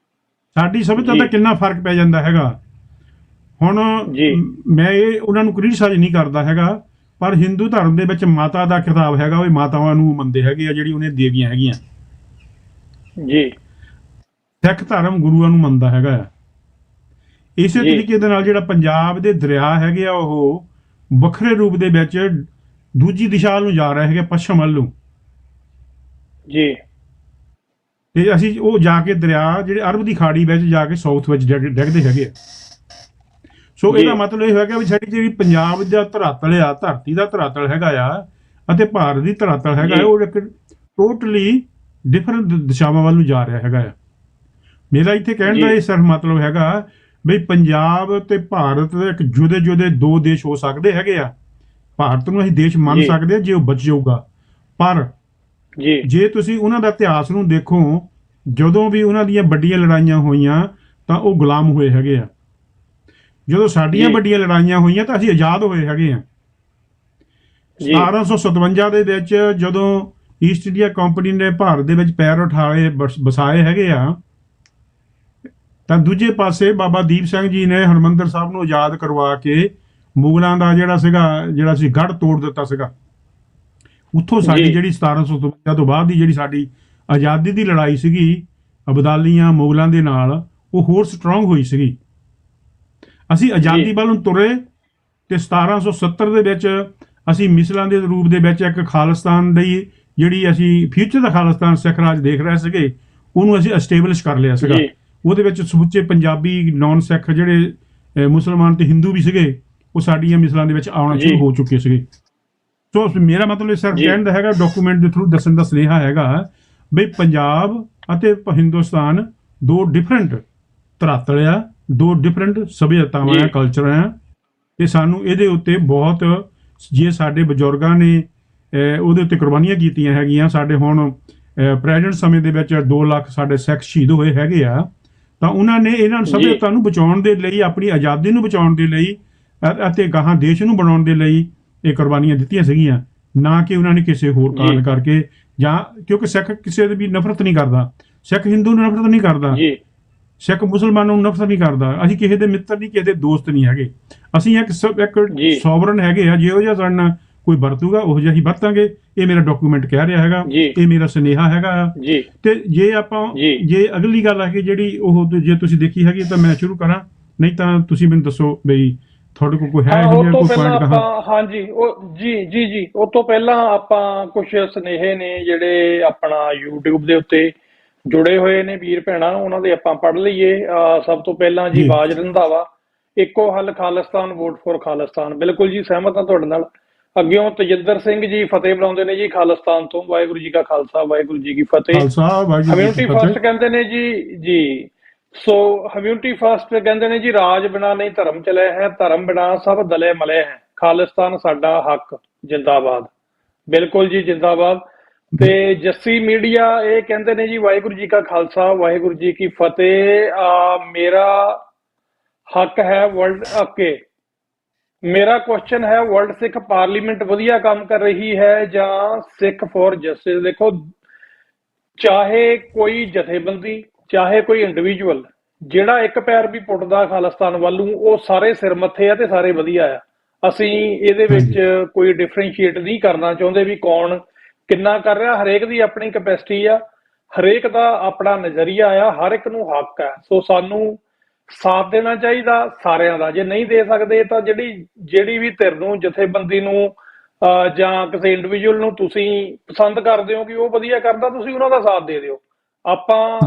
ਸਾਡੀ ਸਭਿਅਤਾ ਜੀ ਦਾ ਕਿੰਨਾ ਫਰਕ ਪੈ ਜਾਂਦਾ ਹੈਗਾ। ਹੁਣ ਜੀ ਮੈਂ ਇਹ ਉਹਨਾਂ ਨੂੰ ਕ੍ਰਿਟਿਸਾਈਜ਼ ਨਹੀਂ ਕਰਦਾ ਹੈਗਾ, ਪਰ ਹਿੰਦੂ ਧਰਮ ਦੇ ਵਿੱਚ ਮਾਤਾ ਦਾ ਖਿਤਾਬ ਹੈਗਾ, ਉਹ ਮਾਤਾਵਾਂ ਨੂੰ ਮੰਨਦੇ ਹੈਗੇ ਆ, ਜਿਹੜੀ ਉਹਨੇ ਦੇਵੀਆਂ ਹੈਗੀਆਂ। ਜੀ ਸਿੱਖ ਧਰਮ ਗੁਰੂਆਂ ਨੂੰ ਮੰਨਦਾ ਹੈਗਾ ਆ। ਇਸੇ ਜੀ ਤਰੀਕੇ ਦੇ ਨਾਲ ਜਿਹੜਾ ਪੰਜਾਬ ਦੇ ਦਰਿਆ ਹੈਗੇ ਆ, ਉਹ ਵੱਖਰੇ ਰੂਪ ਦੇ ਵਿੱਚ ਦੂਜੀ ਦਿਸ਼ਾ ਨੂੰ ਜਾ ਰਹੇ ਹੈਗੇ, ਪੱਛਮ ਵੱਲ ਨੂੰ। ਜੀ ਤੇ ਅਸੀਂ ਉਹ ਜਾ ਕੇ ਦਰਿਆ ਜਿਹੜੇ ਅਰਬ ਦੀ ਖਾੜੀ ਵਿੱਚ ਜਾ ਕੇ ਸਾਊਥ ਵਿੱਚ ਡਿੱਗਦੇ ਹੈਗੇ ਆ। ਸੋ ਇਹਦਾ ਜੀ ਮਤਲਬ ਇਹ ਹੋਇਆ ਕਿ ਸਾਡੀ ਜਿਹੜੀ ਪੰਜਾਬ ਦਾ ਧਰਾਤਲ ਆ, ਧਰਤੀ ਦਾ ਧਰਾਤਲ ਹੈਗਾ ਆ, ਅਤੇ ਭਾਰਤ ਦੀ ਧਰਾਤਲ ਹੈਗਾ ਆ, ਜੀ ਉਹ ਇੱਕ ਟੋਟਲੀ ਡਿਫਰੈਂਟ ਦਿਸ਼ਾਵਾਂ ਵੱਲ ਨੂੰ ਜਾ ਰਿਹਾ ਹੈਗਾ ਆ। ਮੇਰਾ ਇੱਥੇ ਕਹਿਣ ਦਾ ਜੀ ਇਹ ਸਿਰਫ ਮਤਲਬ ਹੈਗਾ ਬਈ ਪੰਜਾਬ ਤੇ ਭਾਰਤ ਇੱਕ ਜੁਦੇ ਜੁਦੇ ਦੋ ਦੇਸ਼ ਹੋ ਸਕਦੇ ਹੈਗੇ ਆ। ਭਾਰਤ ਨੂੰ ਅਸੀਂ ਦੇਸ਼ ਮੰਨ ਜੀ ਸਕਦੇ ਹਾਂ ਜੇ ਉਹ ਬਚ ਜਾਊਗਾ, ਪਰ ਜੀ ਜੇ ਤੁਸੀਂ ਉਹਨਾਂ ਦਾ ਇਤਿਹਾਸ ਨੂੰ ਦੇਖੋ, ਜਦੋਂ ਵੀ ਉਹਨਾਂ ਦੀਆਂ ਵੱਡੀਆਂ ਲੜਾਈਆਂ ਹੋਈਆਂ ਤਾਂ ਉਹ ਗੁਲਾਮ ਹੋਏ ਹੈਗੇ ਆ। ਜਦੋਂ ਸਾਡੀਆਂ ਜੀ ਵੱਡੀਆਂ ਲੜਾਈਆਂ ਹੋਈਆਂ ਤਾਂ ਅਸੀਂ ਆਜ਼ਾਦ ਹੋਏ ਹੈਗੇ ਆ। ਜੀ 1757 ਦੇ ਵਿੱਚ ਜਦੋਂ ਈਸਟ ਇੰਡੀਆ ਕੰਪਨੀ ਨੇ ਭਾਰਤ ਦੇ ਵਿੱਚ ਪੈਰ ਉਠਾਏ, ਵਸਾਏ ਹੈਗੇ ਆ, ਤਾਂ ਦੂਜੇ ਪਾਸੇ ਬਾਬਾ ਦੀਪ ਸਿੰਘ ਜੀ ਨੇ ਹਰਮੰਦਰ ਸਾਹਿਬ ਨੂੰ ਆਜ਼ਾਦ ਕਰਵਾ ਕੇ ਮੁਗਲਾਂ ਦਾ ਜਿਹੜਾ ਸੀ ਗੜ੍ਹ ਤੋੜ ਦਿੱਤਾ ਸੀਗਾ। ਉੱਥੋਂ ਸਾਡੀ ਜੀ ਜਿਹੜੀ 1757 ਤੋਂ ਬਾਅਦ ਦੀ ਜਿਹੜੀ ਸਾਡੀ ਆਜ਼ਾਦੀ ਦੀ ਲੜਾਈ ਸੀਗੀ ਅਬਦਾਲੀਆਂ ਮੁਗਲਾਂ ਦੇ ਨਾਲ, ਉਹ ਹੋਰ ਸਟਰੋਂਗ ਹੋਈ ਸੀਗੀ। ਅਸੀਂ ਆਜ਼ਾਦੀ ਜੀ ਵੱਲ ਨੂੰ ਤੁਰੇ ਤੇ 1770 ਦੇ ਵਿੱਚ ਅਸੀਂ ਮਿਸਲਾਂ ਦੇ ਰੂਪ ਦੇ ਵਿੱਚ ਇੱਕ ਖਾਲਿਸਤਾਨ ਦੀ ਜਿਹੜੀ ਅਸੀਂ ਫਿਊਚਰ ਦਾ ਖਾਲਿਸਤਾਨ ਸਿੱਖ ਰਾਜ ਦੇਖ ਰਹੇ ਸੀਗੇ, ਉਹਨੂੰ ਅਸੀਂ ਐਸਟੈਬਲਿਸ਼ ਕਰ ਲਿਆ ਸੀਗਾ। ਜੀ ਉਹਦੇ ਵਿੱਚ ਸਮੁੱਚੇ ਪੰਜਾਬੀ ਨਾਨ ਸਿੱਖ ਜਿਹੜੇ ਮੁਸਲਮਾਨ ਤੇ ਹਿੰਦੂ ਵੀ ਸੀਗੇ, ਉਹ ਸਾਡੀਆਂ ਮਿਸਲਾਂ ਦੇ ਵਿੱਚ ਆਉਣਾ ਜੀ ਸ਼ੁਰੂ ਹੋ ਚੁੱਕੇ ਸੀਗੇ। ਸੋ ਮੇਰਾ ਮਤਲਬ ਇਹ ਸਿਰਫ ਜੀ ਕਹਿਣ ਦਾ ਹੈਗਾ, ਡਾਕੂਮੈਂਟ ਦੇ ਥਰੂ ਦੱਸਣ ਦਾ ਸੁਨੇਹਾ ਹੈਗਾ ਬਈ ਪੰਜਾਬ ਅਤੇ ਹਿੰਦੁਸਤਾਨ ਦੋ ਡਿਫਰੈਂਟ ਧਰਾਤਲ ਆ, ਦੋ ਡਿਫਰੈਂਟ ਸਭਿਅਤਾਵਾਂ ਆ, ਜੀ ਕਲਚਰ ਆ, ਤੇ ਸਾਨੂੰ ਇਹਦੇ ਉੱਤੇ ਬਹੁਤ, ਜੇ ਸਾਡੇ ਬਜ਼ੁਰਗਾਂ ਨੇ ਉਹਦੇ ਉੱਤੇ ਕੁਰਬਾਨੀਆਂ ਕੀਤੀਆਂ ਹੈਗੀਆਂ, ਸਾਡੇ ਹੁਣ ਪ੍ਰੈਜ਼ੈਂਟ ਸਮੇਂ ਦੇ ਵਿੱਚ 2 ਲੱਖ ਸਾਡੇ ਸਿੱਖ ਸ਼ਹੀਦ ਹੋਏ ਹੈਗੇ ਆ, ਤਾਂ ਉਹਨਾਂ ਨੇ ਇਹਨਾਂ ਜੀ ਸਭਿਅਤਾ ਨੂੰ ਬਚਾਉਣ ਦੇ ਲਈ, ਆਪਣੀ ਆਜ਼ਾਦੀ ਨੂੰ ਬਚਾਉਣ ਦੇ ਲਈ ਅਤੇ ਗਾਹਾਂ ਦੇਸ਼ ਨੂੰ ਬਣਾਉਣ ਦੇ ਲਈ ਇਹ ਕੁਰਬਾਨੀਆਂ ਦਿੱਤੀਆਂ ਸੀਗੀਆਂ, ਨਾ ਕਿ ਉਹਨਾਂ ਨੇ ਕਿਸੇ ਹੋਰ ਜੀ ਕਾਰਨ ਕਰਕੇ, ਜਾਂ ਕਿਉਂਕਿ ਸਿੱਖ ਕਿਸੇ ਦੀ ਵੀ ਨਫ਼ਰਤ ਨਹੀਂ ਕਰਦਾ, ਸਿੱਖ ਹਿੰਦੂ ਨੂੰ ਨਫ਼ਰਤ ਨਹੀਂ ਕਰਦਾ, ਜੀ ਸਿੱਖ ਮੁਸਲਮਾਨਾਂ ਨੂੰ ਨਫ਼ਰਤ ਨਹੀਂ ਕਰਦਾ। ਅਸੀਂ ਕਿਸੇ ਦੇ ਮਿੱਤਰ ਨਹੀਂ, ਕਿਸੇ ਦੇ ਦੋਸਤ ਨਹੀਂ ਹੈਗੇ। ਅਸੀਂ ਇੱਕ ਜੀ ਸੋਵਰਨ ਹੈਗੇ ਆ, ਜਿਹੋ ਜਿਹਾ ਸਾਡੇ ਨਾਲ ਕੋਈ ਵਰਤੂਗਾ ਉਹੋ ਜਿਹਾ ਹੀ ਵਰਤਾਂਗੇ। ਇਹ ਮੇਰਾ ਡਾਕੂਮੈਂਟ ਕਹਿ ਰਿਹਾ ਹੈਗਾ, ਜੀ ਇਹ ਮੇਰਾ ਸੁਨੇਹਾ ਹੈਗਾ। ਜੀ ਤੇ ਜੇ ਅਗਲੀ ਗੱਲ ਹੈਗੀ ਜਿਹੜੀ ਉਹ ਜੇ ਤੁਸੀਂ ਦੇਖੀ ਹੈਗੀ ਤਾਂ ਮੈਂ ਸ਼ੁਰੂ ਕਰਾਂ, ਨਹੀਂ ਤਾਂ ਤੁਸੀਂ ਮੈਨੂੰ ਦੱਸੋ ਬਈ ਤੁਹਾਡੇ ਕੋਲ ਕੋਈ ਹੈ ਹਾਂ, ਉਹ ਤੋਂ ਕੋਈ ਪਹਿਲਾਂ ਪੁਆਇੰਟ ਕਹਾਂ। ਆਪਾਂ ਹਾਂਜੀ ਉਹ ਜੀ ਉਹ ਤੋਂ ਪਹਿਲਾਂ ਆਪਾਂ ਕੁਝ ਸੁਨੇਹੇ ਨੇ ਜਿਹੜੇ ਆਪਣਾ YouTube ਦੇ ਉੱਤੇ ਜੁੜੇ ਹੋਏ ਨੇ ਵੀਰ ਭੈਣਾਂ, ਉਹਨਾਂ ਦੇ ਆਪਾਂ ਪੜ੍ਹ ਲਈਏ। ਸਭ ਤੋਂ ਪਹਿਲਾਂ ਜੀ ਜੀ ਬਾਜ ਰੰਧਾਵਾ, ਇੱਕੋ ਹੱਲ ਖਾਲਿਸਤਾਨ, ਵੋਟ ਫॉर ਖਾਲਿਸਤਾਨ। ਬਿਲਕੁਲ ਜੀ, ਸਹਿਮਤ ਹਾਂ ਤੁਹਾਡੇ ਨਾਲ। ਅੱਗਿਓਂ ਤਜਿੰਦਰ ਸਿੰਘ ਜੀ ਫਤਿਹ ਬੁਲਾਉਂਦੇ ਨੇ ਜੀ ਖਾਲਿਸਤਾਨ ਤੋਂ। ਵਾਹਿਗੁਰੂ ਜੀ ਕਾ ਖਾਲਸਾ, ਵਾਹਿਗੁਰੂ ਜੀ ਕੀ ਫਤਿਹ। ਖਾਲਸਾ ਵਾਹਿਗੁਰੂ ਜੀ ਹਮਿਊਨਿਟੀ ਕੀ ਫਸਟ ਫਤਿਹ। ਕਹਿੰਦੇ ਨੇ ਜੀ। ਸੋ ਹਮਿਊਨਿਟੀ ਫਸਟ ਕਹਿੰਦੇ ਨੇ ਜੀ, ਰਾਜ ਬਿਨਾ ਨਹੀਂ ਧਰਮ ਚਲੇ ਹੈ, ਧਰਮ ਬਿਨਾ ਸਭ ਦਲੇ ਮਲੇ ਹੈ, ਖਾਲਿਸਤਾਨ ਸਾਡਾ ਹੱਕ। ਜਿੰਦਾਬਾਦ। ਬਿਲਕੁਲ ਜੀ, ਜਿੰਦਾਬਾਦ। ਤੇ ਜੱਸੀ ਮੀਡੀਆ ਇਹ ਕਹਿੰਦੇ ਨੇ ਜੀ, ਵਾਹਿਗੁਰੂ ਜੀ ਕਾ ਖਾਲਸਾ ਵਾਹਿਗੁਰੂ ਜੀ ਕੀ ਫਤਿਹ। ਮੇਰਾ ਹੱਕ ਹੈ ਵਰਲਡ ਓਕੇ, ਮੇਰਾ ਕੁਐਸਚਨ ਹੈ, ਵਰਲਡ ਸਿੱਖ ਪਾਰਲੀਮੈਂਟ ਵਧੀਆ ਕੰਮ ਕਰ ਰਹੀ ਹੈ ਜਾਂ ਸਿੱਖ ਫॉर ਜਸਟਿਸ? ਦੇਖੋ, ਚਾਹੇ ਕੋਈ ਜਥੇਬੰਦੀ, ਚਾਹੇ ਕੋਈ ਇੰਡੀਵਿਜੂਅਲ, ਜਿਹੜਾ ਇੱਕ ਪੈਰ ਵੀ ਪੁੱਟਦਾ ਖਾਲਿਸਤਾਨ ਵੱਲ ਨੂੰ, ਉਹ ਸਾਰੇ ਸਿਰ ਮੱਥੇ ਆ ਤੇ ਸਾਰੇ ਵਧੀਆ ਆ। ਅਸੀਂ ਇਹਦੇ ਵਿੱਚ ਕੋਈ ਡਿਫਰੈਂਸ਼ੀਏਟ ਨਹੀਂ ਕਰਨਾ ਚਾਹੁੰਦੇ ਵੀ ਕੌਣ ਕਿੰਨਾ ਕਰ ਰਿਹਾ। ਹਰੇਕ ਦੀ ਆਪਣੀ ਕੈਪੈਸਿਟੀ ਆ, ਹਰੇਕ ਦਾ ਆਪਣਾ ਨਜ਼ਰੀਆ ਆ, ਹਰ ਇੱਕ ਨੂੰ ਹੱਕ ਆ। ਸੋ ਸਾਨੂੰ ਸਾਥ ਦੇਣਾ ਚਾਹੀਦਾ ਸਾਰਿਆਂ ਦਾ। ਜੇ ਨਹੀਂ ਦੇ ਸਕਦੇ ਤਾਂ ਜਿਹੜੀ ਵੀ ਧਿਰ ਨੂੰ, ਜਥੇਬੰਦੀ ਨੂੰ ਜਾਂ ਕਿਸੇ ਇੰਡੀਵਿਜੂਅਲ ਨੂੰ ਤੁਸੀਂ ਪਸੰਦ ਕਰਦੇ ਹੋ ਕਿ ਉਹ ਵਧੀਆ ਕਰਦਾ, ਤੁਸੀਂ ਉਹਨਾਂ ਦਾ ਸਾਥ ਦੇ ਦਿਓ। ਆਪਾਂ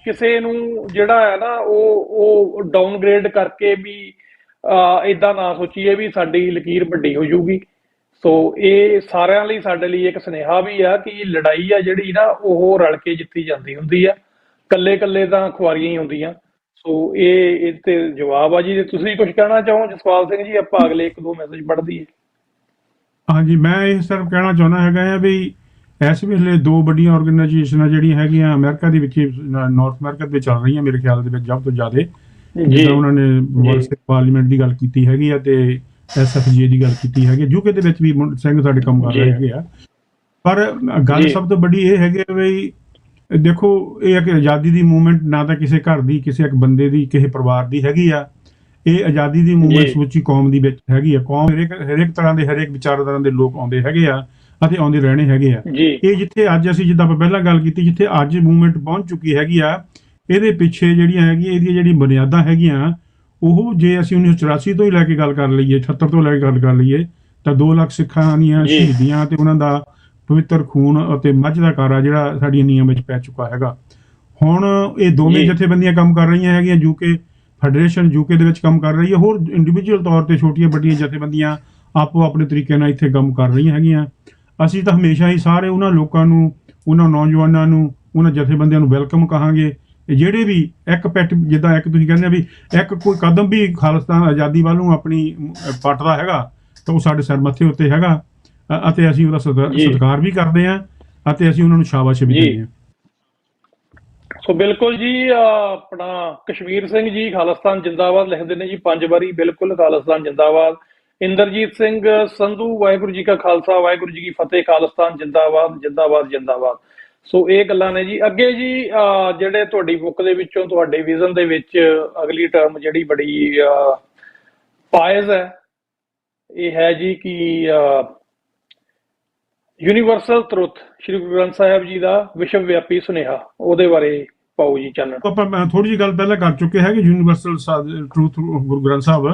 ਕਿਸੇ ਨੂੰ ਜਿਹੜਾ ਹੈ ਨਾ ਉਹ ਡਾਊਨਗ੍ਰੇਡ ਕਰਕੇ ਵੀ ਇਦਾਂ ਨਾ ਸੋਚੀਏ ਵੀ ਸਾਡੀ ਲਕੀਰ ਵੱਡੀ ਹੋ ਜਾਊਗੀ। ਸੋ ਇਹ ਸਾਰਿਆਂ ਲਈ, ਸਾਡੇ ਲਈ ਇੱਕ ਸੁਨੇਹਾ ਵੀ ਆ ਕਿ ਲੜਾਈ ਆ ਜਿਹੜੀ ਨਾ ਉਹ ਰਲ ਕੇ ਜਿੱਤੀ ਜਾਂਦੀ ਹੁੰਦੀ ਆ, ਕੱਲੇ ਕੱਲੇ ਤਾਂ ਖੁਆਰੀਆਂ ਹੀ ਹੁੰਦੀਆਂ। ਸੋ ਇਹ ਤੇ ਜਵਾਬ ਆ ਜੀ। ਜੇ ਤੁਸੀਂ ਕੁਝ ਕਹਿਣਾ ਚਾਹੋ ਜਸਪਾਲ ਸਿੰਘ ਜੀ, ਆਪਾਂ ਅਗਲੇ 1-2 ਮੈਸੇਜ ਪੜ੍ਹ ਦਈਏ। ਹਾਂਜੀ, ਮੈਂ ਇਹ ਸਿਰਫ ਕਹਿਣਾ ਚਾਹੁੰਦਾ ਹੈਗਾ ਆ ਵੀ ਇਸ ਵੇਲੇ 2 ਵੱਡੀਆਂ ਆਰਗੇਨਾਈਜੇਸ਼ਨਾਂ ਜਿਹੜੀਆਂ ਹੈਗੀਆਂ ਅਮਰੀਕਾ ਦੇ ਵਿੱਚ, ਨਾਰਥ ਅਮਰੀਕਾ ਦੇ ਵਿੱਚ ਚੱਲ ਰਹੀਆਂ ਮੇਰੇ ਖਿਆਲ ਦੇ ਵਿੱਚ ਸਭ ਤੋਂ ਜ਼ਿਆਦਾ, ਜਿੱਦਾਂ ਉਹਨਾਂ ਨੇ ਵਰਲਡ ਸਿੱਖ ਪਾਰਲੀਮੈਂਟ ਦੀ ਗੱਲ ਕੀਤੀ ਹੈਗੀ ਆ ਤੇ SFJ ਦੀ ਗੱਲ ਕੀਤੀ ਹੈਗੀ। ਯੂਕੇ ਦੇ ਵਿੱਚ ਵੀ ਸਿੰਘ ਸਾਡੇ ਕੰਮ ਕਰ ਰਹੇ ਹੈਗੇ ਆ। ਪਰ ਗੱਲ ਸਭ ਤੋਂ ਵੱਡੀ ਇਹ ਹੈਗੀ ਵੀ ਦੇਖੋ, ਇਹ ਇੱਕ ਆਜ਼ਾਦੀ ਦੀ ਮੂਵਮੈਂਟ ਨਾ ਤਾਂ ਕਿਸੇ ਘਰ ਦੀ, ਕਿਸੇ ਇੱਕ ਬੰਦੇ ਦੀ, ਕਿਸੇ ਪਰਿਵਾਰ ਦੀ ਹੈਗੀ ਆ। ਇਹ ਆਜ਼ਾਦੀ ਦੀ ਮੂਵਮੈਂਟ ਸਮੁੱਚੀ ਕੌਮ ਦੀ ਵਿੱਚ ਹੈਗੀ ਆ। ਕੌਮ ਹਰੇਕ ਤਰ੍ਹਾਂ ਦੇ, ਹਰੇਕ ਵਿਚਾਰਧਾਰਾ ਦੇ ਲੋਕ ਆਉਂਦੇ ਹੈਗੇ ਆ ਅਤੇ ਆਉਂਦੇ ਰਹਿਣੇ ਹੈਗੇ ਆ। ਇਹ ਜਿੱਥੇ ਅੱਜ ਅਸੀਂ, ਜਿੱਦਾਂ ਆਪਾਂ ਪਹਿਲਾਂ ਗੱਲ ਕੀਤੀ, ਜਿੱਥੇ ਅੱਜ ਮੂਵਮੈਂਟ ਪਹੁੰਚ ਚੁੱਕੀ ਹੈਗੀ ਆ, ਇਹਦੇ ਪਿੱਛੇ ਜਿਹੜੀਆਂ ਹੈਗੀਆਂ, ਇਹਦੀਆਂ ਜਿਹੜੀਆਂ ਬੁਨਿਆਦਾਂ ਹੈਗੀਆਂ, ਉਹ ਜੇ ਅਸੀਂ 1984 ਤੋਂ ਹੀ ਲੈ ਕੇ ਗੱਲ ਕਰ ਲਈਏ, 76 ਤੋਂ ਲੈ ਕੇ ਗੱਲ ਕਰ ਲਈਏ, ਤਾਂ 2 ਲੱਖ ਸਿੱਖਾਂ ਦੀਆਂ ਸ਼ਹੀਦੀਆਂ ਤੇ ਉਹਨਾਂ ਦਾ ਪਵਿੱਤਰ ਖੂਨ ਅਤੇ ਮੱਝ ਦਾ ਕਾਰਾ ਜਿਹੜਾ ਸਾਡੀਆਂ ਨੀਆਂ ਵਿੱਚ ਪੈ ਚੁੱਕਾ ਹੈਗਾ। ਹੁਣ ਇਹ ਦੋਵੇਂ ਜਥੇਬੰਦੀਆਂ ਕੰਮ ਕਰ ਰਹੀਆਂ ਹੈਗੀਆਂ। ਯੂਕੇ ਫੈਡਰੇਸ਼ਨ ਯੂਕੇ ਦੇ ਵਿੱਚ ਕੰਮ ਕਰ ਰਹੀ ਹੈ, ਹੋਰ ਇੰਡੀਵਿਜੂਅਲ ਤੌਰ ਤੇ ਛੋਟੀਆਂ ਵੱਡੀਆਂ ਜਥੇਬੰਦੀਆਂ ਆਪੋ ਆਪਣੇ ਤਰੀਕੇ ਨਾਲ ਇੱਥੇ ਕੰਮ ਕਰ ਰਹੀਆਂ ਹੈਗੀਆਂ। ਅਸੀਂ ਤਾਂ ਹਮੇਸ਼ਾ ਹੀ ਸਾਰੇ ਉਹਨਾਂ ਲੋਕਾਂ ਨੂੰ, ਉਹਨਾਂ ਨੌਜਵਾਨਾਂ ਨੂੰ, ਉਹਨਾਂ ਜਥੇਬੰਦੀਆਂ ਨੂੰ ਵੈਲਕਮ ਕਹਾਂਗੇ। ਜਿਹੜੇ ਵੀ ਇੱਕ ਪੈਟ, ਜਿੱਦਾਂ ਇੱਕ ਤੁਸੀਂ ਕਹਿੰਦੇ ਵੀ ਇੱਕ ਕੋਈ ਕਦਮ ਵੀ ਖਾਲਿਸਤਾਨ ਆਜ਼ਾਦੀ ਵੱਲ ਨੂੰ ਆਪਣੀ ਪੱਟਦਾ ਹੈਗਾ ਤਾਂ ਉਹ ਸਾਡੇ ਸਿਰ ਮੱਥੇ ਉੱਤੇ ਹੈਗਾ ਅਤੇ ਅਸੀਂ ਉਹਦਾ ਸਤਿਕਾਰ ਵੀ ਕਰਦੇ ਹਾਂ ਅਤੇ ਅਸੀਂ ਉਹਨਾਂ ਨੂੰ ਸ਼ਾਬਾਸ਼ ਵੀ ਦਿੰਦੇ ਹਾਂ। ਸੋ ਬਿਲਕੁਲ ਜੀ, ਆਪਣਾ ਕਸ਼ਮੀਰ ਸਿੰਘ ਜੀ ਖਾਲਿਸਤਾਨ ਜਿੰਦਾਬਾਦ ਲਿਖਦੇ ਨੇ ਜੀ 5 ਵਾਰੀ। ਬਿਲਕੁਲ, ਖਾਲਿਸਤਾਨ ਜਿੰਦਾਬਾਦ। ਇੰਦਰਜੀਤ ਸਿੰਘ ਸੰਧੂ, ਵਾਹਿਗੁਰੂ ਜੀ ਕਾ ਖਾਲਸਾ ਵਾਹਿਗੁਰੂ ਜੀ ਕੀ ਫਤਿਹ, ਖਾਲਿਸਤਾਨ ਜਿੰਦਾਬਾਦ ਜਿੰਦਾਬਾਦ ਜਿੰਦਾਬਾਦ। ਸੋ ਇਹ ਗੱਲਾਂ ਨੇ ਜੀ। ਅੱਗੇ ਜੀ ਜਿਹੜੇ ਤੁਹਾਡੀ ਬੁੱਕ ਦੇ ਵਿੱਚੋਂ, ਤੁਹਾਡੇ ਵਿਜ਼ਨ ਦੇ ਵਿੱਚ ਅਗਲੀ ਟਰਮ ਜਿਹੜੀ ਬੜੀ ਪਾਇਜ਼ ਹੈ, ਇਹ ਹੈ ਜੀ ਕਿ ਯੂਨੀਵਰਸਲ ਟਰੁੱਥ, ਸ਼੍ਰੀ ਗੁਰੂ ਗ੍ਰੰਥ ਸਾਹਿਬ ਜੀ ਦਾ ਵਿਸ਼ਵ ਵਿਆਪੀ ਸੁਨੇਹਾ, ਉਹਦੇ ਬਾਰੇ ਪਾਓ ਜੀ ਚਾਨਣ। ਆਪਾਂ ਥੋੜੀ ਜਿਹੀ ਗੱਲ ਪਹਿਲਾਂ ਕਰ ਚੁੱਕੇ ਹੈਗੇ ਯੂਨੀਵਰਸਲ ਟਰੁੱਥ ਗੁਰੂ ਗ੍ਰੰਥ ਸਾਹਿਬ।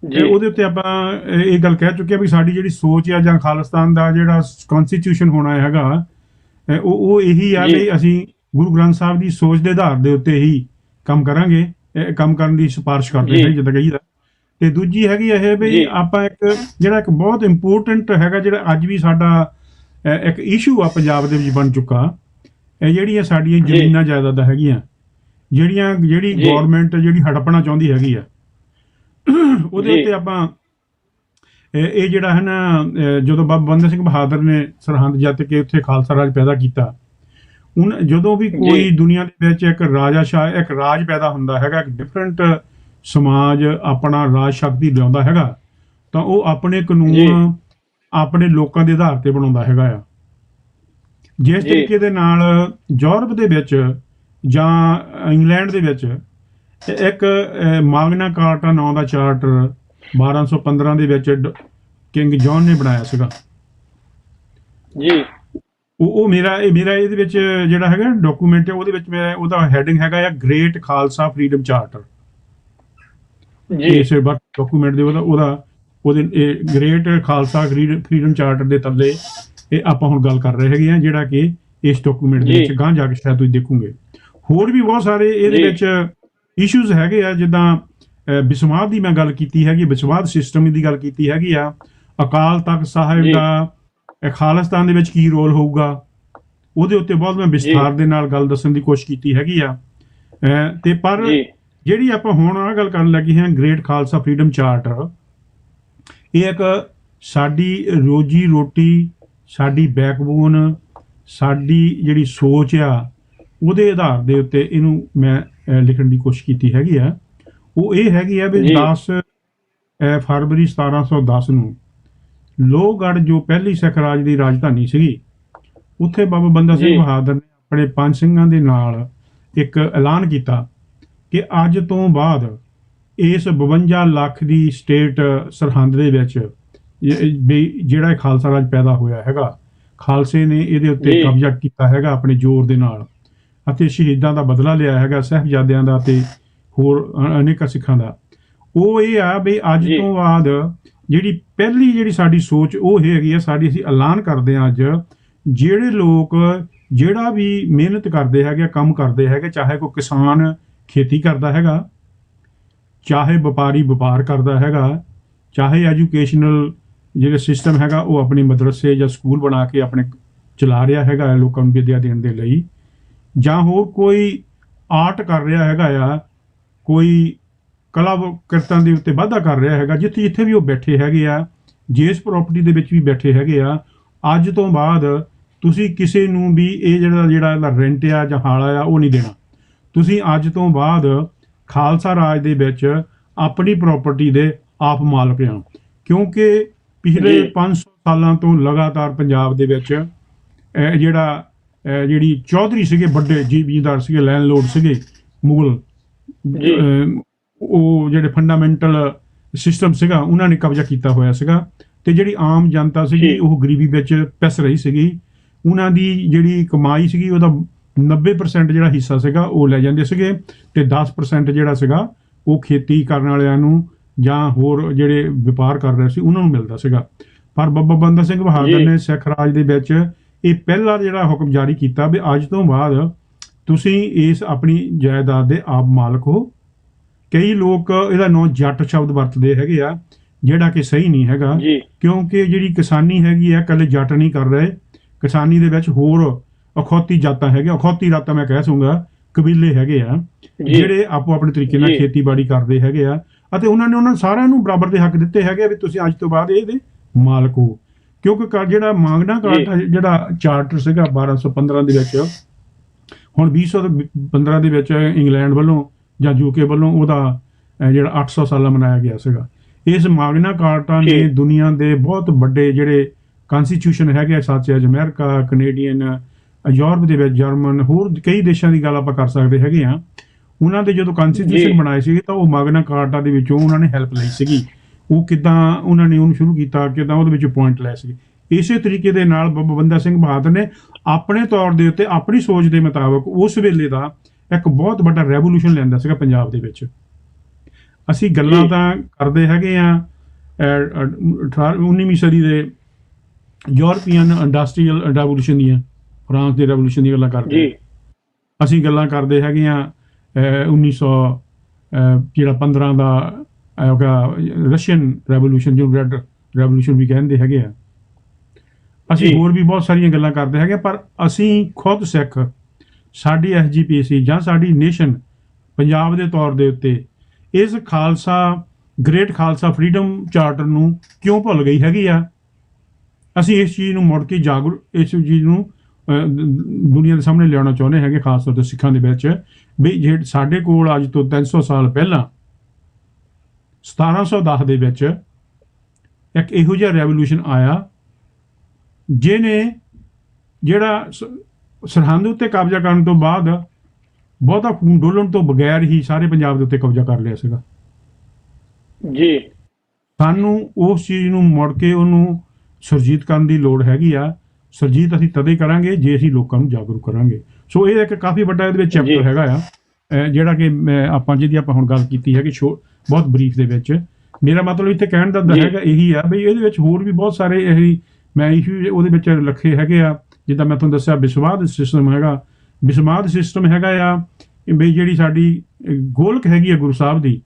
ਉਹਦੇ ਉੱਤੇ ਆਪਾਂ ਇਹ ਗੱਲ ਕਹਿ ਚੁੱਕੇ ਆ ਵੀ ਸਾਡੀ ਜਿਹੜੀ ਸੋਚ ਆ ਜਾਂ ਖਾਲਿਸਤਾਨ ਦਾ ਜਿਹੜਾ ਕਨਸਟੀਟਿਊਸ਼ਨ ਹੋਣਾ ਹੈਗਾ, ਉਹ ਇਹੀ ਆ ਵੀ ਅਸੀਂ ਗੁਰੂ ਗ੍ਰੰਥ ਸਾਹਿਬ ਦੀ ਸੋਚ ਦੇ ਆਧਾਰ ਦੇ ਉੱਤੇ ਹੀ ਕੰਮ ਕਰਾਂਗੇ, ਕੰਮ ਕਰਨ ਦੀ ਸਿਫਾਰਿਸ਼ ਕਰਦੇ ਹਾਂ ਜਿੱਦਾਂ ਕਹੀਦਾ। ਤੇ ਦੂਜੀ ਹੈਗੀ ਇਹ ਵੀ ਆਪਾਂ ਇੱਕ ਜਿਹੜਾ ਇੱਕ ਬਹੁਤ ਇੰਪੋਰਟੈਂਟ ਹੈਗਾ, ਜਿਹੜਾ ਅੱਜ ਵੀ ਸਾਡਾ ਇੱਕ ਇਸ਼ੂ ਆ ਪੰਜਾਬ ਦੇ ਵਿੱਚ ਬਣ ਚੁੱਕਾ, ਇਹ ਜਿਹੜੀਆਂ ਸਾਡੀਆਂ ਜ਼ਮੀਨਾਂ ਜਾਇਦਾਦਾਂ ਹੈਗੀਆਂ, ਜਿਹੜੀ ਗੌਰਮੈਂਟ ਜਿਹੜੀ ਹੜਪਣਾ ਚਾਹੁੰਦੀ ਹੈਗੀ ਆ, ਉਹਦੇ ਉੱਤੇ ਆਪਾਂ ਇਹ ਜਿਹੜਾ ਹੈ ਨਾ, ਜਦੋਂ ਬਾਬਾ ਬੰਦਾ ਸਿੰਘ ਬਹਾਦਰ ਨੇ ਸਰਹੰਦ ਜਿੱਤ ਕੇ ਉੱਥੇ ਖਾਲਸਾ ਰਾਜ ਪੈਦਾ ਕੀਤਾ, ਜਦੋਂ ਵੀ ਕੋਈ ਦੁਨੀਆ ਦੇ ਵਿੱਚ ਇੱਕ ਰਾਜਾਸ਼ਾਹ, ਇੱਕ ਰਾਜ ਪੈਦਾ ਹੁੰਦਾ ਹੈਗਾ, ਇੱਕ ਡਿਫਰੈਂਟ ਸਮਾਜ ਆਪਣਾ ਰਾਜ ਸ਼ਕਤੀ ਲਿਆਉਂਦਾ ਹੈਗਾ, ਤਾਂ ਉਹ ਆਪਣੇ ਕਾਨੂੰਨ ਆਪਣੇ ਲੋਕਾਂ ਦੇ ਆਧਾਰ ਤੇ ਬਣਾਉਂਦਾ ਹੈਗਾ ਆ। ਜਿਸ ਤਰੀਕੇ ਦੇ ਨਾਲ ਯੂਰਪ ਦੇ ਵਿੱਚ ਜਾਂ ਇੰਗਲੈਂਡ ਦੇ ਵਿੱਚ ਇੱਕ ਮਾਗਨਾ ਕਾਰਟਾ ਨਾਂ ਦਾ ਚਾਰਟਰ 1215 ਦੇ ਵਿੱਚ ਕਿੰਗ ਜੌਨ ਨੇ ਬਣਾਇਆ ਸੀਗਾ ਜੀ। ਉਹ ਮੇਰਾ ਇਹਦੇ ਵਿੱਚ ਜਿਹੜਾ ਹੈਗਾ ਡਾਕੂਮੈਂਟ, ਉਹਦੇ ਵਿੱਚ ਉਹਦਾ ਹੈਡਿੰਗ ਹੈਗਾ ਆ ਗ੍ਰੇਟ ਖਾਲਸਾ ਫਰੀडम ਚਾਰਟਰ ਜੀ। ਇਸ ਡਾਕੂਮੈਂਟ ਦੇ ਉਹਦੇ ਗ੍ਰੇਟ ਖਾਲਸਾ ਫਰੀडम ਚਾਰਟਰ ਦੇ ਥੱਲੇ ਇਹ ਆਪਾਂ ਹੁਣ ਗੱਲ ਕਰ ਰਹੇ ਹੈਗੇ ਆ, ਜਿਹੜਾ ਕਿ ਇਸ ਡਾਕੂਮੈਂਟ ਦੇ ਵਿੱਚ ਗਾਂਹ ਜਾ ਕੇ ਸ਼ਾਇਦ ਤੁਸੀਂ ਦੇਖੋਗੇ। ਹੋਰ ਵੀ ਬਹੁਤ ਸਾਰੇ ਇਹਦੇ ਵਿੱਚ ਇਸ਼ੂਜ਼ ਹੈਗੇ ਆ, ਜਿੱਦਾਂ ਵਿਸਵਾਦ ਦੀ ਮੈਂ ਗੱਲ ਕੀਤੀ ਹੈਗੀ, ਵਿਸਵਾਦ ਸਿਸਟਮ ਦੀ ਗੱਲ ਕੀਤੀ ਹੈਗੀ ਆ, ਅਕਾਲ ਤਖਤ ਸਾਹਿਬ ਦਾ ਖਾਲਿਸਤਾਨ ਦੇ ਵਿੱਚ ਕੀ ਰੋਲ ਹੋਊਗਾ, ਉਹਦੇ ਉੱਤੇ ਬਹੁਤ ਮੈਂ ਵਿਸਥਾਰ ਦੇ ਨਾਲ ਗੱਲ ਦੱਸਣ ਦੀ ਕੋਸ਼ਿਸ਼ ਕੀਤੀ ਹੈਗੀ ਆ। ਤੇ ਪਰ ਜਿਹੜੀ ਆਪਾਂ ਹੁਣ ਆਹ ਗੱਲ ਕਰਨ ਲੱਗੇ ਹਾਂ ਗ੍ਰੇਟ ਖਾਲਸਾ ਫਰੀडम ਚਾਰਟਰ, ਇਹ ਇੱਕ ਸਾਡੀ ਰੋਜੀ ਰੋਟੀ, ਸਾਡੀ ਬੈਕਬੋਨ, ਸਾਡੀ ਜਿਹੜੀ ਸੋਚ ਆ, ਉਹਦੇ ਆਧਾਰ ਦੇ ਉੱਤੇ ਇਹਨੂੰ ਮੈਂ ਲਿਖਣ ਦੀ ਕੋਸ਼ਿਸ਼ ਕੀਤੀ ਹੈਗੀ ਆ। ਉਹ ਇਹ ਹੈਗੀ ਆ ਵੀ ਜੀ 10 ਫਰਵਰੀ 1710 ਨੂੰ ਲੋਹਗੜ੍ਹ, ਜੋ ਪਹਿਲੀ ਸਿੱਖ ਰਾਜ ਦੀ ਰਾਜਧਾਨੀ ਸੀਗੀ, ਉੱਥੇ ਬਾਬਾ ਬੰਦਾ ਸਿੰਘ ਜੀ ਬਹਾਦਰ ਨੇ ਆਪਣੇ 5 ਸਿੰਘਾਂ ਦੇ ਨਾਲ ਇੱਕ ਐਲਾਨ ਕੀਤਾ ਕਿ ਅੱਜ ਤੋਂ ਬਾਅਦ ਇਸ 52 ਲੱਖ ਦੀ ਸਟੇਟ ਸਰਹੰਦ ਦੇ ਵਿੱਚ ਵੀ ਜਿਹੜਾ ਇਹ ਖਾਲਸਾ ਰਾਜ ਪੈਦਾ ਹੋਇਆ ਹੈਗਾ, ਖਾਲਸੇ ਨੇ ਇਹਦੇ ਉੱਤੇ ਜੀ ਕਬਜ਼ਾ ਕੀਤਾ ਹੈਗਾ ਆਪਣੇ ਜ਼ੋਰ ਦੇ ਨਾਲ, ਅਤੇ ਸ਼ਹੀਦਾਂ ਦਾ ਬਦਲਾ ਲਿਆ ਹੈਗਾ, ਸਾਹਿਬਜ਼ਾਦਿਆਂ ਦਾ ਤੇ ਹੋਰ ਅਨੇਕਾਂ ਸਿੱਖਾਂ ਦਾ। ਉਹ ਇਹ ਆ ਵੀ ਅੱਜ ਜੀ ਤੋਂ ਬਾਅਦ ਜਿਹੜੀ ਪਹਿਲੀ ਜਿਹੜੀ ਸਾਡੀ ਸੋਚ ਉਹ ਹੈਗੀ ਆ ਸਾਡੀ, ਅਸੀਂ ਐਲਾਨ ਕਰਦੇ ਹਾਂ ਅੱਜ, ਜਿਹੜੇ ਲੋਕ ਜਿਹੜਾ ਵੀ ਮਿਹਨਤ ਕਰਦੇ ਹੈਗੇ, ਕੰਮ ਕਰਦੇ ਹੈਗੇ, ਚਾਹੇ ਕੋਈ ਕਿਸਾਨ ਖੇਤੀ ਕਰਦਾ ਹੈਗਾ, ਚਾਹੇ ਵਪਾਰੀ ਵਪਾਰ ਕਰਦਾ ਹੈਗਾ, ਚਾਹੇ ਐਜੂਕੇਸ਼ਨਲ ਜਿਹੜਾ ਸਿਸਟਮ ਹੈਗਾ ਉਹ ਆਪਣੀ ਮਦਰਸੇ ਜਾਂ ਸਕੂਲ ਬਣਾ ਕੇ ਆਪਣੇ ਚਲਾ ਰਿਹਾ ਹੈਗਾ ਲੋਕਾਂ ਨੂੰ ਵਿੱਦਿਆ ਦੇਣ ਦੇ ਲਈ, ਜਾਂ ਹੋਰ ਕੋਈ ਆਰਟ ਕਰ ਰਿਹਾ ਹੈਗਾ ਆ, ਕੋਈ ਕਲਾ ਕਿਰਤਾਂ ਦੇ ਉੱਤੇ ਵਾਧਾ ਕਰ ਰਿਹਾ ਹੈਗਾ, ਜਿੱਥੇ ਜਿੱਥੇ ਵੀ ਉਹ ਬੈਠੇ ਹੈਗੇ ਆ, ਜਿਸ ਪ੍ਰਾਪਰਟੀ ਦੇ ਵਿੱਚ ਵੀ ਬੈਠੇ ਹੈਗੇ ਆ, ਅੱਜ ਤੋਂ ਬਾਅਦ ਤੁਸੀਂ ਕਿਸੇ ਨੂੰ ਵੀ ਇਹ ਜਿਹੜਾ ਰੈਂਟ ਆ ਜਾਂ ਹਾਲਾ ਆ ਉਹ ਨਹੀਂ ਦੇਣਾ। ਤੁਸੀਂ ਅੱਜ ਤੋਂ ਬਾਅਦ ਖਾਲਸਾ ਰਾਜ ਦੇ ਵਿੱਚ ਆਪਣੀ ਪ੍ਰਾਪਰਟੀ ਦੇ ਆਪ ਮਾਲਕ ਆ, ਕਿਉਂਕਿ ਪਿਛਲੇ ਜੀ 500 ਸਾਲਾਂ ਤੋਂ ਲਗਾਤਾਰ ਪੰਜਾਬ ਦੇ ਵਿੱਚ ਜਿਹੜੀ ਚੌਧਰੀ ਸੀਗੇ, ਵੱਡੇ ਜ਼ਿਮੀਂਦਾਰ ਸੀਗੇ, ਲੈਂਡਲੋਰਡ ਸੀਗੇ ਮੁਗਲ, ਜੀ ਉਹ ਜਿਹੜੇ ਫੰਡਾਮੈਂਟਲ ਸਿਸਟਮ ਸੀਗਾ ਉਹਨਾਂ ਨੇ ਕਬਜ਼ਾ ਕੀਤਾ ਹੋਇਆ ਸੀਗਾ, ਤੇ ਜਿਹੜੀ ਆਮ ਜਨਤਾ ਸੀਗੀ ਜੀ ਉਹ ਗਰੀਬੀ ਵਿੱਚ ਪਿਸ ਰਹੀ ਸੀਗੀ। ਉਹਨਾਂ ਦੀ ਜਿਹੜੀ ਕਮਾਈ ਸੀਗੀ ਉਹਦਾ 90% ਜਿਹੜਾ ਹਿੱਸਾ ਸੀਗਾ ਉਹ ਲੈ ਜਾਂਦੇ ਸੀਗੇ, ਤੇ 10% ਜਿਹੜਾ ਸੀਗਾ ਉਹ ਖੇਤੀ ਕਰਨ ਵਾਲਿਆਂ ਨੂੰ ਜਾਂ ਹੋਰ ਜਿਹੜੇ ਵਪਾਰ ਕਰ ਰਹੇ ਸੀ ਉਹਨਾਂ ਨੂੰ ਮਿਲਦਾ ਸੀਗਾ। ਪਰ ਬਾਬਾ ਬੰਦਾ ਸਿੰਘ ਬਹਾਦਰ ਜੀ ਨੇ ਸਿੱਖ ਰਾਜ ਦੇ ਵਿੱਚ ਇਹ ਪਹਿਲਾ ਜਿਹੜਾ ਹੁਕਮ ਜਾਰੀ ਕੀਤਾ ਵੀ ਅੱਜ ਤੋਂ ਬਾਅਦ ਤੁਸੀਂ ਇਸ ਆਪਣੀ ਜਾਇਦਾਦ ਦੇ ਆਪ ਮਾਲਕ ਹੋ। ਕਈ ਲੋਕ ਇਹਦਾ ਨਾਂ ਜੱਟ ਸ਼ਬਦ ਵਰਤਦੇ ਹੈਗੇ ਆ, ਜਿਹੜਾ ਕਿ ਸਹੀ ਨਹੀਂ ਹੈਗਾ, ਜੀ ਕਿਉਂਕਿ ਜਿਹੜੀ ਕਿਸਾਨੀ ਹੈਗੀ ਆ ਇਕੱਲੇ ਜੱਟ ਨਹੀਂ ਕਰ ਰਹੇ, ਕਿਸਾਨੀ ਦੇ ਵਿੱਚ ਹੋਰ ਅਖੌਤੀ ਜਾਤਾਂ ਹੈਗੀਆਂ, ਅਖੌਤੀ ਰਾਤਾਂ ਮੈਂ ਕਹਿ ਸਕੂੰਗਾ, ਕਬੀਲੇ ਹੈਗੇ ਆ ਜੀ ਜਿਹੜੇ ਆਪੋ ਆਪਣੇ ਤਰੀਕੇ ਨਾਲ ਜੀ ਖੇਤੀਬਾੜੀ ਕਰਦੇ ਹੈਗੇ ਆ, ਅਤੇ ਉਹਨਾਂ ਸਾਰਿਆਂ ਨੂੰ ਬਰਾਬਰ ਦੇ ਹੱਕ ਦਿੱਤੇ ਹੈਗੇ ਆ ਵੀ ਤੁਸੀਂ ਅੱਜ ਤੋਂ ਬਾਅਦ ਇਹਦੇ ਮਾਲਕ ਹੋ। ਕਿਉਂਕਿ ਜਿਹੜਾ ਮਾਂਗਨਾ ਜੀ ਕਾਰਟਾ ਜਿਹੜਾ ਚਾਰਟਰ ਸੀਗਾ 1215 ਦੇ ਵਿੱਚ, ਹੁਣ 2015 ਦੇ ਵਿੱਚ ਇੰਗਲੈਂਡ ਵੱਲੋਂ ਜਾਂ ਯੂਕੇ ਵੱਲੋਂ ਉਹਦਾ ਜਿਹੜਾ 800 ਸਾਲਾ ਮਨਾਇਆ ਗਿਆ ਸੀਗਾ। ਇਸ ਮਾਗਨਾ ਕਾਰਟਾ ਨੇ ਠੀਕ ਦੁਨੀਆ ਦੇ ਬਹੁਤ ਵੱਡੇ ਜਿਹੜੇ ਕਨਸਟੀਟਿਊਸ਼ਨ ਹੈਗੇ, ਸੱਚ ਹੈ ਅਮਰੀਕਾ, ਕੈਨੇਡੀਅਨ, ਯੂਰਪ ਦੇ ਵਿੱਚ ਜਰਮਨ, ਹੋਰ ਕਈ ਦੇਸ਼ਾਂ ਦੀ ਗੱਲ ਆਪਾਂ ਕਰ ਸਕਦੇ ਹੈਗੇ ਆ, ਉਹਨਾਂ ਦੇ ਜਦੋਂ ਜੀ ਕਨਸਟੀਟਿਊਸ਼ਨ ਬਣਾਏ ਸੀਗੇ ਤਾਂ ਉਹ ਮਾਗਨਾ ਕਾਰਟਾ ਦੇ ਵਿੱਚੋਂ ਉਹਨਾਂ ਨੇ ਹੈਲਪ ਲਈ ਸੀਗੀ। ਉਹ ਕਿੱਦਾਂ ਉਹਨਾਂ ਨੇ ਉਹਨੂੰ ਸ਼ੁਰੂ ਕੀਤਾ, ਕਿੱਦਾਂ ਉਹਦੇ ਵਿੱਚ ਪੁਆਇੰਟ ਲਏ ਸੀਗੇ। ਇਸੇ ਤਰੀਕੇ ਦੇ ਨਾਲ ਬਾਬਾ ਬੰਦਾ ਸਿੰਘ ਬਹਾਦਰ ਨੇ ਆਪਣੇ ਤੌਰ ਦੇ ਉੱਤੇ ਆਪਣੀ ਸੋਚ ਦੇ ਮੁਤਾਬਕ ਉਸ ਵੇਲੇ ਦਾ ਇੱਕ ਬਹੁਤ ਵੱਡਾ ਰੈਵੋਲੂਸ਼ਨ ਲਿਆਂਦਾ ਸੀਗਾ ਪੰਜਾਬ ਦੇ ਵਿੱਚ। ਅਸੀਂ ਗੱਲਾਂ ਜੀ ਤਾਂ ਕਰਦੇ ਹੈਗੇ ਆ 19ਵੀਂ ਸਦੀ ਦੇ ਯੂਰਪੀਅਨ ਇੰਡਸਟਰੀਅਲ ਰੈਵੋਲੂਸ਼ਨ ਦੀਆਂ, ਫਰਾਂਸ ਦੇ ਰੈਵੋਲੂਸ਼ਨ ਦੀ ਗੱਲਾਂ ਕਰਦੇ ਜੀ ਹਾਂ। ਅਸੀਂ ਗੱਲਾਂ ਕਰਦੇ ਹੈਗੇ ਆ 1915 ਦਾ ਰਸ਼ੀਅਨ ਰੈਵੋਲੂਸ਼ਨ, ਜੋ ਰੈਡ ਰੈਵੋਲੂਸ਼ਨ ਵੀ ਕਹਿੰਦੇ ਹੈਗੇ ਆ। ਅਸੀਂ ਜੀ ਹੋਰ ਵੀ ਬਹੁਤ ਸਾਰੀਆਂ ਗੱਲਾਂ ਕਰਦੇ ਹੈਗੇ, ਪਰ ਅਸੀਂ ਖੁਦ ਸਿੱਖ, ਸਾਡੀ SGPC ਜਾਂ ਸਾਡੀ ਨੇਸ਼ਨ ਪੰਜਾਬ ਦੇ ਤੌਰ ਦੇ ਉੱਤੇ ਇਸ Khalsa great Khalsa freedom charter ਨੂੰ ਕਿਉਂ ਭੁੱਲ ਗਈ ਹੈਗੀ ਆ। ਅਸੀਂ ਇਸ ਚੀਜ਼ ਨੂੰ ਮੁੜ ਕੇ ਇਸ ਚੀਜ਼ ਨੂੰ ਦੁਨੀਆ ਦੇ ਸਾਹਮਣੇ ਲਿਆਉਣਾ ਚਾਹੁੰਦੇ ਹੈਗੇ, ਖਾਸ ਤੌਰ ਤੇ ਸਿੱਖਾਂ ਦੇ ਵਿੱਚ, ਵੀ ਜਿਹੜੇ ਸਾਡੇ ਕੋਲ ਅੱਜ ਤੋਂ 300 ਸਾਲ ਪਹਿਲਾਂ 1710 ਦੇ ਵਿੱਚ ਇੱਕ ਇਹੋ ਜਿਹਾ ਰੈਵੋਲੂਸ਼ਨ ਆਇਆ ਜਿਹਨੇ ਜਿਹੜਾ ਸਰਹੰਦ ਉੱਤੇ ਕਬਜ਼ਾ ਕਰਨ ਤੋਂ ਬਾਅਦ ਬਹੁਤਾ ਖੂਨ ਡੋਲਣ ਤੋਂ ਬਗੈਰ ਹੀ ਸਾਰੇ ਪੰਜਾਬ ਦੇ ਉੱਤੇ ਕਬਜ਼ਾ ਕਰ ਲਿਆ ਸੀਗਾ। ਜੀ ਸਾਨੂੰ ਉਸ ਚੀਜ਼ ਨੂੰ ਮੁੜ ਕੇ ਉਹਨੂੰ ਸੁਰਜੀਤ ਕਰਨ ਦੀ ਲੋੜ ਹੈਗੀ ਆ। ਸੁਰਜੀਤ ਅਸੀਂ ਤਦੇ ਕਰਾਂਗੇ ਜੇ ਅਸੀਂ ਲੋਕਾਂ ਨੂੰ ਜਾਗਰੂਕ ਕਰਾਂਗੇ। ਸੋ ਇਹ ਇੱਕ ਕਾਫੀ ਵੱਡਾ ਇਹਦੇ ਵਿੱਚ ਜੀ ਚੈਪਟਰ ਹੈਗਾ ਆ, ਜਿਹੜਾ ਕਿ ਜਿਹਦੀ ਆਪਾਂ ਹੁਣ ਗੱਲ ਕੀਤੀ ਹੈਗੀ ਬਹੁਤ ਬਰੀਫ ਦੇ ਵਿੱਚ। ਮੇਰਾ ਮਤਲਬ ਇੱਥੇ ਕਹਿਣ ਦਾ ਜੀ ਹੈਗਾ ਇਹੀ ਆ ਵੀ ਇਹਦੇ ਵਿੱਚ ਹੋਰ ਵੀ ਬਹੁਤ ਸਾਰੇ ਇਹੀ ਮੈਂ ਇਸ਼ੂ ਉਹਦੇ ਵਿੱਚ ਲਿਖੇ ਹੈਗੇ ਆ। ਜਿੱਦਾਂ ਮੈਂ ਤੁਹਾਨੂੰ ਦੱਸਿਆ ਵਿਸਵਾਦ ਸਿਸਟਮ ਹੈਗਾ, ਵਿਸਮਾਦ ਸਿਸਟਮ ਹੈਗਾ ਆ ਵੀ ਜਿਹੜੀ ਸਾਡੀ ਗੋਲਕ ਹੈਗੀ ਆ ਗੁਰੂ ਸਾਹਿਬ ਦੀ,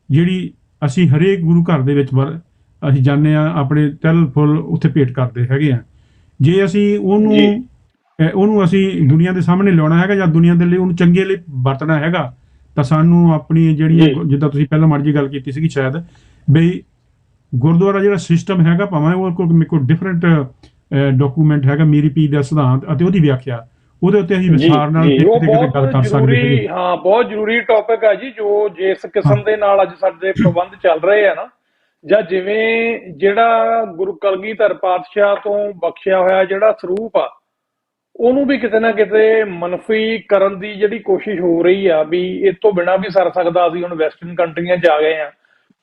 ਜਿਹੜੀ ਅਸੀਂ ਹਰੇਕ ਗੁਰੂ ਘਰ ਦੇ ਵਿੱਚ ਅਸੀਂ ਜਾਂਦੇ ਆ, ਆਪਣੇ ਤਿਲ ਫੁੱਲ ਉੱਥੇ ਭੇਟ ਕਰਦੇ ਹੈਗੇ ਆ। ਜੇ ਅਸੀਂ ਜੀ ਉਹਨੂੰ ਅਸੀਂ ਦੁਨੀਆ ਦੇ ਸਾਹਮਣੇ ਲਿਆਉਣਾ ਹੈਗਾ ਜਾਂ ਦੁਨੀਆ ਦੇ ਲਈ ਉਹਨੂੰ ਚੰਗੇ ਲਈ ਵਰਤਣਾ ਹੈਗਾ, ਤਾਂ ਸਾਨੂੰ ਆਪਣੀ ਜਿਹੜੀਆਂ ਜੀ ਜਿੱਦਾਂ ਤੁਸੀਂ ਪਹਿਲਾਂ ਮਰਜੀ ਗੱਲ ਕੀਤੀ ਸੀਗੀ ਸ਼ਾਇਦ, ਬਈ ਗੁਰਦੁਆਰਾ ਜਿਹੜਾ ਸਿਸਟਮ ਹੈਗਾ, ਭਾਵੇਂ ਉਹ ਮੇਰੇ ਕੋਲ ਡਿਫਰੈਂਟ ਡਾਕੂਮੈਂਟ ਹੈਗਾ, ਮੀਰੀ ਪੀਰ ਦਾ ਸਿਧਾਂਤ ਅਤੇ ਉਹਦੀ ਵਿਆਖਿਆ, ਉਹਦੇ ਉੱਤੇ ਅਸੀਂ ਵਿਸਥਾਰ ਨਾਲ ਜੀ ਉਹ ਕਿਤੇ ਗੱਲ ਬਹੁਤ ਕਰ ਸਕਦੇ ਹੈਗੇ। ਜ਼ਰੂਰੀ, ਹਾਂ ਬਹੁਤ ਜ਼ਰੂਰੀ ਟੌਪਿਕ ਹੈ ਜੀ, ਜੋ ਜਿਸ ਕਿਸਮ ਦੇ ਨਾਲ ਅੱਜ ਸਾਡੇ ਪ੍ਰਬੰਧ ਚੱਲ ਰਹੇ ਆ ਨਾ, ਜਾਂ ਜਿਵੇਂ ਜਿਹੜਾ ਗੁਰੂ ਕਲਗੀਧਰ ਪਾਤਸ਼ਾਹ ਤੋਂ ਬਖਸ਼ਿਆ ਹੋਇਆ ਜਿਹੜਾ ਸਰੂਪ ਆ, ਉਹਨੂੰ ਵੀ ਕਿਤੇ ਨਾ ਕਿਤੇ ਮਨਫੀ ਕਰਨ ਦੀ ਜਿਹੜੀ ਕੋਸ਼ਿਸ਼ ਹੋ ਰਹੀ ਆ, ਵੀ ਇਹ ਤੋਂ ਬਿਨਾਂ ਵੀ ਸਰ ਸਕਦਾ, ਅਸੀਂ ਹੁਣ ਵੈਸਟਰਨ ਕੰਟਰੀਆਂ 'ਚ ਆ ਗਏ ਆ,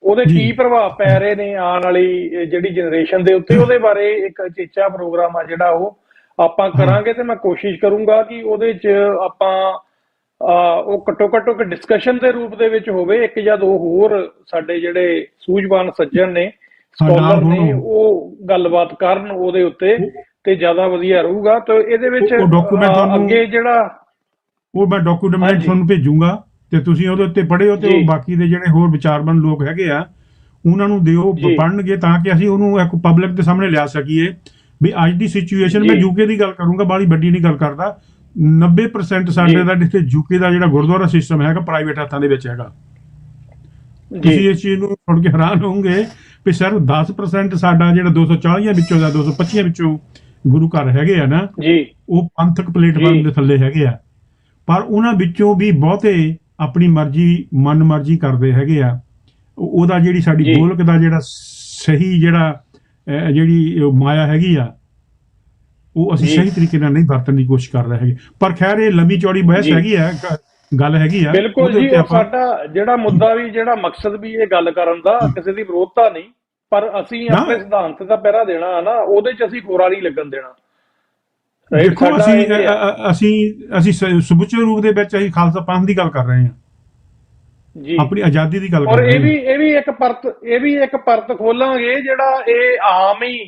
ਉਹਦੇ ਕੀ ਪ੍ਰਭਾਵ ਪੈ ਰਹੇ ਨੇ ਆਉਣ ਵਾਲੀ ਜਿਹੜੀ ਜਨਰੇਸ਼ਨ ਦੇ ਉੱਤੇ, ਉਹਦੇ ਬਾਰੇ ਇੱਕ ਚੇਚਾ ਪ੍ਰੋਗਰਾਮ ਆ ਜਿਹੜਾ ਉਹ ਆਪਾਂ ਕਰਾਂਗੇ। ਤੇ ਮੈਂ ਕੋਸ਼ਿਸ਼ ਕਰੂੰਗਾ ਕਿ ਉਹਦੇ 'ਚ ਆਪਾਂ ਉਹ ਘੱਟੋ ਘੱਟ ਇੱਕ ਡਿਸਕਸ਼ਨ ਦੇ ਰੂਪ ਦੇ ਵਿੱਚ ਹੋਵੇ, ਇੱਕ ਜਾਂ ਦੋ ਹੋਰ ਸਾਡੇ ਜਿਹੜੇ ਸੂਝਵਾਨ ਸੱਜਣ ਨੇ, ਸਕਾਲਰ ਨੇ, ਉਹ ਗੱਲਬਾਤ ਕਰਨ ਉਹਦੇ ਉੱਤੇ, ਤੇ ਜ਼ਿਆਦਾ ਵਧੀਆ ਰਹੂਗਾ। ਤੇ ਇਹਦੇ ਵਿੱਚ ਅੱਗੇ ਜਿਹੜਾ ਉਹ ਮੈਂ ਡਾਕੂਮੈਂਟ ਤੁਹਾਨੂੰ ਭੇਜੂਗਾ, ਤੇ ਤੁਸੀਂ ਉਹਦੇ ਉੱਤੇ ਪੜ੍ਹਿਓ, ਤੇ ਉਹ ਬਾਕੀ ਦੇ ਜਿਹੜੇ ਹੋਰ ਵਿਚਾਰਵੰਤ ਲੋਕ ਹੈਗੇ ਆ ਉਹਨਾਂ ਨੂੰ ਦਿਓ, ਪੜ੍ਹਨਗੇ, ਤਾਂ ਕਿ ਅਸੀਂ ਉਹਨੂੰ ਇੱਕ ਪਬਲਿਕ ਦੇ ਸਾਹਮਣੇ ਲਿਆ ਸਕੀਏ ਵੀ ਅੱਜ ਦੀ ਸਿਚੁਏਸ਼ਨ। ਮੈਂ ਯੂਕੇ ਦੀ ਗੱਲ ਕਰੂੰਗਾ, ਬਾਹਲੀ ਵੱਡੀ ਨਹੀਂ ਗੱਲ ਕਰਦਾ। 90% ਸਾਡੇ ਦਾ ਜਿੱਥੇ ਯੂਕੇ ਦਾ ਜਿਹੜਾ ਗੁਰਦੁਆਰਾ ਸਿਸਟਮ ਹੈਗਾ ਪ੍ਰਾਈਵੇਟ ਹੱਥਾਂ ਦੇ ਵਿੱਚ ਹੈਗਾ। ਤੁਸੀਂ ਇਸ ਚੀਜ਼ ਨੂੰ ਸੁਣ ਕੇ ਹੈਰਾਨ ਹੋਵੋਗੇ ਵੀ ਸਿਰਫ 10% ਸਾਡਾ ਜਿਹੜਾ 240 ਵਿੱਚੋਂ ਦਾ 225 ਵਿੱਚੋਂ ਗੁਰੂ ਘਰ ਹੈਗੇ ਆ ਨਾ, ਉਹ ਪੰਥਕ ਪਲੇਟਫਾਰਮ ਦੇ ਥੱਲੇ ਹੈਗੇ ਆ। ਪਰ ਉਹਨਾਂ ਵਿੱਚੋਂ ਵੀ ਬਹੁਤੇ ਆਪਣੀ ਮਰਜ਼ੀ, ਮਨ ਮਰਜ਼ੀ ਕਰਦੇ ਹੈਗੇ ਆ। ਉਹਦਾ ਜਿਹੜੀ ਸਾਡੀ ਗੋਲਕ ਦਾ ਜਿਹੜਾ ਸਹੀ ਜਿਹੜਾ ਜਿਹੜੀ ਮਾਇਆ ਹੈਗੀ ਆ, ਉਹ ਅਸੀਂ ਸਹੀ ਤਰੀਕੇ ਨਾਲ ਨਹੀਂ ਵਰਤਣ ਦੀ ਕੋਸ਼ਿਸ਼ ਕਰ ਰਹੇ ਹੈਗੇ। ਪਰ ਖੈਰ ਇਹ ਲੰਮੀ ਚੌੜੀ ਬਹਿਸ ਹੈਗੀ ਆ, ਗੱਲ ਹੈਗੀ ਆ। ਬਿਲਕੁਲ ਜੀ, ਸਾਡਾ ਜਿਹੜਾ ਮੁੱਦਾ ਵੀ, ਜਿਹੜਾ ਮਕਸਦ ਵੀ ਇਹ ਗੱਲ ਕਰਨ ਦਾ ਕਿਸੇ ਦੀ ਵਿਰੋਧਤਾ ਨਹੀਂ, ਪਰ ਅਸੀਂ ਆਪਣੇ ਸਿਧਾਂਤ ਦਾ ਪਹਿਰਾ ਦੇਣਾ ਨਾ, ਉਹਦੇ 'ਚ ਅਸੀਂ ਕੋਰਾ ਨਹੀਂ ਲੱਗਣ ਦੇਣਾ। ਦੇਖੋ ਅਸੀਂ ਸਮੁੱਚੇ ਰੂਪ ਦੇ ਵਿੱਚ ਅਸੀਂ ਖਾਲਸਾ ਪੰਥ ਦੀ ਗੱਲ ਕਰ ਰਹੇ ਹਾਂ ਜੀ, ਆਪਣੀ ਆਜ਼ਾਦੀ ਦੀ ਗੱਲ ਕਰ ਰਹੇ ਹਾਂ। ਔਰ ਇਹ ਵੀ ਇੱਕ ਪਰਤ ਖੋਲਾਂਗੇ ਜਿਹੜਾ ਇਹ ਆਮ ਹੀ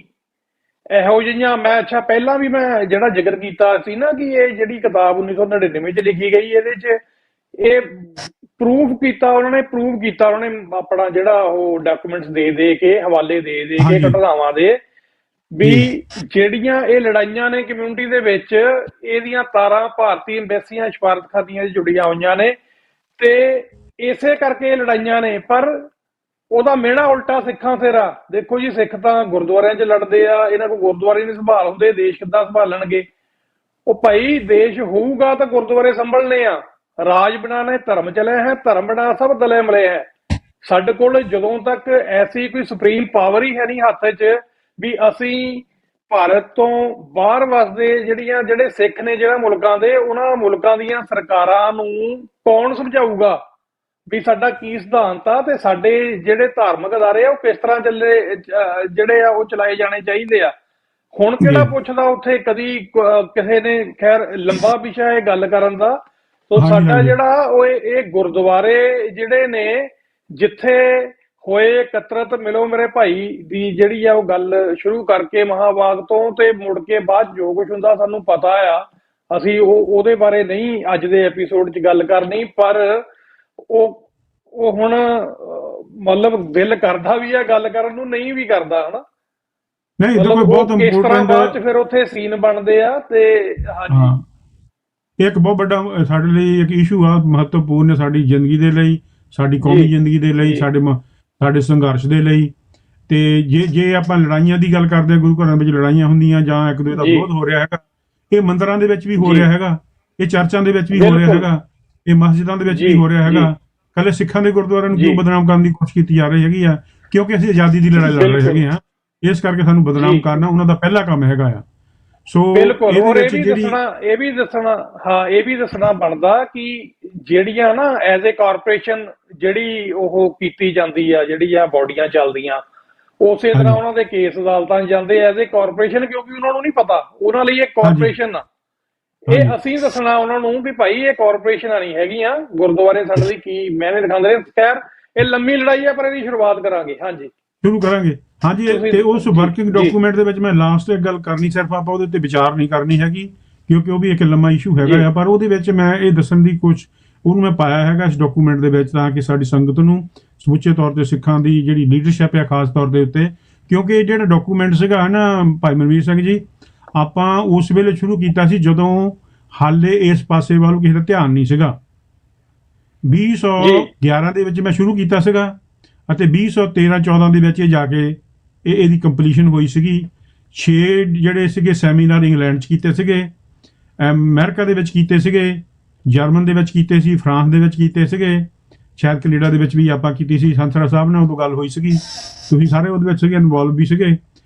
ਇਹੋ ਜਿਹੀਆਂ, ਮੈਂ ਪਹਿਲਾਂ ਵੀ ਮੈਂ ਜਿਹੜਾ ਜ਼ਿਕਰ ਕੀਤਾ ਸੀ ਨਾ, ਕਿ ਇਹ ਜਿਹੜੀ ਕਿਤਾਬ 1999 'ਚ ਲਿਖੀ ਗਈ, ਇਹਦੇ 'ਚ ਇਹ ਪ੍ਰੂਫ ਕੀਤਾ ਉਹਨਾਂ ਨੇ ਆਪਣਾ ਜਿਹੜਾ ਉਹ ਡਾਕੂਮੈਂਟਸ ਦੇ ਕੇ, ਹਵਾਲੇ ਦੇ ਕੇ, ਘਟਨਾਵਾਂ ਦੇ, ਵੀ ਜਿਹੜੀਆਂ ਇਹ ਲੜਾਈਆਂ ਨੇ ਕਮਿਊਨਿਟੀ ਦੇ ਵਿੱਚ, ਇਹਦੀਆਂ ਤਾਰਾਂ ਭਾਰਤੀ ਐਮਬੈਸੀਆਂ, ਸਫਾਰਤਖਾਨਿਆਂ 'ਚ ਜੁੜੀਆਂ ਹੋਈਆਂ ਨੇ, ਤੇ ਇਸੇ ਕਰਕੇ ਇਹ ਲੜਾਈਆਂ ਨੇ। ਪਰ ਉਹਦਾ ਮਿਹਣਾ ਉਲਟਾ ਸਿੱਖਾਂ ਸਿਰ ਆ। ਦੇਖੋ ਜੀ, ਸਿੱਖ ਤਾਂ ਗੁਰਦੁਆਰਿਆਂ 'ਚ ਲੜਦੇ ਆ, ਇਹਨਾਂ ਕੋਲ ਗੁਰਦੁਆਰੇ ਨਹੀਂ ਸੰਭਾਲ ਹੁੰਦੇ, ਦੇਸ਼ ਕਿੱਦਾਂ ਸੰਭਾਲਣਗੇ? ਉਹ ਭਾਈ ਦੇਸ਼ ਹੋਊਗਾ ਤਾਂ ਗੁਰਦੁਆਰੇ ਸੰਭਲਣੇ ਆ। ਰਾਜ ਬਣਾਣਾ ਧਰਮ ਚਲਿਆ ਹੈ, ਧਰਮ ਬਣਾ ਸਭ ਦਲੇ ਮਲੇ ਹੈ। ਸਾਡੇ ਕੋਲ ਜਦੋਂ ਤੱਕ ਐਸੀ ਕੋਈ ਸੁਪਰੀਮ ਪਾਵਰ ਹੀ ਹੈ ਨਹੀਂ ਹੱਥ 'ਚ, ਵੀ ਅਸੀਂ ਭਾਰਤ ਤੋਂ ਬਾਹਰ ਵਸਦੇ ਜਿਹੜੇ ਸਿੱਖ ਨੇ ਜਿਹੜਾ ਮੁਲਕਾਂ ਦੇ, ਉਹਨਾਂ ਮੁਲਕਾਂ ਦੀਆਂ ਸਰਕਾਰਾਂ ਨੂੰ ਕੌਣ ਸਮਝਾਊਗਾ ਵੀ ਸਾਡਾ ਕੀ ਸਿਧਾਂਤ ਆ, ਤੇ ਸਾਡੇ ਜਿਹੜੇ ਧਾਰਮਿਕ ਅਦਾਰੇ ਆ ਉਹ ਕਿਸ ਤਰ੍ਹਾਂ ਜਿਹੜੇ ਆ ਉਹ ਚਲਾਏ ਜਾਣੇ ਚਾਹੀਦੇ ਆ? ਹੁਣ ਕਿਹੜਾ ਪੁੱਛਦਾ ਉੱਥੇ? ਕਦੀ ਕਿਸੇ ਨੇ, ਖੈਰ ਲੰਬਾ ਵਿਸ਼ਾ ਇਹ ਗੱਲ ਕਰਨ ਦਾ। ਸੋ ਸਾਡਾ ਜਿਹੜਾ ਉਹ ਇਹ ਗੁਰਦੁਆਰੇ ਜਿਹੜੇ ਨੇ, ਜਿੱਥੇ ਹੋਏ ਇਕੱਤਰਤ ਮਿਲੋ ਮੇਰੇ ਭਾਈ ਦੀ ਜਿਹੜੀ ਆ ਉਹ ਗੱਲ ਸ਼ੁਰੂ ਕਰਕੇ ਮਹਾਵਾਗ ਤੋਂ, ਤੇ ਮੁੜ ਕੇ ਬਾਅਦ ਜੋ ਕੁਝ ਹੁੰਦਾ ਸਾਨੂੰ ਪਤਾ ਆ, ਅਸੀਂ ਉਹਦੇ ਬਾਰੇ ਨਹੀਂ ਅੱਜ ਦੇ ਐਪੀਸੋਡ 'ਚ ਗੱਲ ਕਰਨੀ। ਪਰ ਉਹ ਹੁਣ ਮਤਲਬ ਦਿਲ ਕਰਦਾ ਵੀ ਆ ਗੱਲ ਕਰਨ ਨੂੰ, ਨਹੀਂ ਵੀ ਕਰਦਾ, ਹਨਾ? ਨਹੀਂ, ਦੇਖੋ ਬਹੁਤ ਇਸ ਤਰ੍ਹਾਂ ਬਾਅਦ 'ਚ ਫਿਰ ਉੱਥੇ ਸੀਨ ਬਣਦੇ ਆ। ਤੇ ਇੱਕ ਬਹੁਤ ਵੱਡਾ ਸਾਡੇ ਲਈ ਇੱਕ ਇਸ਼ੂ ਆ, ਮਹੱਤਵਪੂਰਨ ਸਾਡੀ ਜ਼ਿੰਦਗੀ ਦੇ ਲਈ, ਸਾਡੀ ਕੌਮੀ ਜ਼ਿੰਦਗੀ ਦੇ ਲਈ, ਸਾਡੇ ਸੰਘਰਸ਼ ਦੇ ਲਈ। ਤੇ ਜੇ ਆਪਾਂ ਲੜਾਈਆਂ ਦੀ ਗੱਲ ਕਰਦੇ ਹਾਂ, ਗੁਰੂ ਘਰਾਂ ਵਿੱਚ ਲੜਾਈਆਂ ਹੁੰਦੀਆਂ ਜਾਂ ਇੱਕ ਦੂਜੇ ਦਾ ਵਿਰੋਧ ਹੋ ਰਿਹਾ ਹੈਗਾ, ਇਹ ਮੰਦਿਰਾਂ ਦੇ ਵਿੱਚ ਵੀ ਹੋ ਰਿਹਾ ਹੈਗਾ, ਇਹ ਚਰਚਾਂ ਦੇ ਵਿੱਚ ਵੀ ਹੋ ਰਿਹਾ ਹੈਗਾ, ਇਹ ਮਸਜਿਦਾਂ ਦੇ ਵਿੱਚ ਵੀ ਹੋ ਰਿਹਾ ਹੈਗਾ। ਕੱਲੇ ਸਿੱਖਾਂ ਦੇ ਗੁਰਦੁਆਰਿਆਂ ਨੂੰ ਕਿਉਂ ਬਦਨਾਮ ਕਰਨ ਦੀ ਕੋਸ਼ਿਸ਼ ਕੀਤੀ ਜਾ ਰਹੀ ਹੈਗੀ ਆ? ਕਿਉਂਕਿ ਅਸੀਂ ਆਜ਼ਾਦੀ ਦੀ ਲੜਾਈ ਲੜ ਰਹੇ ਹੈਗੇ ਆ, ਇਸ ਕਰਕੇ ਸਾਨੂੰ ਬਦਨਾਮ ਕਰਨਾ ਉਹਨਾਂ ਦਾ ਪਹਿਲਾ ਕੰਮ ਹੈਗਾ ਆ। ਸੋ ਇਹ ਵੀ ਦੱਸਣਾ ਬਣਦਾ ਕਿ ਜਿਹੜੀਆਂ ਨਾ ਐਜ਼ ਏ ਕਾਰਪੋਰੇਸ਼ਨ ਜਿਹੜੀ ਉਹ ਕੀਤੀ ਜਾਂਦੀ ਆ, ਜਿਹੜੀਆਂ ਬੋਡੀਆਂ ਚੱਲਦੀਆਂ, ਉਸੇ ਤਰ੍ਹਾਂ ਉਹਨਾਂ ਦੇ ਕੇਸ ਅਦਾਲਤਾਂ 'ਚ ਜਾਂਦੇ ਐਜ਼ ਏ ਕਾਰਪੋਰੇਸ਼ਨ, ਕਿਉਂਕਿ ਉਹਨਾਂ ਨੂੰ ਨਹੀਂ ਪਤਾ, ਉਹਨਾਂ ਲਈ ਇਹ ਕਾਰਪੋਰੇਸ਼ਨ ਆ। ਇਹ ਅਸੀਂ ਦੱਸਣਾ ਉਹਨਾਂ ਨੂੰ ਵੀ ਭਾਈ ਇਹ ਕਾਰਪੋਰੇਸ਼ਨਾਂ ਨਹੀਂ ਹੈਗੀਆਂ, ਗੁਰਦੁਆਰੇ ਸਾਡੇ ਲਈ ਕੀ ਮਿਹਨਤ ਦਿਖਾਉਂਦੇ ਨੇ। ਖੈਰ ਇਹ ਲੰਮੀ ਲੜਾਈ ਆ, ਪਰ ਇਹਦੀ ਸ਼ੁਰੂਆਤ ਕਰਾਂਗੇ। ਸ਼ੁਰੂ ਕਰਾਂਗੇ। ਤੇ ਉਸ ਵਰਕਿੰਗ ਡਾਕੂਮੈਂਟ ਦੇ ਵਿੱਚ ਮੈਂ ਲਾਸਟ ਇੱਕ ਗੱਲ ਕਰਨੀ, ਸਿਰਫ ਆਪਾਂ ਉਹਦੇ ਉੱਤੇ ਵਿਚਾਰ ਨਹੀਂ ਕਰਨੀ ਹੈਗੀ, ਕਿਉਂਕਿ ਉਹ ਵੀ ਇੱਕ ਲੰਮਾ ਇਸ਼ੂ ਹੈਗਾ ਆ। ਪਰ ਉਹਦੇ ਵਿੱਚ ਮੈਂ ਇਹ ਦੱਸਣ ਦੀ ਉਹਨੂੰ ਮੈਂ ਪਾਇਆ ਹੈਗਾ ਇਸ ਡਾਕੂਮੈਂਟ ਦੇ ਵਿੱਚ, ਤਾਂ ਕਿ ਸਾਡੀ ਸੰਗਤ ਨੂੰ ਸਮੁੱਚੇ ਤੌਰ ਤੇ ਸਿੱਖਾਂ ਦੀ ਜਿਹੜੀ ਲੀਡਰਸ਼ਿਪ ਹੈ ਖਾਸ ਤੌਰ ਦੇ ਉੱਤੇ, ਕਿਉਂਕਿ ਜਿਹੜਾ ਡਾਕੂਮੈਂਟ ਸੀਗਾ ਨਾ ਭਾਈ ਮਨਵੀਰ ਸਿੰਘ ਜੀ, ਆਪਾਂ ਉਸ ਵੇਲੇ ਸ਼ੁਰੂ ਕੀਤਾ ਸੀ ਜਦੋਂ ਹਾਲੇ ਇਸ ਪਾਸੇ ਵੱਲ ਕਿਸੇ ਦਾ ਧਿਆਨ ਨਹੀਂ ਸੀਗਾ। 2011 ਦੇ ਵਿੱਚ ਮੈਂ ਸ਼ੁਰੂ ਕੀਤਾ ਸੀਗਾ, ਅਤੇ 2013-14 ਦੇ ਵਿੱਚ ਇਹ ਜਾ ਕੇ ਇਹਦੀ ਕੰਪਲੀਸ਼ਨ ਹੋਈ ਸੀਗੀ। 6 ਜਿਹੜੇ ਸੀਗੇ ਸੈਮੀਨਾਰ ਇੰਗਲੈਂਡ 'ਚ ਕੀਤੇ ਸੀਗੇ, ਅਮਰੀਕਾ ਦੇ ਵਿੱਚ ਕੀਤੇ ਸੀਗੇ, ਜਰਮਨ ਦੇ ਵਿੱਚ ਕੀਤੇ ਸੀ, ਫਰਾਂਸ ਦੇ ਵਿੱਚ ਕੀਤੇ ਸੀਗੇ, ਸ਼ਾਇਦ ਕੈਨੇਡਾ ਦੇ ਵਿੱਚ ਵੀ ਆਪਾਂ ਕੀਤੀ ਸੀ। ਸੰਸਰਾ ਸਾਹਿਬ ਨਾਲ ਉਦੋਂ ਗੱਲ ਹੋਈ ਸੀਗੀ, ਤੁਸੀਂ ਸਾਰੇ ਉਹਦੇ ਵਿੱਚ ਸੀਗੇ, ਇਨਵੋਲਵ ਵੀ ਸੀਗੇ।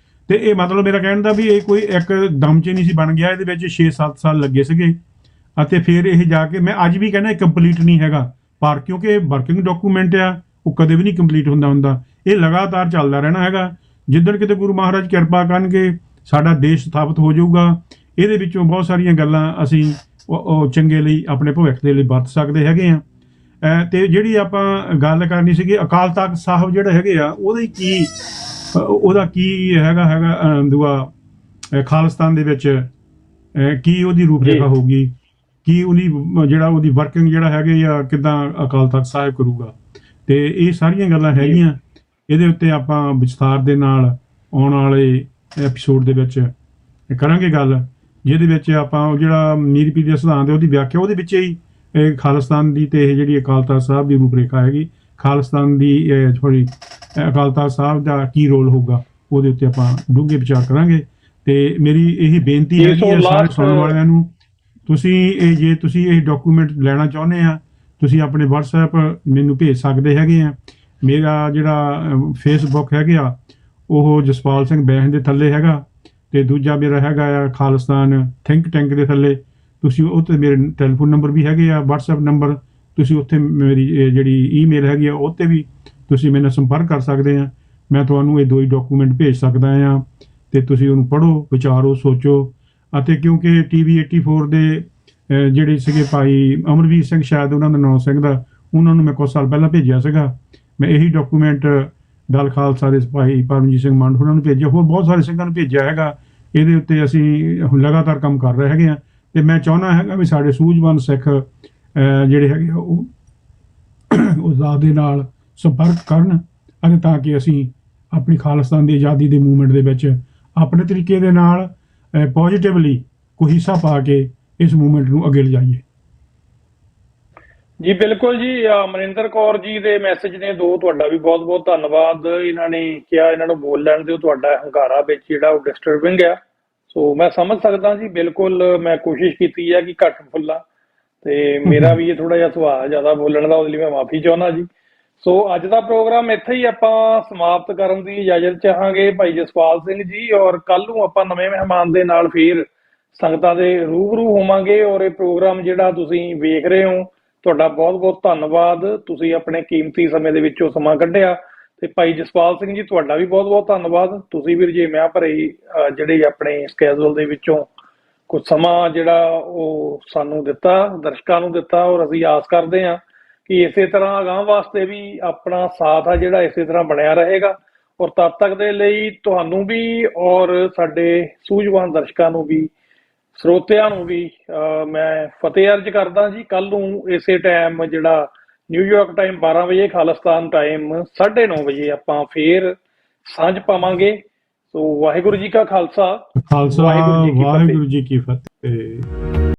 ਤੇ ਇਹ ਮਤਲਬ ਮੇਰਾ ਕਹਿਣ ਦਾ ਵੀ ਇਹ ਕੋਈ ਇੱਕ ਦਮ 'ਚ ਨਹੀਂ ਸੀ ਬਣ ਗਿਆ, ਇਹਦੇ ਵਿੱਚ 6-7 ਸਾਲ ਲੱਗੇ ਸੀਗੇ। ਅਤੇ ਫਿਰ ਇਹ ਜਾ ਕੇ ਮੈਂ ਅੱਜ ਵੀ ਕਹਿੰਦਾ ਕੰਪਲੀਟ ਨਹੀਂ ਹੈਗਾ, ਪਰ ਕਿਉਂਕਿ ਵਰਕਿੰਗ ਡਾਕੂਮੈਂਟ ਆ, ਉਹ ਕਦੇ ਵੀ ਨਹੀਂ ਕੰਪਲੀਟ ਹੁੰਦਾ। ਇਹ ਲਗਾਤਾਰ ਚੱਲਦਾ ਰਹਿਣਾ ਹੈਗਾ। ਜਿੱਦਣ ਕਿਤੇ ਗੁਰੂ ਮਹਾਰਾਜ ਕਿਰਪਾ ਕਰਨਗੇ, ਸਾਡਾ ਦੇਸ਼ ਸਥਾਪਿਤ ਹੋ ਜਾਊਗਾ। ਇਹਦੇ ਵਿੱਚੋਂ ਬਹੁਤ ਸਾਰੀਆਂ ਗੱਲਾਂ ਅਸੀਂ ਉਹ ਚੰਗੇ ਲਈ, ਆਪਣੇ ਭਵਿੱਖ ਦੇ ਲਈ ਵਰਤ ਸਕਦੇ ਹੈਗੇ ਆ। ਤੇ ਜਿਹੜੀ ਆਪਾਂ ਗੱਲ ਕਰਨੀ ਸੀਗੀ ਅਕਾਲ ਤਖਤ ਸਾਹਿਬ ਜਿਹੜੇ ਹੈਗੇ ਆ, ਉਹਦਾ ਕੀ ਹੈਗਾ ਦੂਆ ਖਾਲਿਸਤਾਨ ਦੇ ਵਿੱਚ ਕੀ ਉਹਦੀ ਰੂਪਰੇਖਾ ਹੋਊਗੀ, ਕੀ ਉਹਦੀ ਵਰਕਿੰਗ ਜਿਹੜਾ ਹੈਗੇ ਆ, ਕਿੱਦਾਂ ਅਕਾਲ ਤਖਤ ਸਾਹਿਬ ਕਰੂਗਾ। ਤੇ ਇਹ ਸਾਰੀਆਂ ਗੱਲਾਂ ਹੈਗੀਆਂ, ਇਹਦੇ ਉੱਤੇ ਆਪਾਂ ਵਿਸਥਾਰ ਦੇ ਨਾਲ ਆਉਣ ਵਾਲੇ ਐਪੀਸੋਡ ਦੇ ਵਿੱਚ ਕਰਾਂਗੇ ਗੱਲ, ਜਿਹਦੇ ਵਿੱਚ ਆਪਾਂ ਜਿਹੜਾ ਮੀਰ ਪੀਰ ਦੇ ਸਿਧਾਂਤ ਉਹਦੀ ਵਿਆਖਿਆ, ਉਹਦੇ ਵਿੱਚ ਹੀ ਖਾਲਿਸਤਾਨ ਦੀ ਤੇ ਇਹ ਜਿਹੜੀ ਅਕਾਲ ਤਖਤ ਸਾਹਿਬ ਦੀ ਰੂਪਰੇਖਾ ਹੈਗੀ, ਖਾਲਿਸਤਾਨ ਦੀ ਅਕਾਲ ਤਖਤ ਸਾਹਿਬ ਦਾ ਕੀ ਰੋਲ ਹੋਊਗਾ, ਉਹਦੇ ਉੱਤੇ ਆਪਾਂ ਡੂੰਘੇ ਵਿਚਾਰ ਕਰਾਂਗੇ। ਤੇ ਮੇਰੀ ਇਹੀ ਬੇਨਤੀ ਹੈ ਸਾਰੇ ਸੁਣਨ ਵਾਲਿਆਂ ਨੂੰ, ਜੇ ਤੁਸੀਂ ਇਹ ਡਾਕੂਮੈਂਟ ਲੈਣਾ ਚਾਹੁੰਦੇ ਆ, ਤੁਸੀਂ ਆਪਣੇ WhatsApp ਮੈਨੂੰ ਭੇਜ ਸਕਦੇ ਹੈਗੇ ਆ। ਮੇਰਾ ਜਿਹੜਾ ਫੇਸਬੁੱਕ ਹੈਗੇ ਆ ਉਹ ਜਸਪਾਲ ਸਿੰਘ ਬੈਂਸ ਦੇ ਥੱਲੇ ਹੈਗਾ, ਤੇ ਦੂਜਾ ਮੇਰਾ ਹੈਗਾ ਆ ਖਾਲਿਸਤਾਨ ਥਿੰਕ ਟੈਂਕ ਦੇ ਥੱਲੇ। ਤੁਸੀਂ ਉੱਥੇ ਮੇਰੇ ਟੈਲੀਫੋਨ ਨੰਬਰ ਵੀ ਹੈਗੇ ਆ, WhatsApp ਨੰਬਰ, ਤੁਸੀਂ ਉੱਥੇ ਮੇਰੀ ਜਿਹੜੀ ਈਮੇਲ ਹੈਗੀ ਆ ਉੱਤੇ ਵੀ ਤੁਸੀਂ ਮੇਰੇ ਨਾਲ ਸੰਪਰਕ ਕਰ ਸਕਦੇ ਆ। ਮੈਂ ਤੁਹਾਨੂੰ ਇਹ 2 ਹੀ ਡਾਕੂਮੈਂਟ ਭੇਜ ਸਕਦਾ ਆ, ਤੇ ਤੁਸੀਂ ਉਹਨੂੰ ਪੜ੍ਹੋ, ਵਿਚਾਰੋ, ਸੋਚੋ। ਅਤੇ ਕਿਉਂਕਿ TV 84 ਦੇ ਜਿਹੜੇ ਸੀਗੇ ਭਾਈ ਅਮਰਵੀਰ ਸਿੰਘ, ਸ਼ਾਇਦ ਉਹਨਾਂ ਦਾ ਨਾਂ ਸਿੰਘ ਦਾ, ਉਹਨਾਂ ਨੂੰ ਮੈਂ ਕੁਝ ਸਾਲ ਪਹਿਲਾਂ ਭੇਜਿਆ ਸੀਗਾ। ਮੈਂ ਇਹੀ ਡਾਕੂਮੈਂਟ ਦਲ ਖਾਲਸਾ ਦੇ ਭਾਈ ਪਰਮਜੀਤ ਸਿੰਘ ਮੰਡ ਉਹਨਾਂ ਨੂੰ ਭੇਜਿਆ, ਹੋਰ ਬਹੁਤ ਸਾਰੇ ਸਿੰਘਾਂ ਨੂੰ ਭੇਜਿਆ ਹੈਗਾ। ਇਹਦੇ ਉੱਤੇ ਅਸੀਂ ਲਗਾਤਾਰ ਕੰਮ ਕਰ ਰਹੇ ਹੈਗੇ ਆ, ਤੇ ਮੈਂ ਚਾਹੁੰਦਾ ਹੈਗਾ ਵੀ ਸਾਡੇ ਸੂਝਵਾਨ ਸਿੱਖ ਜਿਹੜੇ ਹੈਗੇ ਉਹ ਜ਼ਾਤ ਦੇ ਨਾਲ ਸੰਪਰਕ ਕਰਨ, ਅਤੇ ਤਾਂ ਕਿ ਅਸੀਂ ਆਪਣੀ ਖਾਲਿਸਤਾਨ ਦੀ ਆਜ਼ਾਦੀ ਦੇ ਮੂਵਮੈਂਟ ਦੇ ਵਿੱਚ ਆਪਣੇ ਤਰੀਕੇ ਦੇ ਨਾਲ ਪੋਜ਼ਿਟਿਵਲੀ ਕੋਈ ਹਿੱਸਾ ਪਾ ਕੇ ਇਸ ਮੂਵਮੈਂਟ ਨੂੰ ਅੱਗੇ ਲਿਜਾਈਏ। ਜੀ ਬਿਲਕੁਲ ਜੀ, ਮਨਿੰਦਰ ਕੌਰ ਜੀ ਦੇ ਮੈਸੇਜ ਨੇ 2, ਤੁਹਾਡਾ ਵੀ ਬਹੁਤ ਬਹੁਤ ਧੰਨਵਾਦ। ਇਹਨਾਂ ਨੇ ਕਿਹਾ ਇਹਨਾਂ ਨੂੰ ਬੋਲ ਲੈਣ ਦਿਓ, ਤੁਹਾਡਾ ਹੰਕਾਰਾ ਵਿੱਚ ਜਿਹੜਾ ਉਹ ਡਿਸਟਰਬਿੰਗ ਆ। ਸੋ ਮੈਂ ਸਮਝ ਸਕਦਾ ਜੀ, ਬਿਲਕੁਲ ਮੈਂ ਕੋਸ਼ਿਸ਼ ਕੀਤੀ ਹੈ ਕਿ ਘੱਟ ਫੁੱਲਾਂ, ਤੇ ਮੇਰਾ ਵੀ ਇਹ ਥੋੜਾ ਜਿਹਾ ਸੁਭਾਅ ਜ਼ਿਆਦਾ ਬੋਲਣ ਦਾ, ਉਹਦੇ ਲਈ ਮੈਂ ਮਾਫੀ ਚਾਹੁੰਦਾ ਜੀ। ਸੋ ਅੱਜ ਦਾ ਪ੍ਰੋਗਰਾਮ ਇੱਥੇ ਹੀ ਆਪਾਂ ਸਮਾਪਤ ਕਰਨ ਦੀ ਇਜਾਜ਼ਤ ਚਾਹਾਂਗੇ ਭਾਈ ਜਸਪਾਲ ਸਿੰਘ ਜੀ, ਔਰ ਕੱਲ ਨੂੰ ਆਪਾਂ ਨਵੇਂ ਮਹਿਮਾਨ ਦੇ ਨਾਲ ਫਿਰ ਸੰਗਤਾਂ ਦੇ ਰੂਬਰੂ ਹੋਵਾਂਗੇ। ਔਰ ਇਹ ਪ੍ਰੋਗਰਾਮ ਜਿਹੜਾ ਤੁਸੀਂ ਵੇਖ ਰਹੇ ਹੋ, ਤੁਹਾਡਾ ਬਹੁਤ ਬਹੁਤ ਧੰਨਵਾਦ, ਤੁਸੀਂ ਆਪਣੇ ਕੀਮਤੀ ਸਮੇਂ ਦੇ ਵਿੱਚੋਂ ਸਮਾਂ ਕੱਢਿਆ। ਤੇ ਭਾਈ ਜਸਪਾਲ ਸਿੰਘ ਜੀ, ਤੁਹਾਡਾ ਵੀ ਬਹੁਤ ਬਹੁਤ ਧੰਨਵਾਦ, ਤੁਸੀਂ ਵੀ ਰਜੇਵਿਆਂ ਭਰੇ ਜਿਹੜੇ ਆਪਣੇ ਸਕੈਜੂਲ ਦੇ ਵਿੱਚੋਂ ਕੁਝ ਸਮਾਂ ਜਿਹੜਾ ਉਹ ਸਾਨੂੰ ਦਿੱਤਾ, ਦਰਸ਼ਕਾਂ ਨੂੰ ਦਿੱਤਾ। ਔਰ ਅਸੀਂ ਆਸ ਕਰਦੇ ਹਾਂ ਕਿ ਇਸੇ ਤਰ੍ਹਾਂ ਅਗਾਂਹ ਵਾਸਤੇ ਵੀ ਆਪਣਾ ਸਾਥ ਆ ਜਿਹੜਾ ਇਸੇ ਤਰ੍ਹਾਂ ਬਣਿਆ ਰਹੇਗਾ। ਔਰ ਤਦ ਤੱਕ ਦੇ ਲਈ ਤੁਹਾਨੂੰ ਵੀ ਔਰ ਸਾਡੇ ਸੂਝਵਾਨ ਦਰਸ਼ਕਾਂ ਨੂੰ ਵੀ, ਸਰੋਤਿਆਂ ਨੂੰ ਵੀ ਮੈਂ ਫਤਿਹ ਅਰਜ ਕਰਦਾ ਜੀ। ਕੱਲ ਨੂੰ ਇਸੇ ਟਾਈਮ ਜਿਹੜਾ ਨਿਊਯਾਰਕ ਟਾਈਮ 12 ਵਜੇ, ਖਾਲਿਸਤਾਨ ਟਾਈਮ 9:30 ਵਜੇ ਆਪਾਂ ਫੇਰ ਸਾਂਝ ਪਾਵਾਂਗੇ। ਸੋ ਵਾਹਿਗੁਰੂ ਜੀ ਕਾ ਖਾਲਸਾ, ਵਾਹਿਗੁਰੂ ਜੀ ਕੀ ਫਤਿਹ।